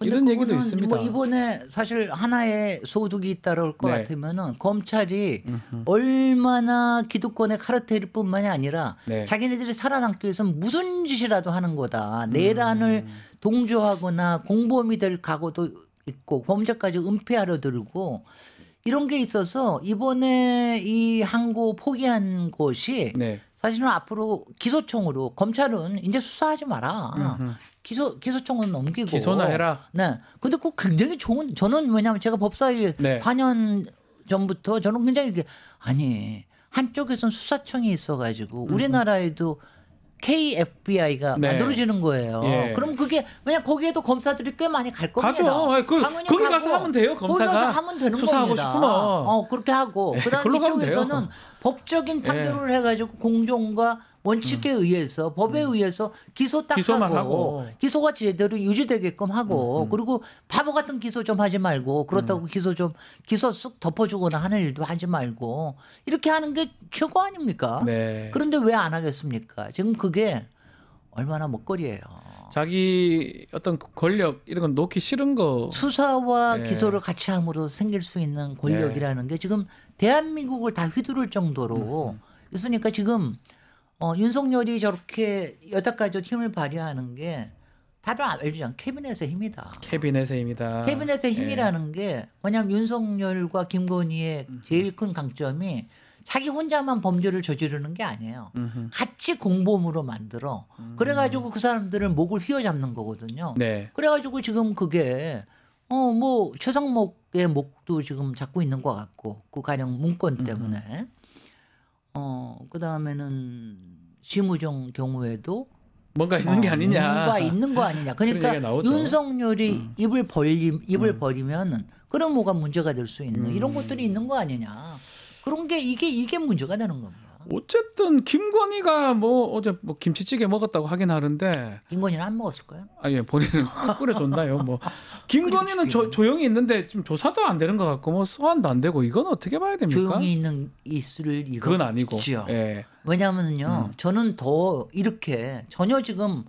이런 얘기도 있습니다. 뭐 이번에 사실 하나의 소득이 있다를 것 네. 같으면은 검찰이 얼마나 기득권의 카르텔일 뿐만이 아니라 네. 자기네들이 살아남기 위해서 무슨 짓이라도 하는 거다. 내란을 동조하거나 공범이 될 각오도 있고 범죄까지 은폐하려 들고 이런 게 있어서 이번에 이 항고 포기한 것이 네. 사실은 앞으로 기소청으로 검찰은 이제 수사하지 마라. 기소청은 넘기고 기소나 해라. 네. 근데 그 굉장히 좋은 저는 왜냐하면 제가 법사위 네. 4년 전부터 저는 굉장히 아니 한쪽에선 수사청이 있어가지고 우리나라에도 KFBI가 네. 만들어지는 거예요. 예. 그럼 그게 왜냐 거기에도 검사들이 꽤 많이 갈 겁니다. 가죠. 거기 가서 하면 돼요. 검사가 거기 가서 하면 되는 수사하고 겁니다. 싶으면. 그렇게 하고 그다음 그걸로 가면 이쪽에서는 돼요. 법적인 판결을 해가지고 공정과 원칙에 의해서 법에 의해서 기소 딱 기소만 하고. 기소가 제대로 유지되게끔 하고 그리고 바보 같은 기소 좀 하지 말고 그렇다고 기소 쑥 덮어주거나 하는 일도 하지 말고 이렇게 하는 게 최고 아닙니까? 네. 그런데 왜 안 하겠습니까? 지금 그게 얼마나 먹거리예요. 자기 어떤 권력 이런 건 놓기 싫은 거. 수사와 네. 기소를 같이 함으로 생길 수 있는 권력이라는 게 지금 대한민국을 다 휘두를 정도로 있으니까 지금 윤석열이 저렇게 여태까지 힘을 발휘하는 게 다들 알죠. 캐비넷의 힘이다. 캐비넷의 힘이다. 캐비넷의 힘이라는 게 뭐냐면 윤석열과 김건희의 제일 큰 강점이 자기 혼자만 범죄를 저지르는 게 아니에요. 같이 공범으로 만들어. 그래가지고 그 사람들을 목을 휘어잡는 거거든요. 네. 그래가지고 지금 그게 뭐 최상목의 목도 지금 잡고 있는 것 같고 그 가령 문건 때문에 그 다음에는 심우정 경우에도 뭔가 있는 게 아니냐. 뭔가 있는 거 아니냐. 그러니까 윤석열이 입을 버리면 그럼 뭐가 문제가 될 수 있는 이런 것들이 있는 거 아니냐. 그런 게 이게 문제가 되는 겁니다. 어쨌든 김건희가 뭐 어제 뭐 김치찌개 먹었다고 하긴 하는데 김건희는 안 먹었을 거예요. 예, 본인은 끓여줬나요? 뭐 김건희는 조용히 있는데 지금 조사도 안 되는 것 같고 뭐 소환도 안 되고 이건 어떻게 봐야 됩니까? 조용히 있을 이거 그건 아니고. 예. 왜냐하면요, 저는 더 이렇게 전혀 지금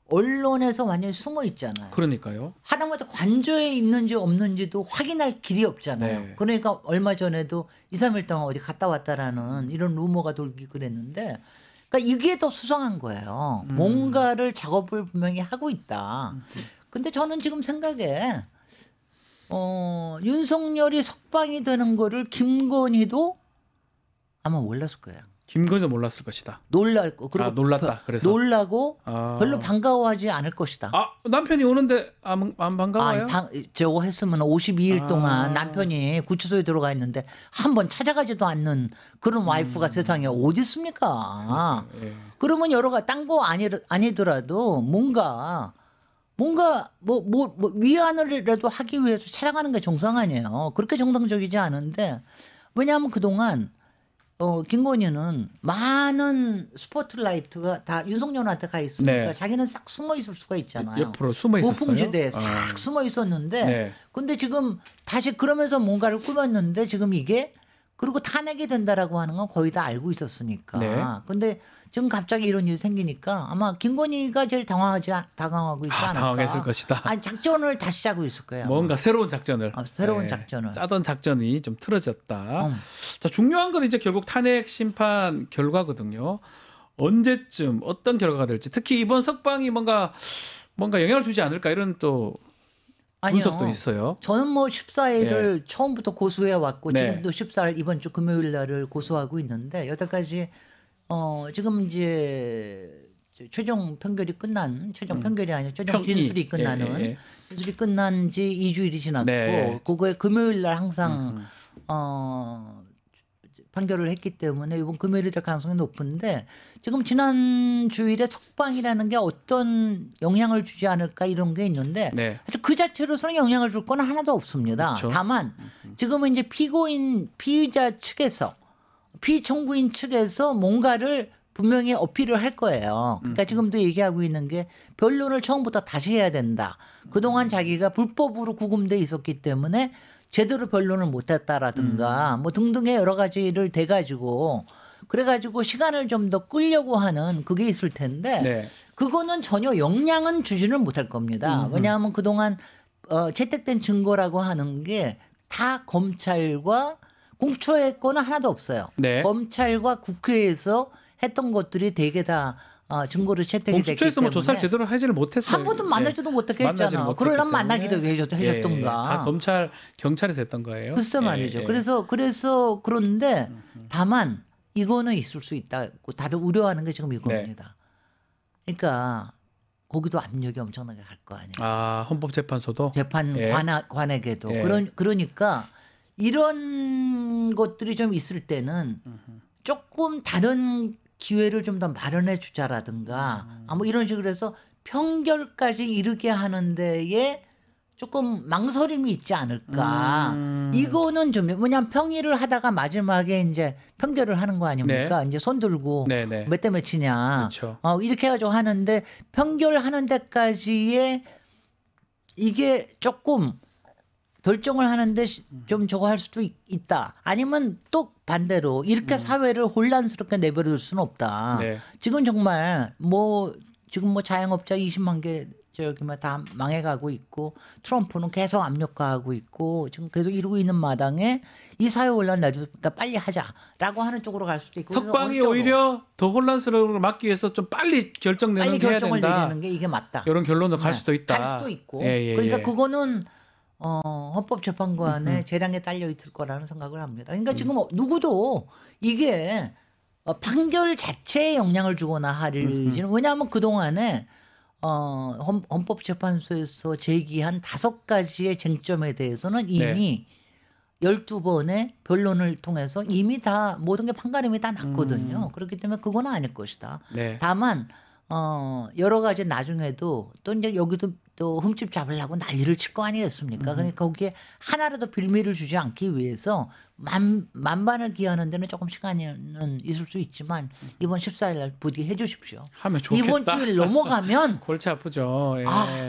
언론에서 완전히 숨어 있잖아요. 그러니까요. 하다못해 관저에 있는지 없는지도 확인할 길이 없잖아요. 네. 그러니까 얼마 전에도 2, 3일 동안 어디 갔다 왔다라는 이런 루머가 돌기 그랬는데 그러니까 이게 더 수상한 거예요. 뭔가를 작업을 분명히 하고 있다. 근데 저는 지금 생각에 윤석열이 석방이 되는 거를 김건희도 아마 몰랐을 거예요. 김건희도 몰랐을 것이다. 놀랄 거. 그리고 놀랐다. 그래서 놀라고 별로 반가워하지 않을 것이다. 남편이 오는데 안 반가워요? 저거 했으면 52일 동안 남편이 구치소에 들어가 있는데 한 번 찾아가지도 않는 그런 와이프가 세상에 어디 있습니까? 그러면 여러 가지 딴 거 아니더라도 뭔가 뭐 위안을라도 하기 위해서 찾아가는 게 정상 아니에요. 그렇게 정상적이지 않은데 왜냐하면 그동안 김건희는 많은 스포트라이트가 다 윤석열한테 가 있으니까 자기는 싹 숨어 있을 수가 있잖아요. 옆으로 숨어 있었어요. 무풍지대에 싹 숨어 있었는데 근데 지금 다시 그러면서 뭔가를 꾸몄는데 지금 이게 그리고 탄핵이 된다라고 하는 건 거의 다 알고 있었으니까. 근데 지금 갑자기 이런 일이 생기니까 아마 김건희가 제일 당황하고 있지 않을까. 당황했을 것이다. 아니 작전을 다시 짜고 있을 거예요. 뭔가 새로운 작전을. 새로운 작전을. 짜던 작전이 좀 틀어졌다. 자, 중요한 건 이제 결국 탄핵 심판 결과거든요. 언제쯤 어떤 결과가 될지 특히 이번 석방이 뭔가 영향을 주지 않을까 이런 또 분석도 아니요. 있어요. 저는 뭐 14일을 처음부터 고수해 왔고 네. 지금도 14일 이번 주 금요일 날을 고수하고 있는데 여태까지 지금 이제 최종 판결이 끝난 최종 판결이 아니라 최종 진술이 끝나는 진술이 끝난 지 2주일이 지났고 네. 그거에 금요일 날 항상 판결을 했기 때문에 이번 금요일이 될 가능성이 높은데 지금 지난 주일에 석방이라는 게 어떤 영향을 주지 않을까 이런 게 있는데 사실 그 자체로서는 영향을 줄 건 하나도 없습니다. 그렇죠. 다만 지금은 이제 피의자 측에서 피청구인 측에서 뭔가를 분명히 어필을 할 거예요. 그러니까 지금도 얘기하고 있는 게 변론을 처음부터 다시 해야 된다. 그동안 자기가 불법으로 구금돼 있었기 때문에 제대로 변론을 못했다라든가 뭐 등등의 여러 가지를 대가지고 그래가지고 시간을 좀 더 끌려고 하는 그게 있을 텐데 그거는 전혀 영향은 주지는 못할 겁니다. 왜냐하면 그동안 채택된 증거라고 하는 게 다 검찰과 공수처의 거는 하나도 없어요. 검찰과 국회에서 했던 것들이 되게 다 증거로 채택이 됐기 때문에 공수처에서 뭐 조사를 제대로 하지를 못했어요. 한 번도 만나지도 못하게 했잖아. 그러려면 만나기도 하셨던가. 다 검찰 경찰에서 했던 거예요. 글쎄 말이죠. 그래서 그런데 다만 이거는 있을 수 있다고 다들 우려하는 게 지금 이겁니다. 그러니까 거기도 압력이 엄청나게 갈 거 아니에요. 아, 헌법재판소도 재판관에게도 그러니까 이런 것들이 좀 있을 때는 조금 다른 기회를 좀 더 마련해 주자라든가 뭐 이런 식으로 해서 평결까지 이르게 하는 데에 조금 망설임이 있지 않을까. 이거는 좀 뭐냐면 평의를 하다가 마지막에 이제 평결을 하는 거 아닙니까? 이제 손 들고 몇 대 몇이냐. 그렇죠. 이렇게 해가지고 하는데 평결하는 데까지의 이게 조금 결정을 하는데 좀 저거 할 수도 있다. 아니면 또 반대로 이렇게 사회를 혼란스럽게 내버려둘 수는 없다. 지금 정말 지금 뭐 자영업자 20만 개 다 망해가고 있고 트럼프는 계속 압력가하고 있고 지금 계속 이루고 있는 마당에 이 사회 혼란 내주니까 빨리 하자라고 하는 쪽으로 갈 수도 있고 석방이 오히려 더 혼란스러운 걸 막기 위해서 좀 빨리 결정을 내리는 게 이게 맞다. 이런 결론으로 갈 수도 있다. 갈 수도 있고 그러니까 그거는 헌법재판관의 재량에 딸려 있을 거라는 생각을 합니다. 그러니까 지금 누구도 이게 판결 자체에 영향을 주거나 하리지는 왜냐하면 그동안에 헌법재판소에서 제기한 5가지의 쟁점에 대해서는 이미 12번의 변론을 통해서 이미 다 모든 게 판가름이 다 났거든요. 그렇기 때문에 그건 아닐 것이다. 다만 여러 가지 나중에도 또 이제 여기도 또 흠집 잡으려고 난리를 칠 거 아니겠습니까? 그러니까 거기에 하나라도 빌미를 주지 않기 위해서 만반을 기하는 데는 조금 시간은 있을 수 있지만 이번 14일 날 부디 해 주십시오. 하면 좋겠다. 이번 주에 넘어가면 골치 아프죠.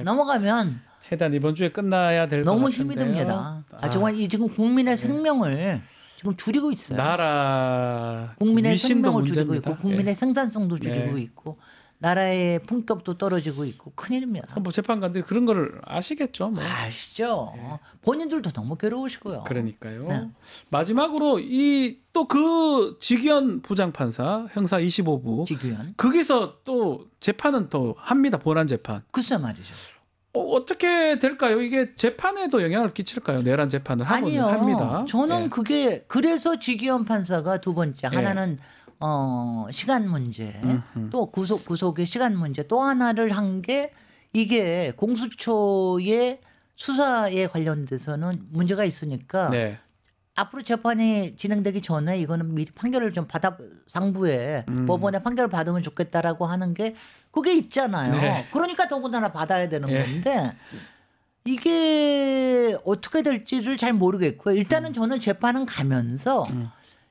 넘어가면 최대한 이번 주에 끝나야 될 것 같은데요. 너무 힘이 듭니다. 정말 이 지금 국민의 생명을 지금 줄이고 있어요. 나라 국민의 생명을 줄이고 있고 국민의 생산성도 줄이고 있고 나라의 품격도 떨어지고 있고 큰일입니다. 헌법재판관들이 그런 걸 아시겠죠. 뭐. 아시죠. 본인들도 너무 괴로우시고요. 그러니까요. 마지막으로 또 그 직위원 부장판사 형사 25부 직위원 거기서 또 재판은 또 합니다. 본안 재판. 글쎄 말이죠. 어떻게 될까요? 이게 재판에도 영향을 끼칠까요? 내란 재판을 아니요. 합니다. 저는 그게 그래서 직위원 판사가 두 번째 하나는 시간 문제 또 구속의 시간 문제 또 하나를 한 게 이게 공수처의 수사에 관련돼서는 문제가 있으니까 앞으로 재판이 진행되기 전에 이거는 미리 판결을 좀 상부에 법원에 판결을 받으면 좋겠다라고 하는 게 그게 있잖아요. 그러니까 더군다나 받아야 되는 건데 이게 어떻게 될지를 잘 모르겠고요. 일단은 저는 재판은 가면서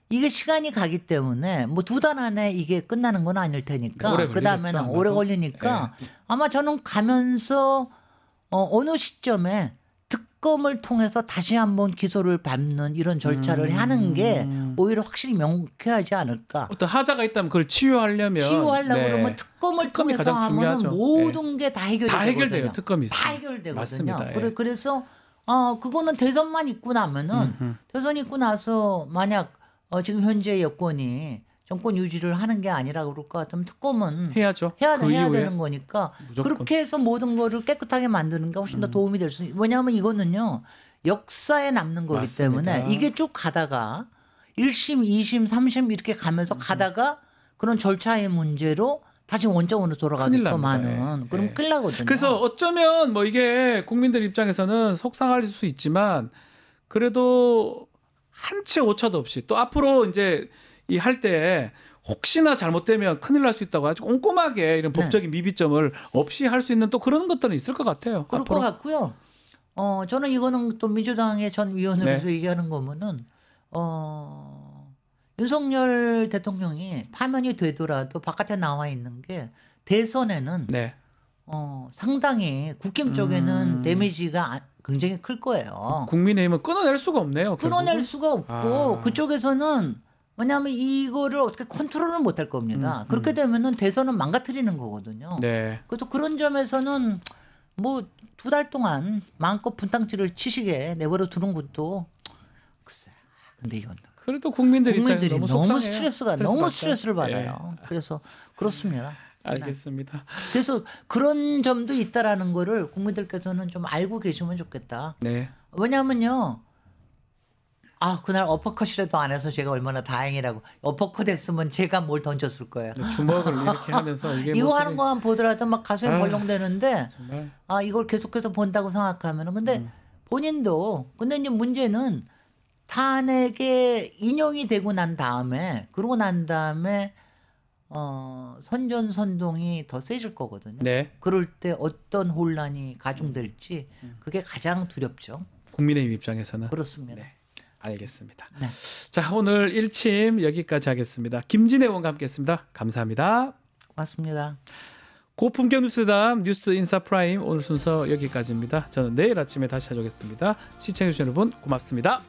이게 시간이 가기 때문에 뭐 2달 안에 이게 끝나는 건 아닐 테니까 그다음에는 오래 걸리니까 아마 저는 가면서 어느 시점에 특검을 통해서 다시 한번 기소를 밟는 이런 절차를 하는 게 오히려 확실히 명쾌하지 않을까. 어떤 하자가 있다면 그걸 치유하려고 그러면 특검을 통해서 하면 모든 게 다 해결돼요. 특검이 다 해결되거든요. 맞습니다. 그래서 그거는 대선만 있고 나면은 대선 있고 나서 만약 지금 현재 여권이 정권 유지를 하는 게 아니라 그럴 것 같으면 특검은 해야죠. 해야 그 되는 거니까 무조건. 그렇게 해서 모든 거를 깨끗하게 만드는 게 훨씬 더 도움이 될 수. 왜냐하면 이거는요 역사에 남는 거기 맞습니다. 때문에 이게 쭉 가다가 1심, 2심, 3심 이렇게 가면서 가다가 그런 절차의 문제로 다시 원점으로 돌아가게끔 하는 그럼 큰일 나거든요. 그래서 어쩌면 뭐 이게 국민들 입장에서는 속상할 수 있지만 그래도 한 채 오차도 없이 또 앞으로 이제 이 할 때 혹시나 잘못되면 큰일 날 수 있다고 아주 꼼꼼하게 이런 법적인 미비점을 없이 할 수 있는 또 그런 것들은 있을 것 같아요. 그럴 앞으로. 것 같고요. 저는 이거는 또 민주당의 전 위원으로서 얘기하는 거면은 윤석열 대통령이 파면이 되더라도 바깥에 나와 있는 게 대선에는 상당히 국힘 쪽에는 데미지가 굉장히 클 거예요. 국민의힘은 끊어낼 수가 없네요. 끊어낼 결국은. 수가 없고 그쪽에서는 왜냐하면 이거를 어떻게 컨트롤을 못할 겁니다. 그렇게 되면은 대선은 망가뜨리는 거거든요. 그래서 그런 점에서는 뭐 2달 동안 마음껏 분탕질을 치시게 내버려 두는 것도 글쎄. 근데 이건 그래도 국민들이 너무 스트레스를 받아요. 그래서 그렇습니다. 알겠습니다. 그래서 그런 점도 있다라는 거를 국민들께서는 좀 알고 계시면 좋겠다. 왜냐하면요. 그날 어퍼컷이라도 안 해서 제가 얼마나 다행이라고. 어퍼컷 했으면 제가 뭘 던졌을 거예요. 주먹을 이렇게 하면서 이게 이거 하는 거만 보더라도 막 가슴이 벌렁대는데 이걸 계속해서 본다고 생각하면은 근데 본인도 근데 이제 문제는 탄핵에 인용이 되고 난 다음에 그러고 난 다음에 선전선동이 더 세질 거거든요. 그럴 때 어떤 혼란이 가중될지 그게 가장 두렵죠. 국민의힘 입장에서는. 그렇습니다. 알겠습니다. 자, 오늘 1침 여기까지 하겠습니다. 김진애 의원과 함께했습니다. 감사합니다. 고맙습니다. 고품격 뉴스담 뉴스 인사 프라임 오늘 순서 여기까지입니다. 저는 내일 아침에 다시 찾아오겠습니다. 시청해주신 여러분 고맙습니다.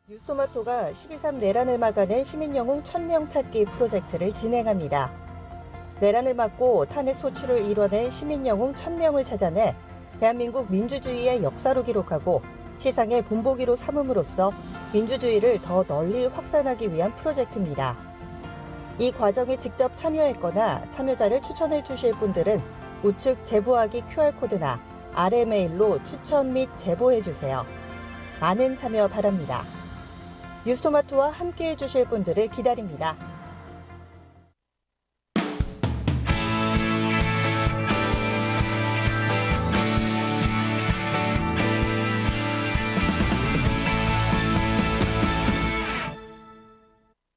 뉴스토마토가 12.3 내란을 막아낸 시민영웅 1000명 찾기 프로젝트를 진행합니다. 내란을 막고 탄핵 소추를 이뤄낸 시민영웅 1000명을 찾아내 대한민국 민주주의의 역사로 기록하고 시상의 본보기로 삼음으로써 민주주의를 더 널리 확산하기 위한 프로젝트입니다. 이 과정에 직접 참여했거나 참여자를 추천해 주실 분들은 우측 제보하기 QR코드나 아래 메일로 추천 및 제보해 주세요. 많은 참여 바랍니다. 뉴스토마토와 함께해 주실 분들을 기다립니다.